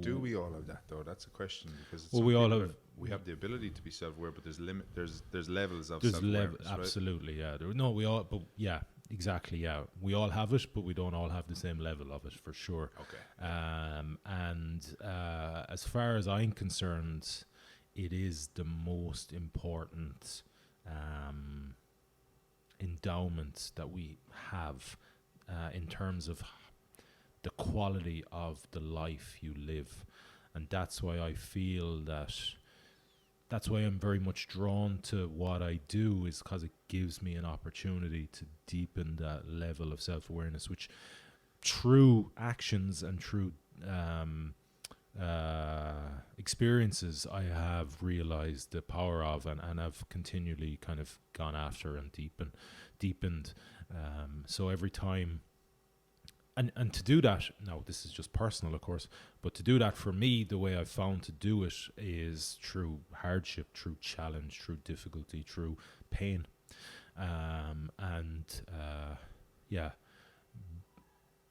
S1: do we all have that, though? That's a question, because it's
S2: we all have...
S1: We have the ability to be self-aware, but there's levels of self-awareness, right?
S2: Absolutely, yeah. We all... But, yeah, exactly, yeah. We all have it, but we don't all have the same level of it, for sure.
S1: Okay.
S2: And as far as I'm concerned... It is the most important endowment that we have in terms of the quality of the life you live. And that's why I feel that's why I'm very much drawn to what I do, is because it gives me an opportunity to deepen that level of self-awareness, which through actions and through experiences I have realized the power of, and I've continually kind of gone after and deepened. So every time, and to do that, now this is just personal, of course, but to do that for me, the way I've found to do it is through hardship, through challenge, through difficulty, through pain,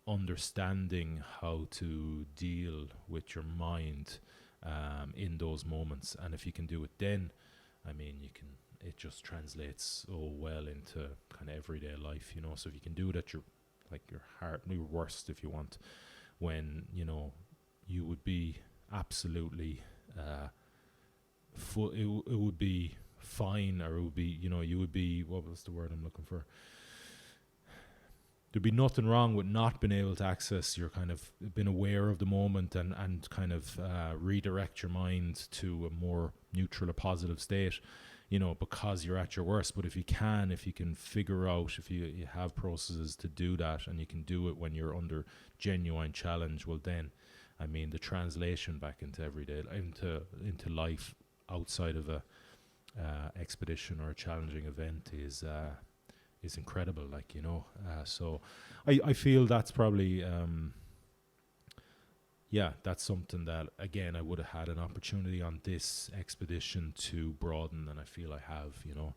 S2: understanding how to deal with your mind in those moments. And if you can do it then, I mean, it just translates so well into kind of everyday life, you know. So if you can do it at your worst, if you want, when, you know, you would be absolutely it would be fine, or it would be, you know, you would be, what was the word I'm looking for? There'd be nothing wrong with not being able to access your kind of, being aware of the moment and kind of redirect your mind to a more neutral or positive state, you know, because you're at your worst. But if you can figure out, if you have processes to do that, and you can do it when you're under genuine challenge, well then, I mean, the translation back into everyday, into life outside of a expedition or a challenging event is incredible, like, you know. So I feel that's probably that's something that, again, I would have had an opportunity on this expedition to broaden, and I feel I have, you know.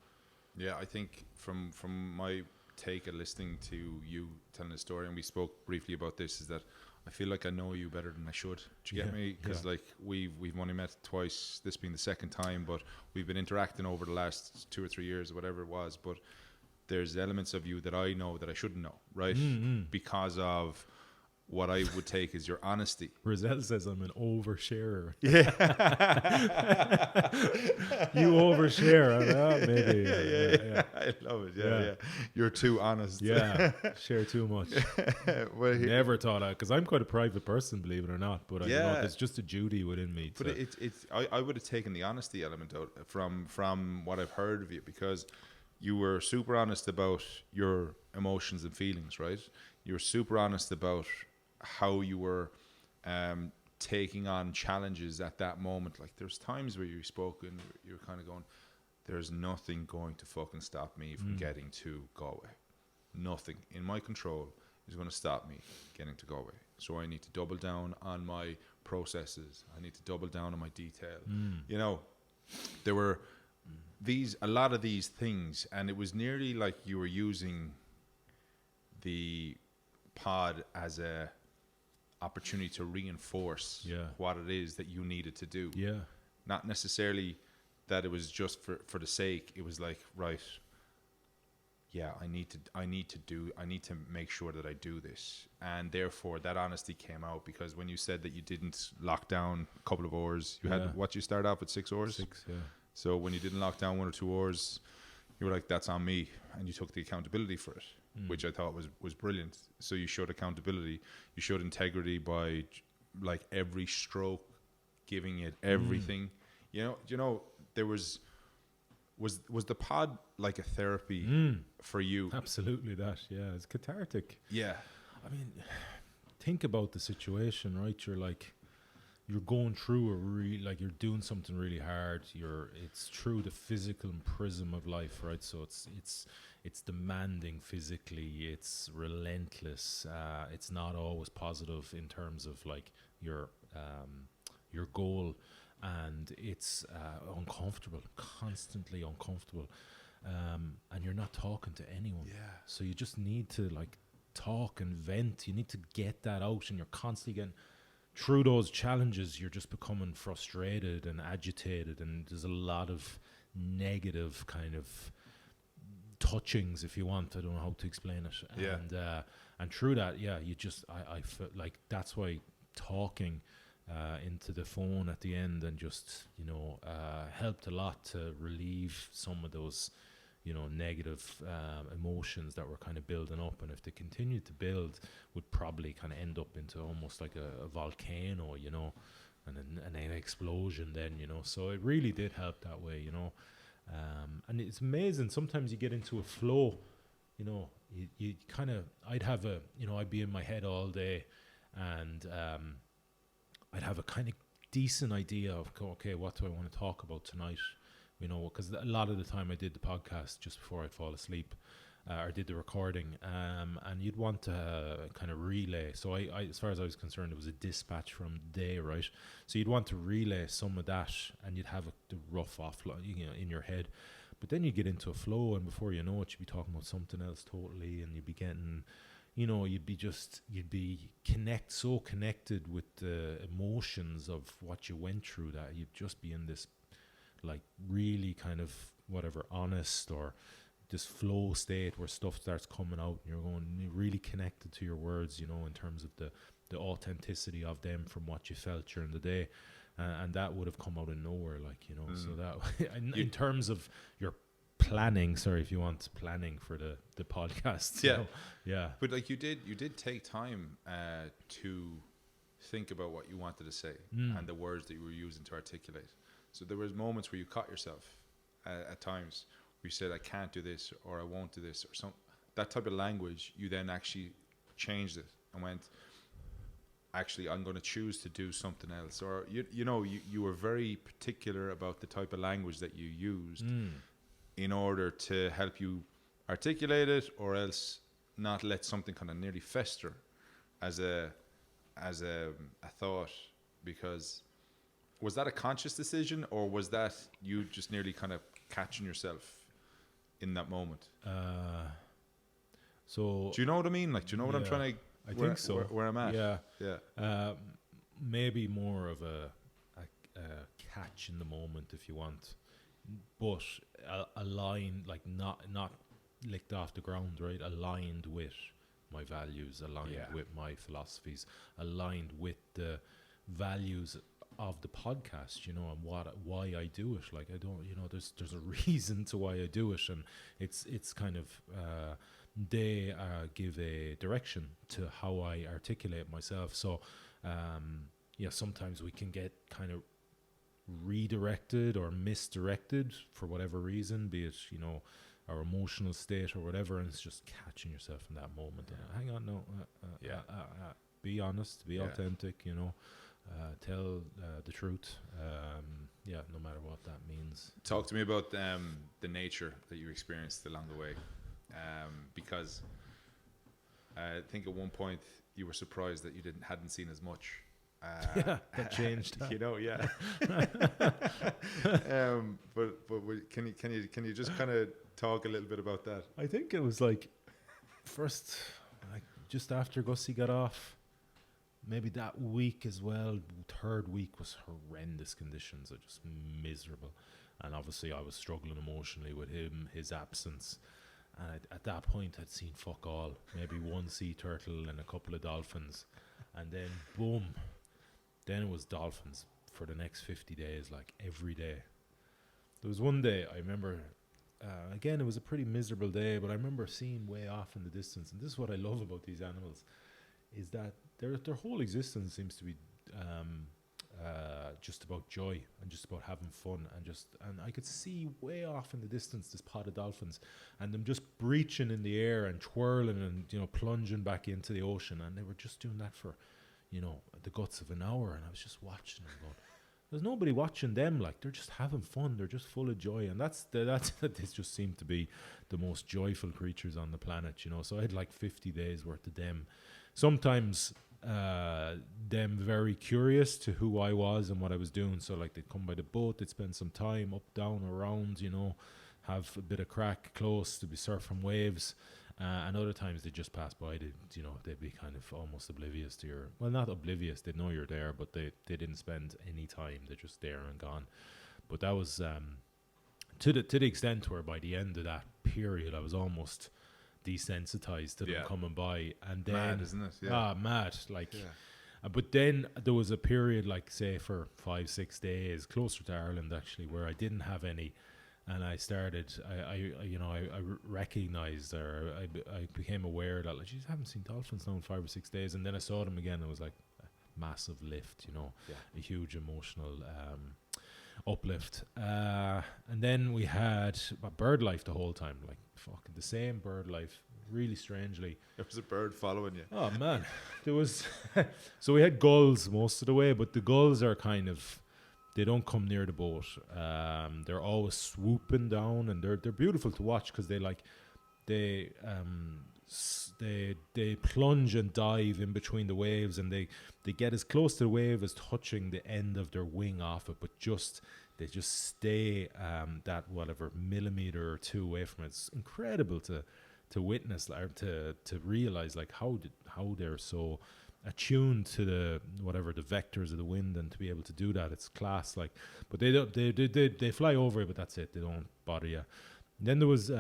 S1: Yeah, I think from my take at listening to you telling the story, and we spoke briefly about this, is that I feel like I know you better than I should. Do you get me? Because like we've only met twice, this being the second time, but we've been interacting over the last 2 or 3 years or whatever it was. But there's elements of you that I know that I shouldn't know, right? Because of what I would take as your honesty.
S2: Roselle says I'm an oversharer.
S1: Yeah.
S2: You overshare. Maybe.
S1: Yeah. I love it. Yeah. You're too honest.
S2: Yeah. Share too much.
S1: Well,
S2: never thought that, because I'm quite a private person, believe it or not. But I don't know, there's just a duty within me.
S1: But I would have taken the honesty element out from what I've heard of you, because you were super honest about your emotions and feelings, right? You were super honest about how you were taking on challenges at that moment. Like, there's times where you spoke and you're kind of going, there's nothing going to fucking stop me from getting to Galway. Nothing in my control is going to stop me getting to Galway. So I need to double down on my processes. I need to double down on my detail. You know, there were a lot of these things, and it was nearly like you were using the pod as a opportunity to reinforce what it is that you needed to do. Yeah. Not necessarily that it was just for the sake. It was like, right, yeah, I need to make sure that I do this. And therefore that honesty came out, because when you said that you didn't lock down a couple of oars, you had what, you started off with 6 oars?
S2: 6, yeah.
S1: So when you didn't lock down 1 or 2 oars, you were like, that's on me, and you took the accountability for it, which I thought was brilliant. So you showed accountability, you showed integrity by, like, every stroke, giving it everything. You know, there was the pod like a therapy for you?
S2: Absolutely, that. Yeah, it's cathartic.
S1: Yeah.
S2: I mean, think about the situation, right? You're like, you're going through like you're doing something really hard. It's through the physical prism of life, right? So it's demanding physically. It's relentless. It's not always positive in terms of like your goal, and it's uncomfortable, constantly uncomfortable, and you're not talking to anyone.
S1: Yeah.
S2: So you just need to like talk and vent. You need to get that out, and you're constantly getting through those challenges. You're just becoming frustrated and agitated, and there's a lot of negative kind of touchings, if you want. I don't know how to explain it.
S1: Yeah.
S2: And through that, yeah, you just I felt like that's why talking into the phone at the end and just helped a lot to relieve some of those negative emotions that were kind of building up, and if they continued to build, would probably kind of end up into almost like a volcano, and an explosion then, so it really did help that way, and it's amazing. Sometimes you get into a flow, you kind of, I'd be in my head all day, and I'd have a kind of decent idea of, okay, what do I want to talk about tonight? Because a lot of the time I did the podcast just before I'd fall asleep, or did the recording, and you'd want to kind of relay. So I, as far as I was concerned, it was a dispatch from the day, right? So you'd want to relay some of that, and you'd have the rough offline, in your head. But then you get into a flow, and before you know it, you'd be talking about something else totally, and you'd be getting, you'd be so connected with the emotions of what you went through that you'd just be in this like really kind of whatever honest or this flow state where stuff starts coming out, and you're really connected to your words, in terms of the authenticity of them from what you felt during the day, and that would have come out of nowhere, like, so that in terms of your planning, if you want planning for the podcast, yeah,
S1: but like you did take time to think about what you wanted to say and the words that you were using to articulate. So there was moments where you caught yourself at times where you said, I can't do this, or I won't do this, or some that type of language. You then actually changed it and went, actually, I'm going to choose to do something else. Or you were very particular about the type of language that you used in order to help you articulate it, or else not let something kind of nearly fester as a thought. Because was that a conscious decision, or was that you just nearly kind of catching yourself in that moment?
S2: So
S1: do you know what I mean? Like, do you know what I'm trying to?
S2: I think so.
S1: Where I'm at.
S2: Yeah. Maybe more of a catch in the moment, if you want, but aligned, like not licked off the ground, right? Aligned with my values, aligned with my philosophies, aligned with the values of the podcast, and why I do it. Like, I don't, there's a reason to why I do it, and it's kind of they give a direction to how I articulate myself. So sometimes we can get kind of redirected or misdirected for whatever reason, be it our emotional state or whatever, and it's just catching yourself in that moment. Hang on, no, be honest, be authentic, tell the truth, no matter what that means.
S1: Talk to me about the nature that you experienced along the way, because I think at one point you were surprised that you hadn't seen as much.
S2: That changed.
S1: But can you just kind of talk a little bit about that?
S2: I think it was like first, like just after Gussie got off, maybe that week as well. Third week was horrendous conditions, just miserable, and obviously I was struggling emotionally with him, his absence. And at that point, I'd seen fuck all. Maybe one sea turtle and a couple of dolphins, and then boom. Then it was dolphins for the next 50 days, like every day. There was one day I remember, again, it was a pretty miserable day, but I remember seeing way off in the distance, and this is what I love about these animals, is that their whole existence seems to be just about joy and just about having fun, and I could see way off in the distance this pod of dolphins, and them just breaching in the air and twirling and plunging back into the ocean, and they were just doing that for the guts of an hour, and I was just watching them going. There's nobody watching them. Like, they're just having fun. They're just full of joy, and that's this just seemed to be the most joyful creatures on the planet. So I had like 50 days worth of them. Sometimes them very curious to who I was and what I was doing. So like, they'd come by the boat, they'd spend some time up, down, around. Have a bit of crack close to be surfing waves. And other times they just pass by. They'd be kind of almost oblivious to your. Well, not oblivious. They'd know you're there, but they didn't spend any time. They're just there and gone. But that was to the extent where by the end of that period, I was almost desensitized to them coming by. And then,
S1: mad, isn't it? Yeah.
S2: Mad. Like, but then there was a period, like say for 5-6 days, closer to Ireland actually, where I didn't have any. And I started, I recognized, or I became aware that, like, geez, I haven't seen dolphins now in 5 or 6 days. And then I saw them again, and it was like a massive lift, a huge emotional uplift. And then we had bird life the whole time, like fucking the same bird life, really strangely.
S1: There was a bird following you.
S2: Oh, man. There was, so we had gulls most of the way, but the gulls are kind of, they don't come near the boat. They're always swooping down, and they're beautiful to watch because they plunge and dive in between the waves, and they get as close to the wave as touching the end of their wing off it, but they just stay that whatever millimeter or two away from it. It's incredible to witness, or to realize like how they're so attuned to the vectors of the wind, and to be able to do that, it's class. Like, but they fly over it, but that's it. They don't bother you. And then there was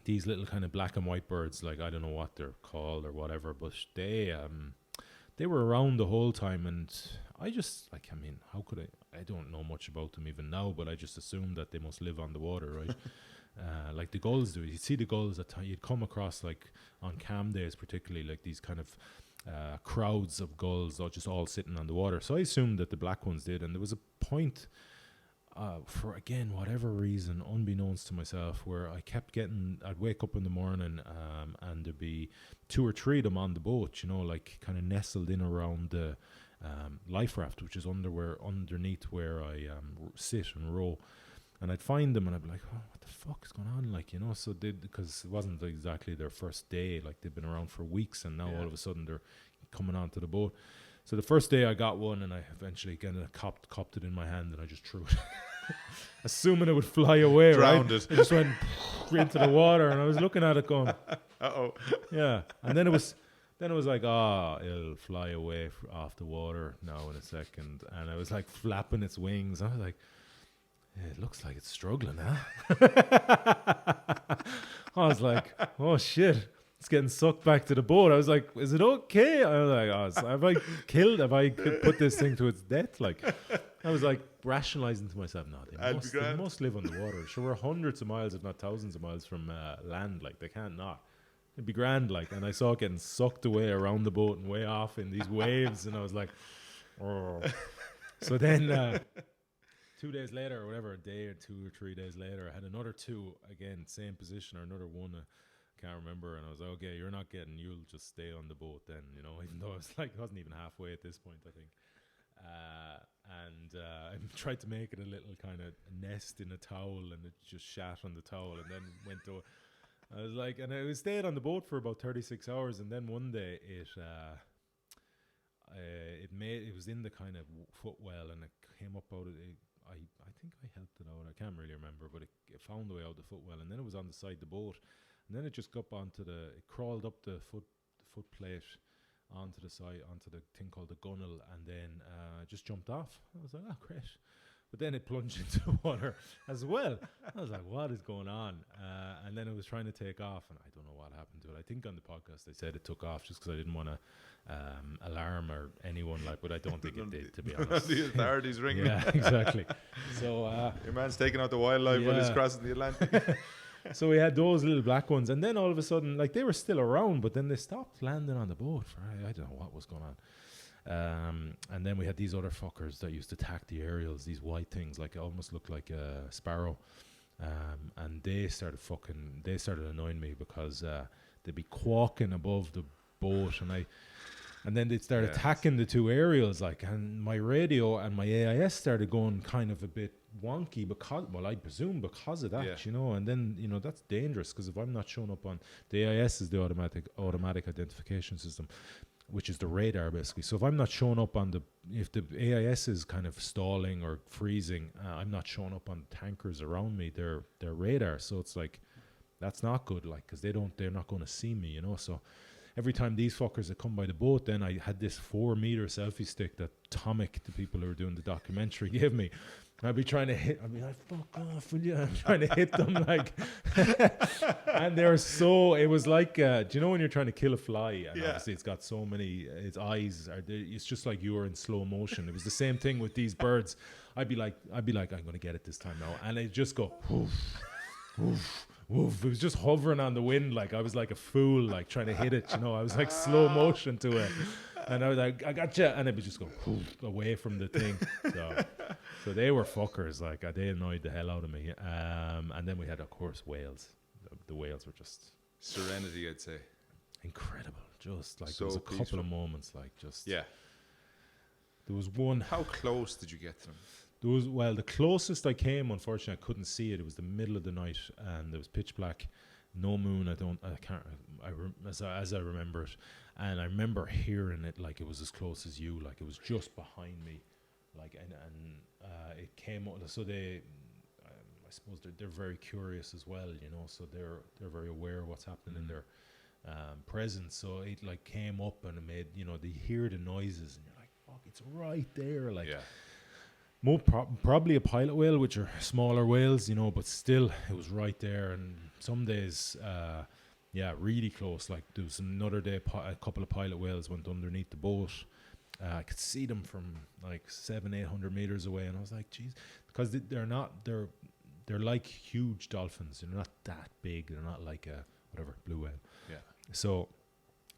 S2: these little kind of black and white birds, like I don't know what they're called or whatever, but they were around the whole time, and I just like, I mean, how could I don't know much about them even now, but I just assumed that they must live on the water, right? Like the gulls do. You'd see the gulls at you'd come across, like on calm days particularly, like these kind of crowds of gulls are just all sitting on the water. So I assumed that the black ones did, and there was a point for, again, whatever reason, unbeknownst to myself, where I kept getting, I'd wake up in the morning and there'd be 2 or 3 of them on the boat, like kind of nestled in around the life raft, which is underneath where I sit and row. And I'd find them, and I'd be like, oh, what the fuck is going on? Like, so because it wasn't exactly their first day. Like, they've been around for weeks, and now all of a sudden they're coming onto the boat. So the first day I got one, and I eventually kind of copped it in my hand, and I just threw it. Assuming it would fly away,
S1: Drowned
S2: right?
S1: it.
S2: It just went into the water, and I was looking at it going,
S1: Uh-oh.
S2: yeah. And then it was like, it'll fly away off the water now in a second. And I was like flapping its wings. I was like, yeah, it looks like it's struggling, huh? I was like, oh shit, it's getting sucked back to the boat. I was like, is it okay? I was like, have I put this thing to its death? Like, I was like rationalizing to myself, no, they must live on the water. Sure, we're hundreds of miles, if not thousands of miles from land. Like, they can't not. It'd be grand. Like, and I saw it getting sucked away around the boat and way off in these waves, and I was like, oh. So then 2 days later, or whatever, a day or 2 or 3 days later, I had another 2, again, same position, or another one, I can't remember, and I was like, okay, you're not getting, you'll just stay on the boat then, even though I wasn't even halfway at this point, I think. I tried to make it a little kind of nest in a towel, and it just shat on the towel, and then went to, I was like, and I stayed on the boat for about 36 hours, and then one day it was in the kind of footwell, and it came up out of it. I think I helped it out. I can't really remember, but it found the way out the footwell, and then it was on the side of the boat, and then it just got up it crawled up the foot plate onto the side, onto the thing called the gunnel, and then just jumped off. I was like, oh, great. But then it plunged into the water as well. I was like, what is going on? And then it was trying to take off, and I don't know what happened to it. I think on the podcast they said it took off just because I didn't want to alarm or anyone, but I don't think it did, to be honest.
S1: The authorities ringing.
S2: Yeah, exactly. So
S1: your man's taking out the wildlife when he's crossing the Atlantic.
S2: So we had those little black ones, and then all of a sudden, like, they were still around, but then they stopped landing on the boat. I don't know what was going on. And then we had these other fuckers that used to attack the aerials, these white things, like, it almost looked like a sparrow. And they started annoying me because they'd be quawking above the boat, and And then they started
S1: Yeah.
S2: attacking the two aerials, like, and my radio and my AIS started going kind of a bit wonky because, well, I presume because of that,
S1: Yeah.
S2: you know. And then, you know, that's dangerous because if I'm not showing up on the AIS is the automatic identification system, which is the radar basically. So if I'm not showing up on if the AIS is kind of stalling or freezing, I'm not showing up on tankers around me, their radar. So it's like, that's not good, like, because they're not going to see me, you know. So every time these fuckers that come by the boat, then I had this 4-meter selfie stick that Tomic, the people who were doing the documentary, gave me. I'd be trying to hit, I'd be like, fuck off, will you? I'm trying to hit them, like, and they're so, it was like, do you know when you're trying to kill a fly, and obviously it's got so many, its eyes are, it's just like you were in slow motion. It was the same thing with these birds. I'd be like, I'm going to get it this time now. And they just go, woof, woof, woof. It was just hovering on the wind, like I was like a fool, like trying to hit it, you know. I was like slow motion to it. And I was like, I gotcha. And it would just go away from the thing. So they were fuckers. Like, they annoyed the hell out of me. And then we had, of course, whales. The whales were just
S1: Serenity, I'd say.
S2: incredible. Just like,
S1: So
S2: there was a couple
S1: peaceful.
S2: of moments, like, just.
S1: Yeah.
S2: There was one.
S1: How close did you get to them?
S2: Well, the closest I came, unfortunately, I couldn't see it. It was the middle of the night, and there was pitch black, no moon. As I remember it, and I remember hearing it like it was as close as you, like it was just behind me, like and it came out. So they, I suppose they're very curious as well, you know. So they're very aware of what's happening in their presence. So it like came up and it made, you know, they hear the noises, and you're like, fuck, it's right there, like.
S1: Yeah.
S2: Probably a pilot whale, which are smaller whales, you know, but still, it was right there. And some days, really close. Like, there was another day, a couple of pilot whales went underneath the boat. I could see them from like 700-800 meters away, and I was like, geez, because they're like huge dolphins. They're not that big. They're not like a blue whale.
S1: Yeah.
S2: So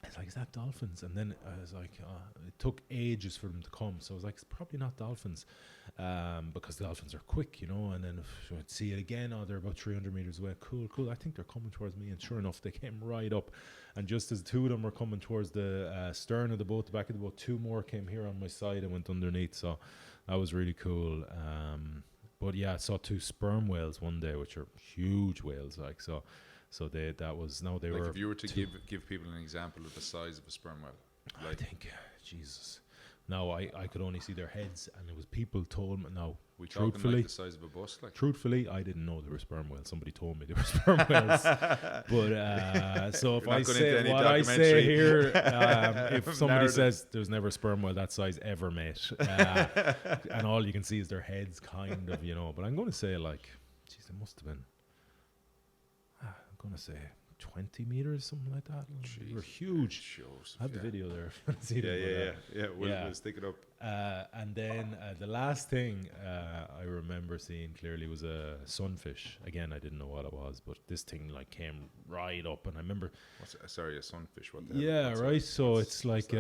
S2: I was like, is that dolphins? And then I was like, it took ages for them to come. So I was like, it's probably not dolphins, because dolphins are quick, you know. And then if I'd see it again, they're about 300 meters away. Cool. I think they're coming towards me. And sure enough, they came right up. And just as two of them were coming towards the stern of the boat, the back of the boat, two more came here on my side and went underneath. So that was really cool. But yeah, I saw two sperm whales one day, which are huge whales, like so. So they
S1: Like,
S2: were.
S1: if you were to give people an example of the size of a sperm whale,
S2: I
S1: like,
S2: think, Jesus. No, I could only see their heads, and it was people told me. No,
S1: we talking
S2: truthfully,
S1: like the size of a bus, like.
S2: truthfully, I didn't know they were sperm whales. Somebody told me they were sperm whales. But so if
S1: We're not
S2: I
S1: going
S2: say
S1: into any
S2: what I say
S1: documentary
S2: here, if somebody
S1: narrative.
S2: says there's never a sperm whale that size ever, mate, and all you can see is their heads, kind of, you know. But I'm going to say, like, geez, it must have been. I'm going to say 20 meters, something like that. They were huge. I have the video there. See them,
S1: We'll stick it up.
S2: and then the last thing I remember seeing clearly was a sunfish. Again, I didn't know what it was, but this thing like came right up, and I remember.
S1: A sunfish. What the
S2: Yeah,
S1: hell?
S2: right. So it's like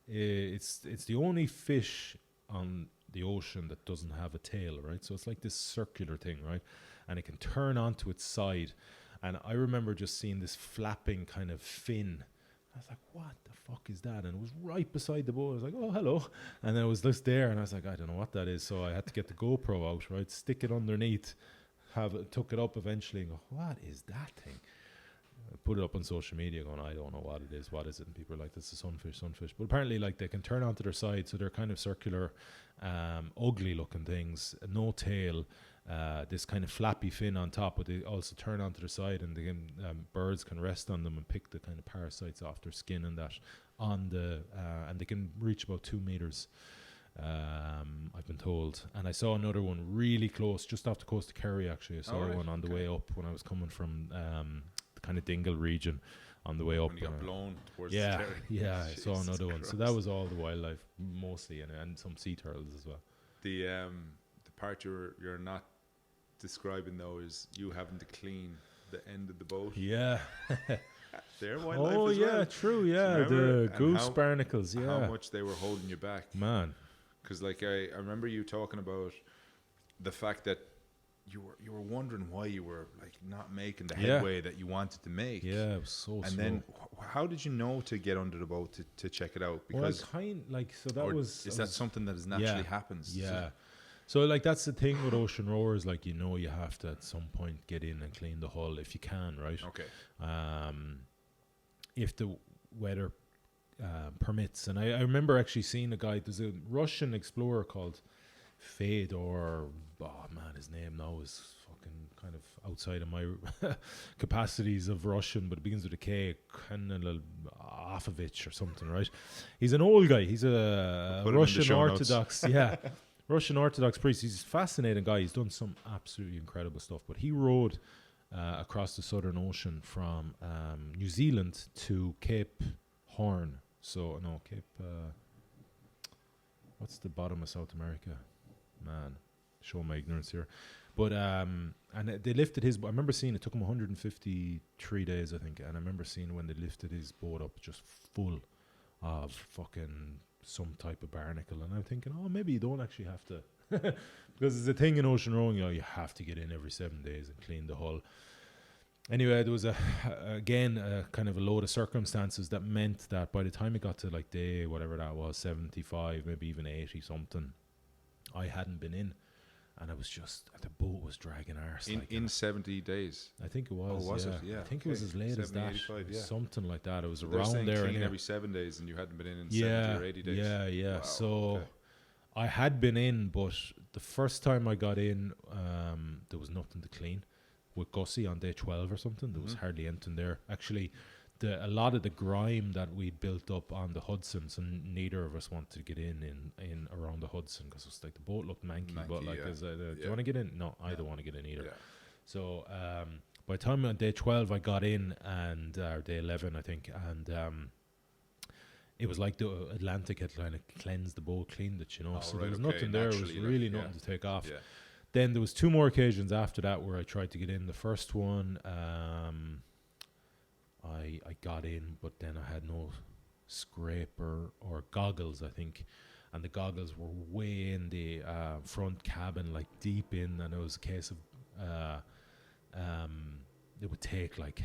S2: it's the only fish on the ocean that doesn't have a tail, right? So it's like this circular thing, right? And it can turn onto its side. And I remember just seeing this flapping kind of fin. I was like, what the fuck is that? And it was right beside the boat. I was like, oh, hello. And then it was just there. And I was like, I don't know what that is. So I had to get the GoPro out, right? Stick it underneath. Took it up eventually and go, what is that thing? I put it up on social media going, I don't know what it is. What is it? And people are like, this is sunfish. But apparently, like, they can turn onto their side. So they're kind of circular, ugly looking things. No tail. This kind of flappy fin on top, but they also turn onto their side, and they can, birds can rest on them and pick the kind of parasites off their skin and that on the, and they can reach about 2 meters. I've been told, and I saw another one really close, just off the coast of Kerry. Actually, I saw one on the way up when I was coming from the kind of Dingle region. On the way up,
S1: When you got blown towards
S2: yeah,
S1: Kerry.
S2: yeah, I saw another one.
S1: Christ.
S2: So that was all the wildlife mostly, and some sea turtles as well.
S1: The part you're not describing though is you having to clean the end of the boat.
S2: Yeah.
S1: They're wildlife
S2: Oh
S1: as
S2: yeah,
S1: well.
S2: true. Yeah,
S1: Remember?
S2: the
S1: And
S2: goose
S1: how-
S2: barnacles. Yeah,
S1: How much they were holding you back.
S2: man.
S1: Because like I remember you talking about the fact that you were wondering why you were like not making the
S2: Yeah.
S1: headway that you wanted to make.
S2: Yeah, it was so
S1: And
S2: slow.
S1: then how did you know to get under the boat to check it out?
S2: Well,
S1: Because
S2: so that
S1: or
S2: was...
S1: is
S2: I
S1: that
S2: was-
S1: something that is naturally happens?
S2: Yeah. So like that's the thing with ocean rowers, like you know you have to at some point get in and clean the hull if you can, right?
S1: Okay.
S2: If the weather permits. And I remember actually seeing a guy, there's a Russian explorer called Fedor, oh man, his name now is fucking kind of outside of my capacities of Russian, but it begins with a K, Afovich or something, right? He's an old guy. He's a
S1: We'll put him in the
S2: Russian
S1: show notes.
S2: Orthodox, yeah, Russian Orthodox priest. He's a fascinating guy. He's done some absolutely incredible stuff, but he rowed across the Southern Ocean from New Zealand to Cape Horn. So, no, Cape... what's the bottom of South America? Man, show my ignorance here. But and they lifted his. I remember seeing it took him 153 days, I think, and I remember seeing when they lifted his boat up just full of fucking some type of barnacle, and I'm thinking, oh, maybe you don't actually have to, because there's a thing in ocean rowing, you know, you have to get in every 7 days and clean the hull. Anyway, there was again kind of a load of circumstances that meant that by the time it got to like day whatever that was, 75, maybe even 80 something, I hadn't been in, and I was just the boat was dragging arse.
S1: In 70 days.
S2: I think it was.
S1: Oh, was
S2: yeah.
S1: it? Yeah.
S2: I think it was as late as
S1: 70,
S2: that.
S1: 85, yeah.
S2: Something like that. It was
S1: They're
S2: around
S1: saying
S2: there.
S1: clean
S2: anyway.
S1: every 7 days, and you hadn't been in 70 or 80 days.
S2: Yeah.
S1: Wow,
S2: So
S1: okay.
S2: I had been in, but the first time I got in, there was nothing to clean. With Gussie on day 12 or something, there was hardly anything there. Actually, a lot of the grime that we'd built up on the Hudson, so neither of us wanted to get in around the Hudson because it was like the boat looked manky. But like, do you want to get in? No, I don't want to get in either.
S1: Yeah.
S2: So by the time on day 12 I got in, and day 11 I think, and it was like the Atlantic had kind of cleansed the boat, cleaned it, you know.
S1: Oh,
S2: so
S1: right,
S2: there was
S1: okay,
S2: nothing there. It was
S1: naturally,
S2: really
S1: like,
S2: nothing to take off.
S1: Yeah.
S2: Then there was 2 more occasions after that where I tried to get in. The first one, I got in, but then I had no scraper or goggles, I think. And the goggles were way in the front cabin, like deep in, and it was a case of it would take like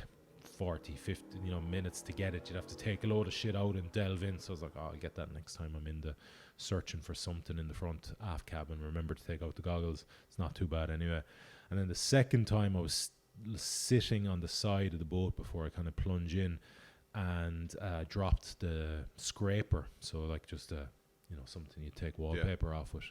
S2: 40, 50 minutes to get it. You'd have to take a load of shit out and delve in. So I was like, oh, I'll get that next time I'm in the searching for something in the front aft cabin. Remember to take out the goggles. It's not too bad anyway. And then the second time I was sitting on the side of the boat before I kind of plunge in, and dropped the scraper. So like just something you take wallpaper off with.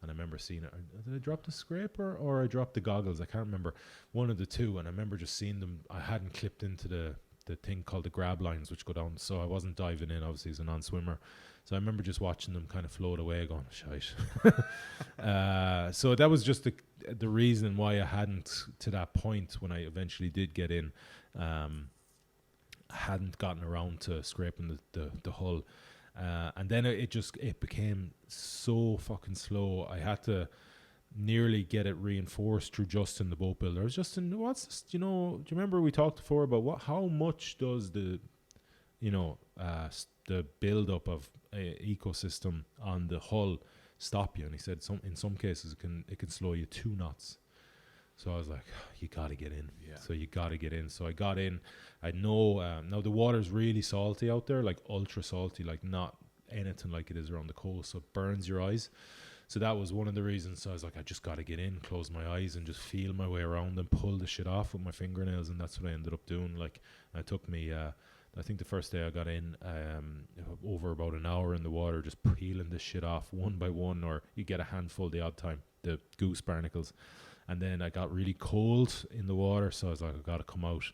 S2: And I remember seeing it. Did I drop the scraper or I dropped the goggles? I can't remember. One of the two. And I remember just seeing them. I hadn't clipped into the thing called the grab lines, which go down. So I wasn't diving in, obviously, as a non-swimmer. So I remember just watching them kind of float away, going, shite. So that was just the reason why I hadn't, to that point, when I eventually did get in, hadn't gotten around to scraping the hull. And then it became so fucking slow. I had to nearly get it reinforced through Justin, the boat builder. I was Justin, what's this, do you remember we talked before about how much does the build up of a ecosystem on the hull stop you? And he said in some cases it can slow you 2 knots. So I was like, you got to get in. Yeah. So you got to get in. So I got in. I know now the water's really salty out there, like ultra salty, like not anything like it is around the coast. So it burns your eyes. So that was one of the reasons. So I was like, I just got to get in, close my eyes, and just feel my way around and pull the shit off with my fingernails. And that's what I ended up doing. Like, it took me, I think the first day I got in, over about an hour in the water, just peeling this shit off one by one, or you get a handful the odd time, the goose barnacles. And then I got really cold in the water, so I was like, I got to come out.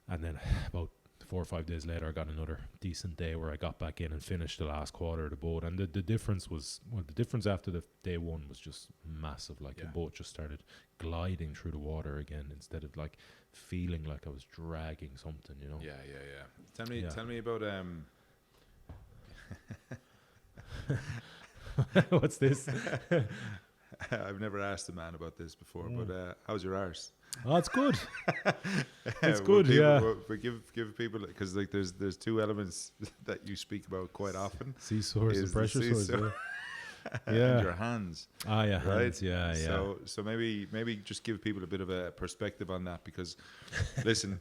S2: And then about 4 or 5 days later, I got another decent day where I got back in and finished the last quarter of the boat. And the difference was, the difference after the day one was just massive. Like the boat just started gliding through the water again, instead of like feeling like I was dragging something,
S1: Yeah. Tell me about
S2: What's this?
S1: I've never asked a man about this before, but how's your arse?
S2: Oh, it's good. It's
S1: Well,
S2: good, yeah.
S1: But give people, because like there's 2 elements that you speak about quite often.
S2: Sea source and
S1: Is the
S2: pressure
S1: sea
S2: source.
S1: source. and
S2: Yeah.
S1: your hands,
S2: Ah, yeah,
S1: right?
S2: hands. Yeah, yeah.
S1: So maybe just give people a bit of a perspective on that, because listen,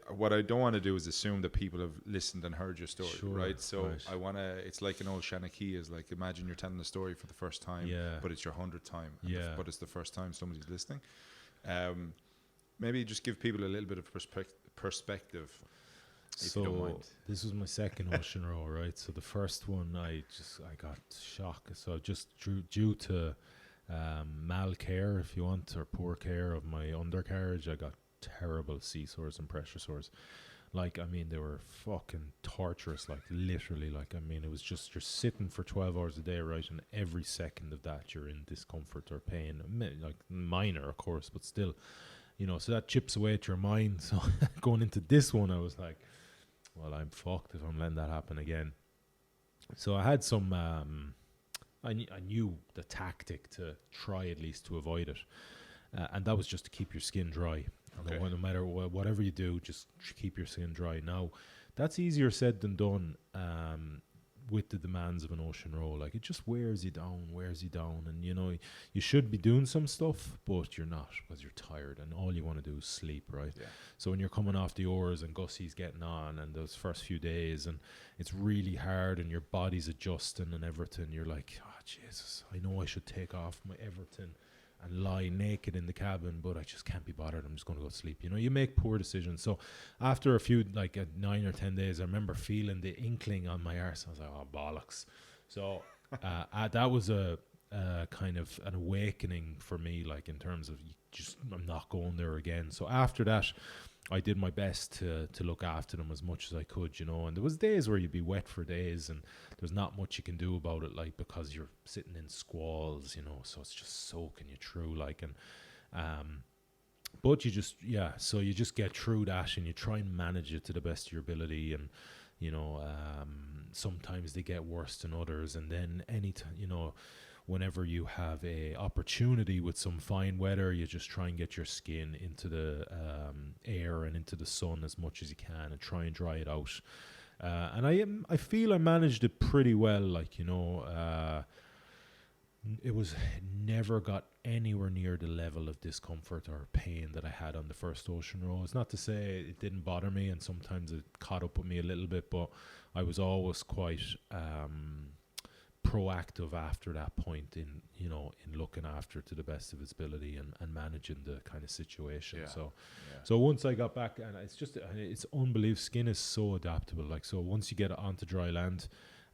S1: what I don't want to do is assume that people have listened and heard your story,
S2: Sure.
S1: right? So
S2: Right.
S1: I want to. It's like an old Shanachie is like, imagine you're telling a story for the first time,
S2: Yeah.
S1: but it's your 100th time,
S2: Yeah.
S1: but it's the first time somebody's listening. Maybe just give people a little bit of perspective, if you don't
S2: So
S1: mind.
S2: this was my second ocean row, right? So the first one, I got shocked. So just due to mal care, if you want, or poor care of my undercarriage, I got terrible sea sores and pressure sores. Like, I mean, they were fucking torturous. Like, literally, like, I mean, it was just you're sitting for 12 hours a day, right? And every second of that, you're in discomfort or pain. Like, minor, of course, but still, you know. So that chips away at your mind. So going into this one, I was like, well, I'm fucked if I'm letting that happen again. So I had some, I knew the tactic to try at least to avoid it. And that was just to keep your skin dry.
S1: Okay.
S2: No matter whatever you do, just keep your skin dry. Now, that's easier said than done with the demands of an ocean row. Like, it just wears you down. And, you know, you should be doing some stuff, but you're not because you're tired and all you want to do is sleep, right?
S1: Yeah.
S2: So when you're coming off the oars and Gussie's getting on and those first few days and it's really hard and your body's adjusting and everything, you're like, oh, Jesus, I know I should take off my Everton and lie naked in the cabin, but I just can't be bothered. I'm just going to go to sleep. You know, you make poor decisions. So after a few, like 9 or 10 days, I remember feeling the inkling on my arse. I was like, oh, bollocks. So that was a kind of an awakening for me, like in terms of just, I'm not going there again. So after that, I did my best to look after them as much as I could, you know. And there was days where you'd be wet for days and there's not much you can do about it, like, because you're sitting in squalls, you know, so it's just soaking you through, like, and but you just, yeah, so you just get through that and you try and manage it to the best of your ability. And, you know, sometimes they get worse than others, and then anytime, you know, whenever you have a opportunity with some fine weather, you just try and get your skin into the air and into the sun as much as you can and try and dry it out. And I feel I managed it pretty well. Like, you know, it was never got anywhere near the level of discomfort or pain that I had on the first ocean row. It's not to say it didn't bother me, and sometimes it caught up with me a little bit, but I was always quite proactive after that point in, you know, in looking after it to the best of its ability and managing the kind of situation.
S1: Yeah.
S2: So once I got back, and it's unbelievable, skin is so adaptable. Like, so once you get onto dry land,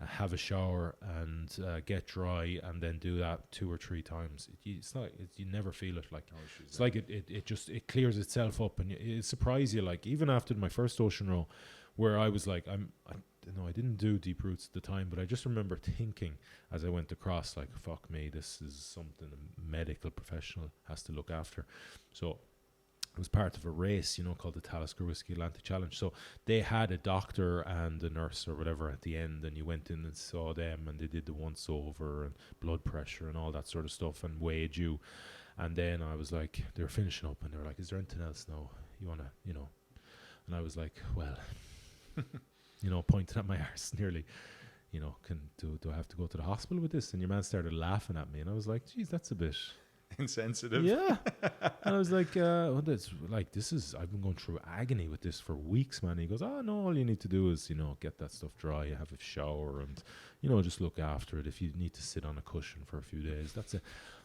S2: have a shower and get dry, and then do that 2 or 3 times, it's not, you never feel it. Like, it's like it clears itself up, and it surprises you. Like, even after my first ocean row, where I was like, I didn't do deep roots at the time, but I just remember thinking as I went across, like, fuck me, this is something a medical professional has to look after. So it was part of a race, you know, called the Talisker Whiskey Atlantic Challenge. So they had a doctor and a nurse or whatever at the end, and you went in and saw them, and they did the once over and blood pressure and all that sort of stuff and weighed you. And then I was like, they were finishing up and they were like, is there anything else now you want to, you know? And I was like, well, you know, pointing at my arse nearly, you know, do I have to go to the hospital with this? And your man started laughing at me, and I was like, geez, that's a bit
S1: insensitive.
S2: Yeah. And I was like, well, I've been going through agony with this for weeks, man. He goes, oh, no, all you need to do is, you know, get that stuff dry, have a shower, and, you know, just look after it. If you need to sit on a cushion for a few days, that's it.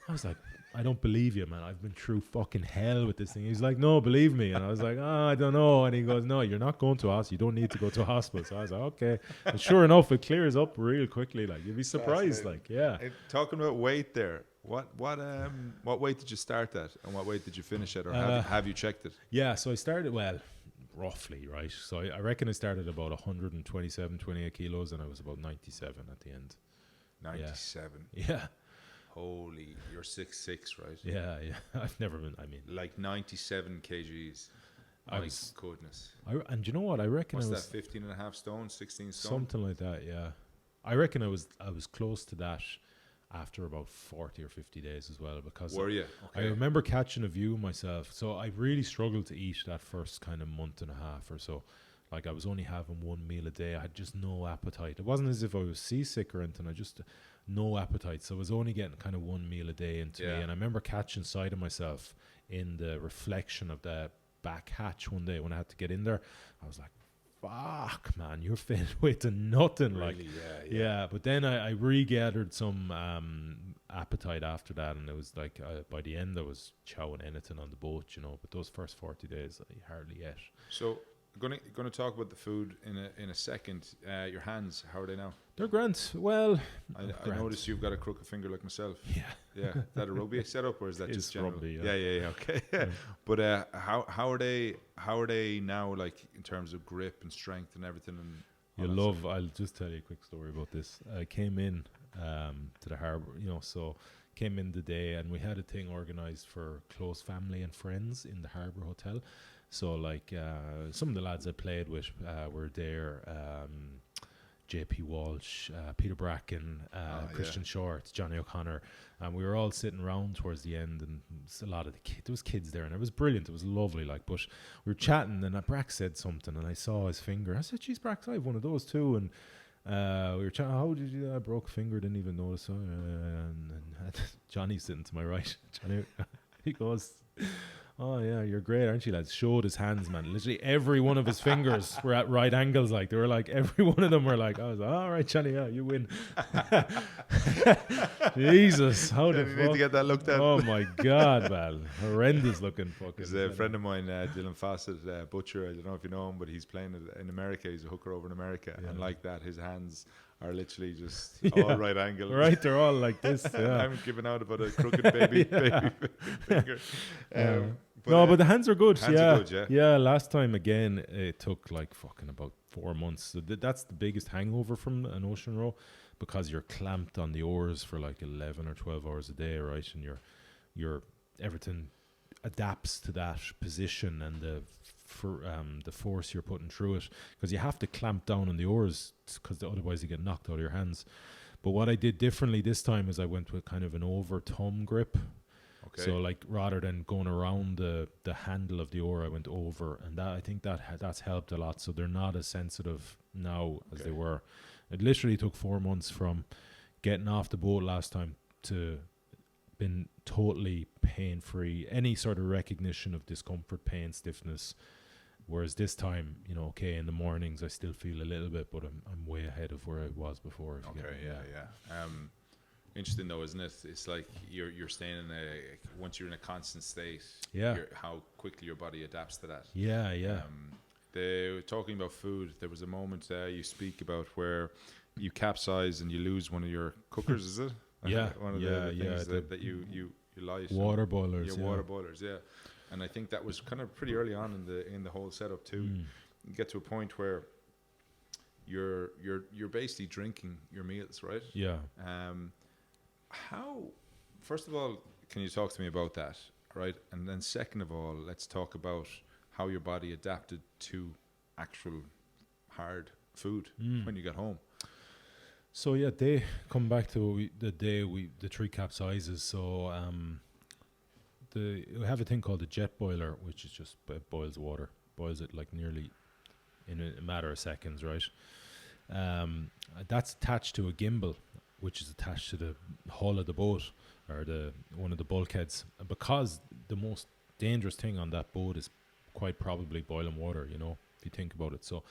S2: I was like, I don't believe you, man. I've been through fucking hell with this thing. He's like, no, believe me. And I was like, I don't know. And he goes, no, you're not going to hospital. You don't need to go to a hospital. So I was like, okay. And sure enough, it clears up real quickly. Like, you'd be surprised. Like, yeah.
S1: Talking about weight there, what weight did you start at, and what weight did you finish at, or have you checked it?
S2: Yeah, so I started, well, roughly, right? So I reckon I started about 127, 28 kilos, and I was about 97 at the end.
S1: 97.
S2: Yeah.
S1: Holy, you're 6'6", right?
S2: Yeah. I've never been,
S1: like 97 kgs. My goodness.
S2: And you know what? I reckon
S1: What's
S2: I was...
S1: that, 15 and a half stone, 16 stone?
S2: Something like that, yeah. I reckon I was close to that after about 40 or 50 days as well, because
S1: were you? Okay.
S2: I remember catching a view myself. So I really struggled to eat that first kind of month and a half or so. Like, I was only having one meal a day. I had just no appetite. It wasn't as if I was seasick or anything. no appetite. So I was only getting kind of one meal a day into me. And I remember catching sight of myself in the reflection of the back hatch one day when I had to get in there. I was like, fuck, man, you're fed way to nothing.
S1: Really,
S2: like,
S1: yeah.
S2: But then I regathered some appetite after that, and it was like by the end I was chowing anything on the boat, you know. But those first 40 days I hardly ate.
S1: So gonna talk about the food in a second. Your hands, how are they now?
S2: They're grand. Well,
S1: I noticed you've got a crooked finger like myself.
S2: Yeah.
S1: Is that a rugby setup or is that just general?
S2: Rugby,
S1: Yeah. Okay. But how are they now, like in terms of grip and strength and everything? And
S2: I'll just tell you a quick story about this. I came in to the harbour, you know, so came in the day, and we had a thing organised for close family and friends in the harbour hotel. So like some of the lads I played with were there. JP Walsh, Peter Bracken, Christian Short, Johnny O'Connor, and we were all sitting around towards the end, and a lot of there was kids there, and it was brilliant. It was lovely, like. But we were chatting, and Brack said something, and I saw his finger. I said, "Geez, Brack, I have one of those too." And we were chatting. How did you do that? I broke a finger, didn't even notice. And Johnny's sitting to my right. Johnny, he goes, "Oh yeah, you're great, aren't you, lads?" Showed his hands, man. Literally every one of his fingers were at right angles. Like they were like every one of them were like. I was like, "All right, Johnny, yeah, you win." Jesus, how the fuck?
S1: You need to get that looked at.
S2: Oh my god, man, horrendous looking fucking.
S1: There's a friend of mine, Dylan Fawcett, butcher. I don't know if you know him, but he's playing in America. He's a hooker over in America, and like that, his hands are literally just all right angles.
S2: Right, they're all like this. Yeah.
S1: I'm giving out about a crooked baby finger.
S2: But the hands are good.
S1: Hands are good,
S2: yeah. Last time again, it took like fucking about 4 months. So that's the biggest hangover from an ocean row, because you're clamped on the oars for like 11 or 12 hours a day, right? And your everything adapts to that position and the force you're putting through it, because you have to clamp down on the oars, because otherwise you get knocked out of your hands. But what I did differently this time is I went with kind of an over thumb grip. Okay. So like rather than going around the handle of the oar, I went over, and that I think that's helped a lot. So they're not as sensitive now as they were. It literally took 4 months from getting off the boat last time to been totally pain-free, any sort of recognition of discomfort, pain, stiffness. Whereas this time, you know, okay, in the mornings I still feel a little bit, but I'm way ahead of where I was before.
S1: Okay, yeah. Interesting though, isn't it? It's like you're staying once you're in a constant state.
S2: Yeah.
S1: How quickly your body adapts to that.
S2: Yeah.
S1: They were talking about food. There was a moment you speak about where you capsize and you lose one of your cookers. Is it?
S2: Yeah.
S1: One of the things that you light.
S2: Water boilers.
S1: Yeah, water boilers. Yeah. And I think that was kind of pretty early on in the whole setup too. You get to a point where you're basically drinking your meals, right?
S2: Yeah.
S1: How? First of all, can you talk to me about that, right? And then second of all, let's talk about how your body adapted to actual hard food when you got home.
S2: So yeah, they come back to the 3 capsizes. So we have a thing called the jet boiler, which is just boils water, boils it like nearly in a matter of seconds, right? That's attached to a gimbal, which is attached to the hull of the boat, or one of the bulkheads. Because the most dangerous thing on that boat is quite probably boiling water, you know, if you think about it. So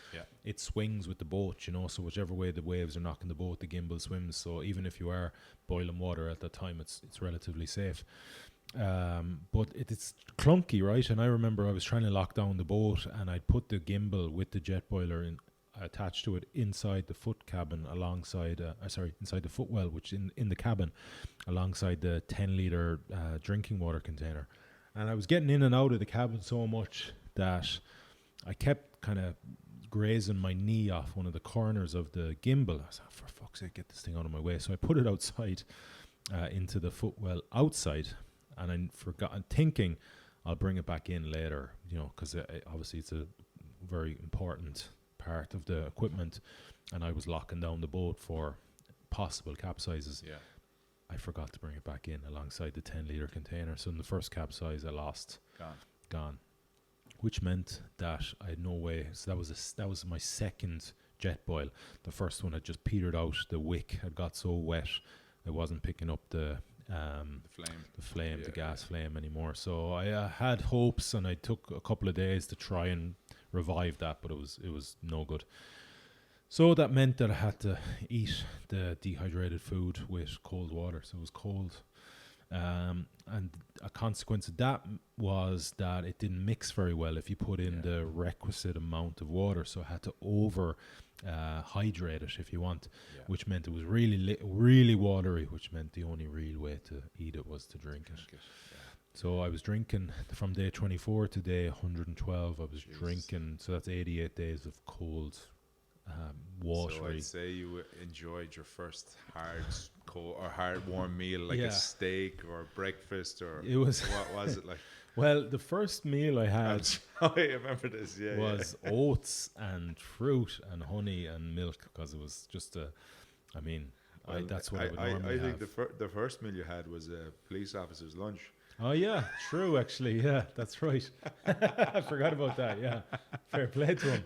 S2: it swings with the boat, you know, so whichever way the waves are knocking the boat, the gimbal swims. So even if you are boiling water at that time, it's relatively safe. But it's clunky, right? And I remember I was trying to lock down the boat, and I'd put the gimbal with the jet boiler attached to it inside the foot cabin, alongside inside the footwell, which in the cabin, alongside the 10-liter drinking water container. And I was getting in and out of the cabin so much that I kept kind of grazing my knee off one of the corners of the gimbal. I was like, for fuck's sake, get this thing out of my way. So I put it outside into the footwell outside, and I forgot, thinking I'll bring it back in later, you know, because obviously it's a very important part of the equipment, and I was locking down the boat for possible capsizes. Yeah, I forgot to bring it back in alongside the 10-liter container. So in the first capsize, I lost. Gone. Which meant that I had no way. So that was my second jet boil. The first one had just petered out. The wick had got so wet it wasn't picking up the
S1: flame.
S2: the gas flame anymore. So I had hopes, and I took a couple of days to try and revive that, but it was no good. So that meant that I had to eat the dehydrated food with cold water. So it was cold. And a consequence of that was that it didn't mix very well if you put in the requisite amount of water. So I had to over hydrate it, if you want, which meant it was really watery, which meant the only real way to eat it was to drink it. So I was drinking from day 24 to day 112. I was drinking, so that's 88 days of cold, watery.
S1: So I'd say you enjoyed your first hard warm meal, like a steak or breakfast, or
S2: it was
S1: what was it like?
S2: Well, the first meal I had
S1: I remember this.
S2: Was oats and fruit and honey and milk, because it was just that's what I would normally have.
S1: I think the first meal you had was a police officer's lunch.
S2: Oh yeah, true. Actually, yeah, that's right. I forgot about that. Yeah, fair play to him.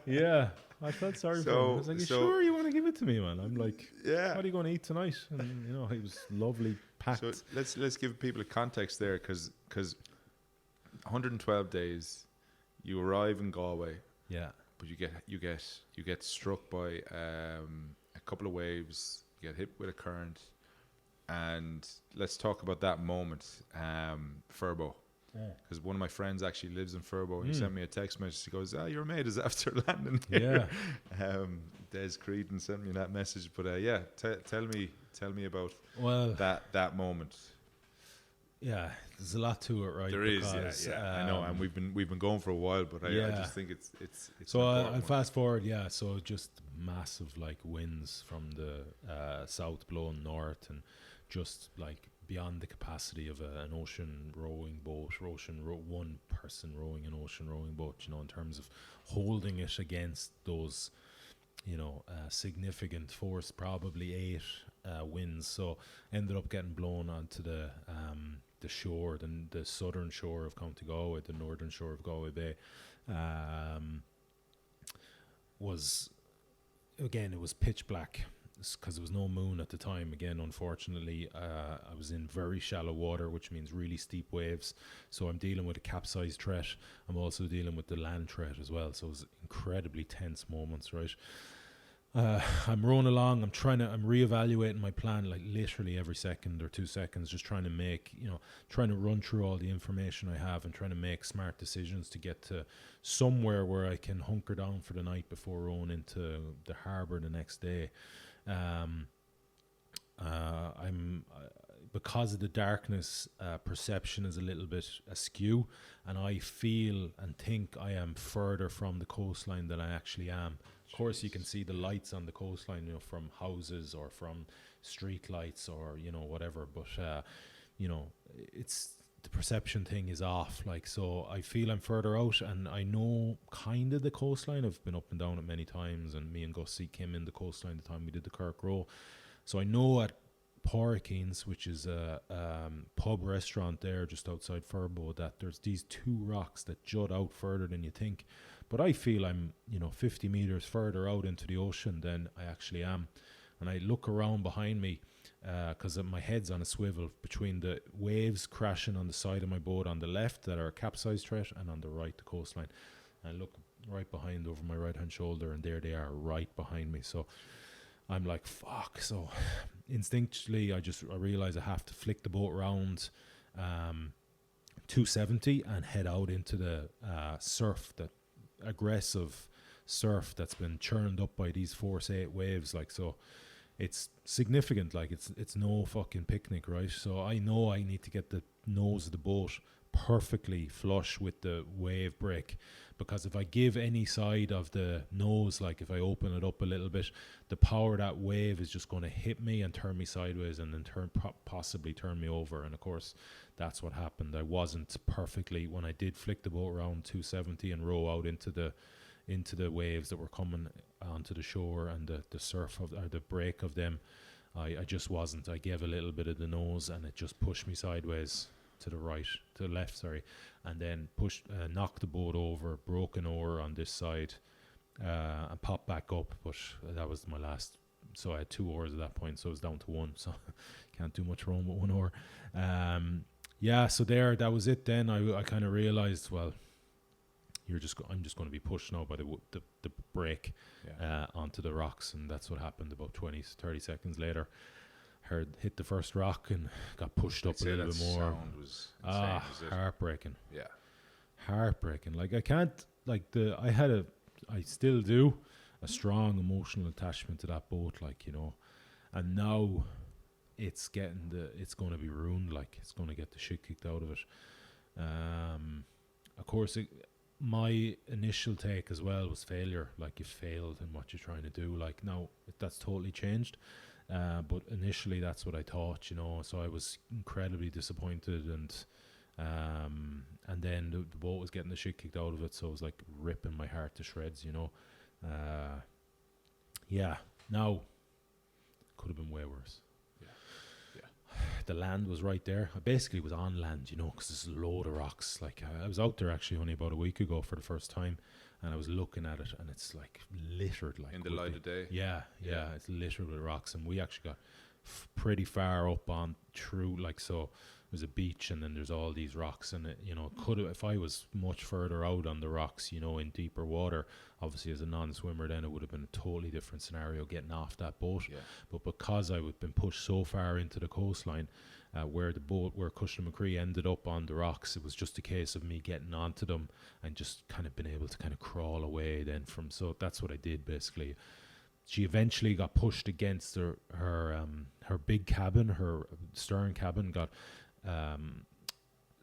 S2: Yeah, I felt sorry for him. I was like, "You sure you want to give it to me, man?" I'm like, "What are you going to eat tonight?" And he was lovely packed.
S1: So let's give people a context there, because 112 days, you arrive in Galway.
S2: Yeah,
S1: but you get struck by a couple of waves. You get hit with a current. And let's talk about that moment, Furbo. Because one of my friends actually lives in Furbo, and he sent me a text message. He goes, your mate is after landing here. Yeah. Des Creedon sent me that message. But tell me about that moment.
S2: Yeah, there's a lot to it, right?
S1: There is, I know, and we've been going for a while, but I just think it's.
S2: So I'll fast forward, So just massive winds from the south blowing north, and just beyond the capacity of an ocean rowing boat, one person rowing an ocean rowing boat, in terms of holding it against those, significant force, probably 8 winds. So ended up getting blown onto the shore, the southern shore of County Galway, the northern shore of Galway Bay. It was pitch black, because there was no moon at the time. Again, unfortunately, I was in very shallow water, which means really steep waves. So I'm dealing with a capsized threat. I'm also dealing with the land threat as well. So it was incredibly tense moments, right? I'm rowing along. I'm reevaluating my plan, literally every second or 2 seconds, just trying to run through all the information I have and trying to make smart decisions to get to somewhere where I can hunker down for the night before rowing into the harbour the next day. Because of the darkness, perception is a little bit askew, and I feel and think I am further from the coastline than I actually am. Of course, you can see the lights on the coastline, from houses or from street lights or whatever. But it's the perception thing is off. So I feel I'm further out, and I know kind of the coastline. I've been up and down it many times, and me and Gussie came in the coastline the time we did the Kirk Row. So I know at Porrickeen's, which is a pub restaurant there just outside Furbo, that there's these 2 rocks that jut out further than you think. But I feel I'm 50 meters further out into the ocean than I actually am. And I look around behind me, because my head's on a swivel, between the waves crashing on the side of my boat on the left that are a capsized threat, and on the right the coastline. And I look right behind over my right hand shoulder, and there they are right behind me. So I'm like, fuck. So instinctually I realize I have to flick the boat round 270 and head out into the surf, that aggressive surf that's been churned up by these force 8 waves. So it's significant. It's no fucking picnic, right? So I know I need to get the nose of the boat perfectly flush with the wave break, because if I give any side of the nose, if I open it up a little bit, the power of that wave is just going to hit me and turn me sideways, and then possibly turn me over. And of course that's what happened. I wasn't perfectly, when I did flick the boat around 270 and row out into the waves that were coming onto the shore, and the surf or the break of them, I just wasn't. I gave a little bit of the nose, and it just pushed me sideways to the left, and then knocked the boat over, broke an oar on this side, and popped back up. But that was my last So I had 2 oars at that point, so I was down to 1. So can't do much wrong with 1 oar. So that was it. Then I kind of realized, well, I'm just going to be pushed now by the brake onto the rocks, and that's what happened. About 20-30 seconds later, hit the first rock and got pushed up a little bit more.
S1: Sound was insane,
S2: heartbreaking.
S1: Yeah,
S2: Heartbreaking. Like I still do a strong emotional attachment to that boat, like, you know, and now it's going to be ruined. Like, it's going to get the shit kicked out of it. Of course, my initial take as well was failure. Like, you failed in what you're trying to do. Like, now that's totally changed. But initially that's what I thought, you know, so I was incredibly disappointed, and then the boat was getting the shit kicked out of it, so it was like ripping my heart to shreds, you know. Now could have been way worse. The land was right there. I basically was on land, you know, because there's a load of rocks. Like, I was out there actually only about a week ago for the first time, and I was looking at it, and it's like littered, like
S1: in the light of day.
S2: Yeah, it's littered with rocks, and we actually got pretty far up on through, like, so there's a beach, and then there's all these rocks, and it, you know, could have, if I was much further out on the rocks, you know, in deeper water, obviously as a non-swimmer, then it would have been a totally different scenario getting off that boat. But because I would been pushed so far into the coastline, where Cushla McCree ended up on the rocks, it was just a case of me getting onto them and just kind of been able to kind of crawl away then from. So that's what I did basically. She eventually got pushed against her big cabin, her stern cabin got.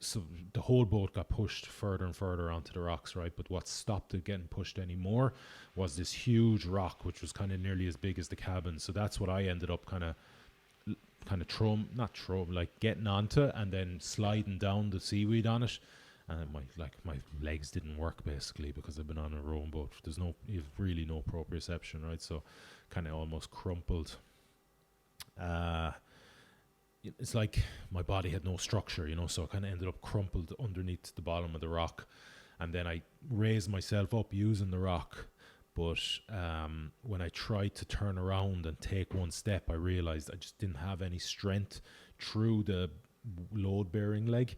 S2: So the whole boat got pushed further and further onto the rocks, right? But what stopped it getting pushed anymore was this huge rock, which was kind of nearly as big as the cabin. So that's what I ended up kind of getting onto, and then sliding down the seaweed on it. And my legs didn't work basically because I've been on a rowing boat. You've really no proprioception, right? So kind of almost crumpled. It's like my body had no structure, you know, so I kind of ended up crumpled underneath the bottom of the rock, and then I raised myself up using the rock, but when I tried to turn around and take one step, I realized I just didn't have any strength through the load-bearing leg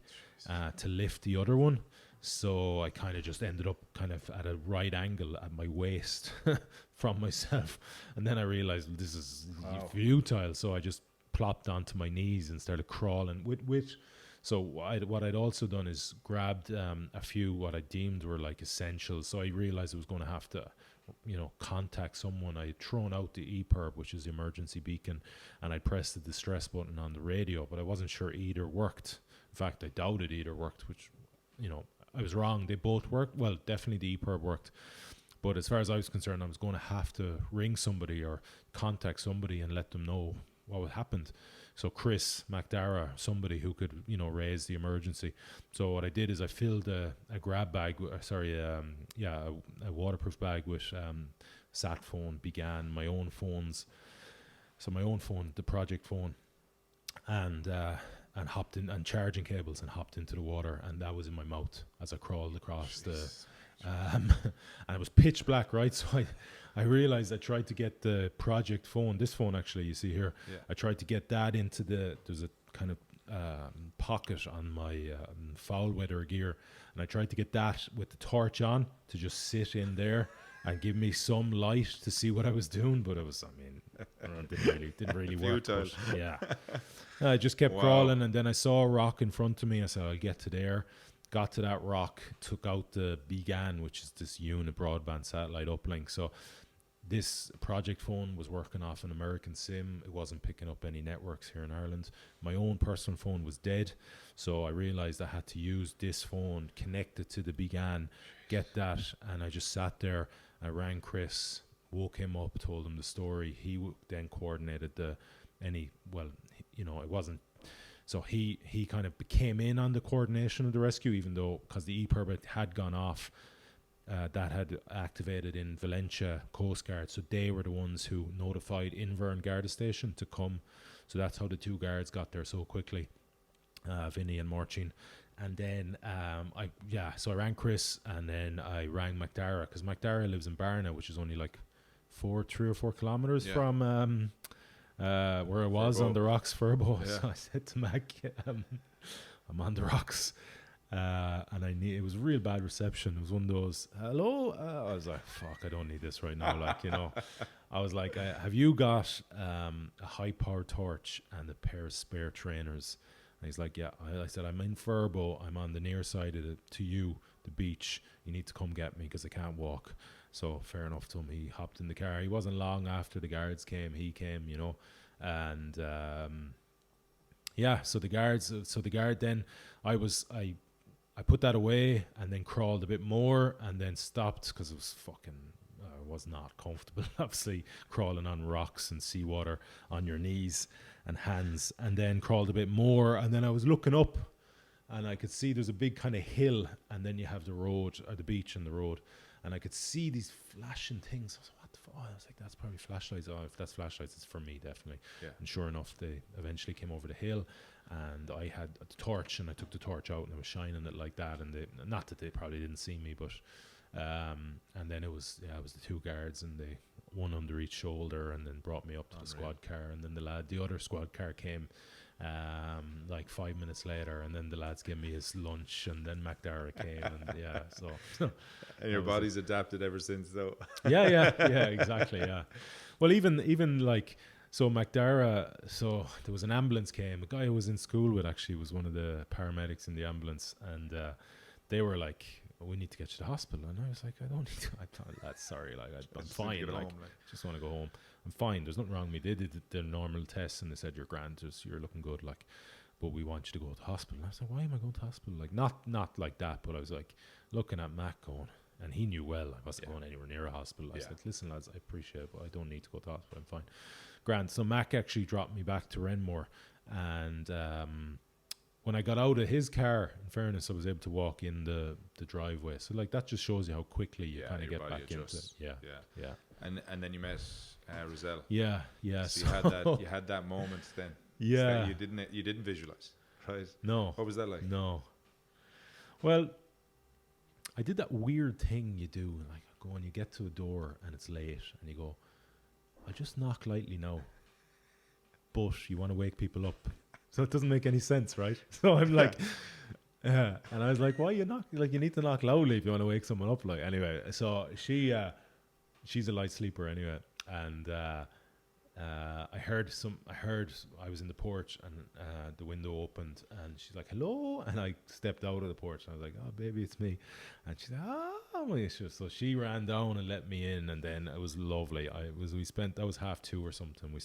S2: to lift the other one, so I kind of just ended up kind of at a right angle at my waist from myself, and then I realized this is futile, so I just plopped onto my knees and started crawling with so what I'd also done is grabbed a few what I deemed were like essentials. So I realized I was going to have to, you know, contact someone. I had thrown out the EPIRB, which is the emergency beacon, and I pressed the distress button on the radio, but I wasn't sure either worked. In fact, I doubted either worked, which, you know, I was wrong. They both worked. Well, definitely the EPIRB worked, but as far as I was concerned, I was going to have to ring somebody or contact somebody and let them know what happened. So Chris McDara, somebody who could, you know, raise the emergency. So what I did is I filled a grab bag, a waterproof bag with sat phone, began my own phones. So my own phone, the project phone, and hopped in, and charging cables, and hopped into the water, and that was in my mouth as I crawled across and it was pitch black, right? So I realized I tried to get the project phone, this phone actually you see here, I tried to get that into there's a kind of pocket on my foul weather gear, and I tried to get that with the torch on to just sit in there and give me some light to see what I was doing, but it was, didn't really work. But, yeah, I just kept crawling, and then I saw a rock in front of me. I said, I'll get to there. Got to that rock, took out the BGAN, which is this unit broadband satellite uplink. So this project phone was working off an American SIM. It wasn't picking up any networks here in Ireland. My own personal phone was dead. So I realized I had to use this phone, connect it to the BGAN, get that. And I just sat there. I rang Chris, woke him up, told him the story. He then coordinated it wasn't. So he kind of came in on the coordination of the rescue, even though, because the EPIRB had gone off, that had activated in Valencia Coast Guard. So they were the ones who notified Invern Garda Station to come. So that's how the two guards got there so quickly, Vinny and Marcin. And then so I rang Chris, and then I rang McDara, because McDara lives in Barna, which is only like 3 or 4 kilometers
S1: Yeah.
S2: from where I was on
S1: Furbo.
S2: the rocks, Furbo.
S1: Yeah.
S2: So I said to Mac, I'm on the rocks. And it was real bad reception. It was one of those, hello? I was like, fuck, I don't need this right now. Like, you know, I was like, have you got a high-powered torch and a pair of spare trainers? And he's like, yeah. I said, I'm in Furbo. I'm on the near side of the beach. You need to come get me because I can't walk. So fair enough to him. He hopped in the car. He wasn't long after the guards came. He came, you know, and yeah. So the guard then, I put that away and then crawled a bit more and then stopped because it was fucking. I was not comfortable, obviously, crawling on rocks and seawater on your knees and hands, and then crawled a bit more, and then I was looking up, and I could see there's a big kind of hill, and then you have the road, or the beach and the road, and I could see these flashing things. I was like, what the fuck? I was like, that's probably flashlights. Oh, if that's flashlights, it's for me, definitely.
S1: Yeah.
S2: And sure enough, they eventually came over the hill, and I had a torch, and I took the torch out, and I was shining it like that, and not that they probably didn't see me, but and then it was the 2 guards, and they one under each shoulder, and then brought me up to the squad car, and then the other squad car came like 5 minutes later, and then the lads gave me his lunch, and then MacDara came, and yeah, so
S1: And your body's adapted ever since, though.
S2: yeah, exactly, yeah. Well, even like, so MacDara, so there was an ambulance came, a guy who was in school with actually was one of the paramedics in the ambulance, and they were like, we need to get you to the hospital, and I was like, I don't need to. I thought, that's sorry, like I'm fine, like just want to go home. I'm fine. There's nothing wrong with me. They did the normal tests, and they said you're grand, you're looking good, like, but we want you to go to the hospital. And I was like, why am I going to the hospital? Like, not like that, but I was like looking at Mac going, and he knew well I wasn't going anywhere near a hospital. I said, listen lads, I appreciate it, but I don't need to go to the hospital. I'm fine. Grand. So Mac actually dropped me back to Renmore, and when I got out of his car, in fairness, I was able to walk in the driveway. So like that just shows you how quickly you kind of get back
S1: adjusts.
S2: into it. Yeah.
S1: And then you met Roselle.
S2: Yeah.
S1: So you had that moment then.
S2: Yeah.
S1: That you didn't visualize, right?
S2: No.
S1: What was that like?
S2: No. Well, I did that weird thing you do, like go when you get to a door and it's late, and you go, I just knock lightly now, but you want to wake people up. So it doesn't make any sense, right? So I'm like, and I was like, why you knock? Like, you need to knock loudly if you want to wake someone up. Like, anyway, so she's a light sleeper anyway, and I was in the porch, and the window opened, and she's like, hello, and I stepped out of the porch, and I was like, oh baby, it's me, and she's like, so she ran down and let me in, and then it was lovely. That was 2:30 or something. We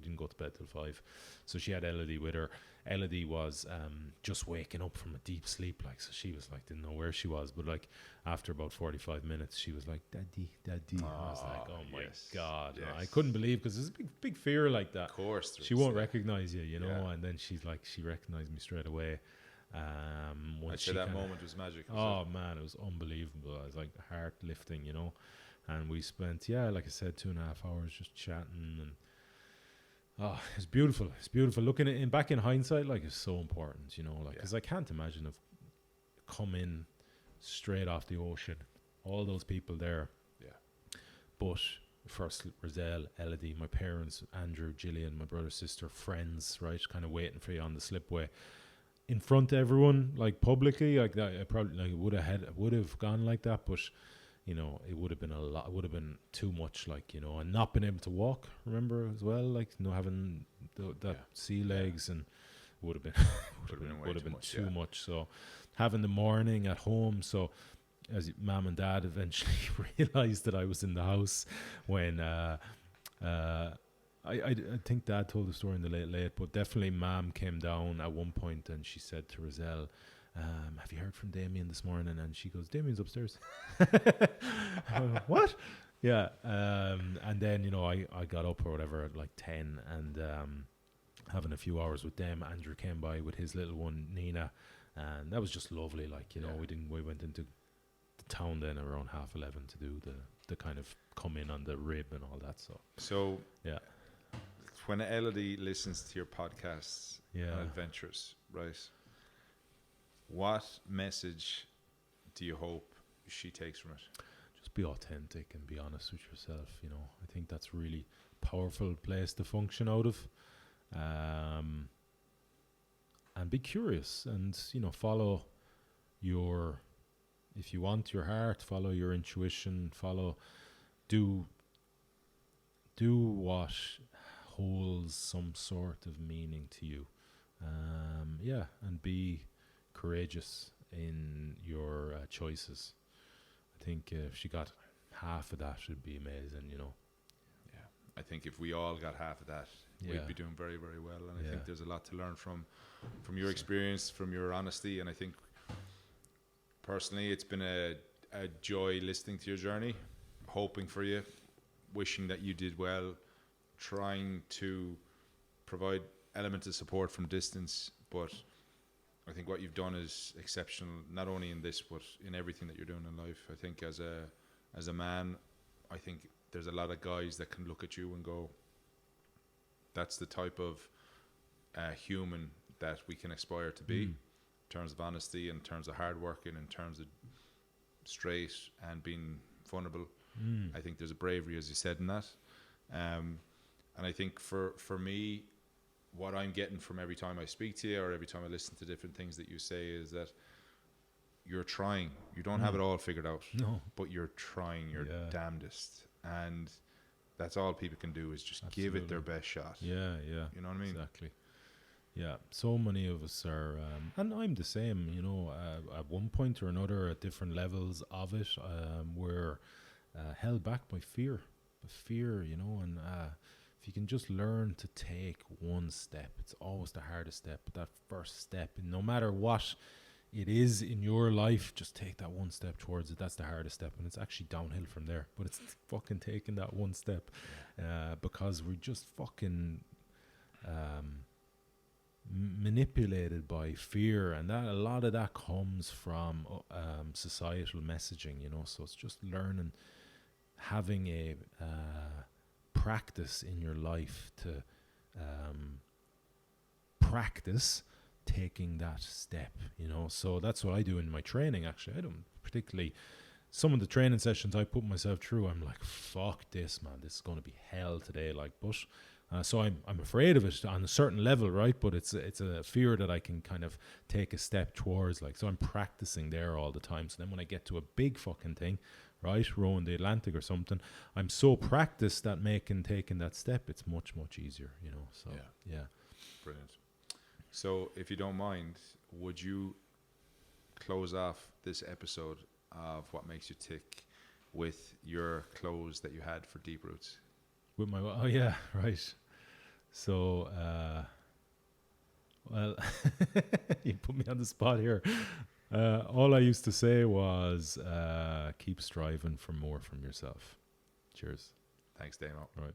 S2: didn't go to bed till 5, so she had Elodie with her. Elodie was just waking up from a deep sleep, like, so she was like, didn't know where she was, but like after about 45 minutes she was like, daddy. I was like, oh my god.
S1: Yes.
S2: I couldn't believe, because there's a big fear like that.
S1: Of course
S2: she won't recognize you, you know.
S1: Yeah.
S2: And then she recognized me straight away.
S1: I'd say that moment was magic.
S2: Man, it was unbelievable. I was like heart lifting, you know. And we spent, like I said, 2.5 hours just chatting, and it's beautiful. It's beautiful. Looking at back in hindsight, like, it's so important, you know, like, because I can't imagine come in straight off the ocean, all those people there. Yeah. But first, Roselle, Elodie, my parents, Andrew, Gillian, my brother, sister, friends, right, kind of waiting for you on the slipway, in front of everyone, like publicly, like that. I probably would have gone like that, but you know, it would have been it would have been too much, like, you know, and not being able to walk. Remember as well, like, you know, having sea legs, and would have been too much. So having the morning at home, so as mom and dad eventually realized that I was in the house when I think dad told the story in the late, but definitely mom came down at one point, and she said to Roselle, have you heard from Damian this morning? And she goes, Damian's upstairs. What? Yeah. And then, you know, I got up or whatever at like 10, and having a few hours with them. Andrew came by with his little one, Nina, and that was just lovely. Like, you know, we went into the town then around 11:30 to do the kind of come in on the rib and all that. So yeah.
S1: When Elodie listens to your podcasts and adventures, right, what message do you hope she takes from it?
S2: just be authentic and be honest with yourself. You know, I think that's really powerful place to function out of. And be curious, and you know, follow your, if you want your heart, follow your intuition, do what holds some sort of meaning to you. And be courageous in your choices. I think if she got half of that, should be amazing, you know.
S1: Yeah, I think if we all got half of that, we'd be doing very, very well. And I think there's a lot to learn from your experience, from your honesty. And I think personally, it's been a joy listening to your journey, hoping for you, wishing that you did well, trying to provide elements of support from distance. But I think what you've done is exceptional, not only in this, but in everything that you're doing in life. I think as a man, I think there's a lot of guys that can look at you and go, that's the type of human that we can aspire to be, in terms of honesty, in terms of hard working, in terms of straight and being vulnerable. I think there's a bravery, as you said, in that. And I think for me, what I'm getting from every time I speak to you or every time I listen to different things that you say is that you're trying. You don't have it all figured out, but you're trying your damnedest. And that's all people can do, is just give it their best shot.
S2: Yeah.
S1: You know what I mean?
S2: Exactly. Yeah, so many of us are, and I'm the same, you know, at one point or another, at different levels of it, we're held back by fear, you know, and if you can just learn to take one step, it's always the hardest step, but that first step, and no matter what it is in your life, just take that one step towards it. That's the hardest step, and it's actually downhill from there, but it's fucking taking that one step, because we're just fucking manipulated by fear, and that a lot of that comes from societal messaging, you know. So it's just learning, having a practice in your life to practice taking that step, you know. So that's what I do in my training. Actually, I don't particularly, some of the training sessions I put myself through, I'm like, fuck this, man, this is going to be hell today, like, but so I'm afraid of it on a certain level, right? But it's a fear that I can kind of take a step towards, like, so I'm practicing there all the time. So then when I get to a big fucking thing, right, rowing the Atlantic or something, I'm so practiced that taking that step, it's much easier, you know. So yeah.
S1: Brilliant. So if you don't mind, would you close off this episode of What Makes You Tick with your close that you had for Deep Roots?
S2: With my, oh yeah, right. So, well, you put me on the spot here. All I used to say was, keep striving for more from yourself. Cheers.
S1: Thanks, Damo.
S2: Right.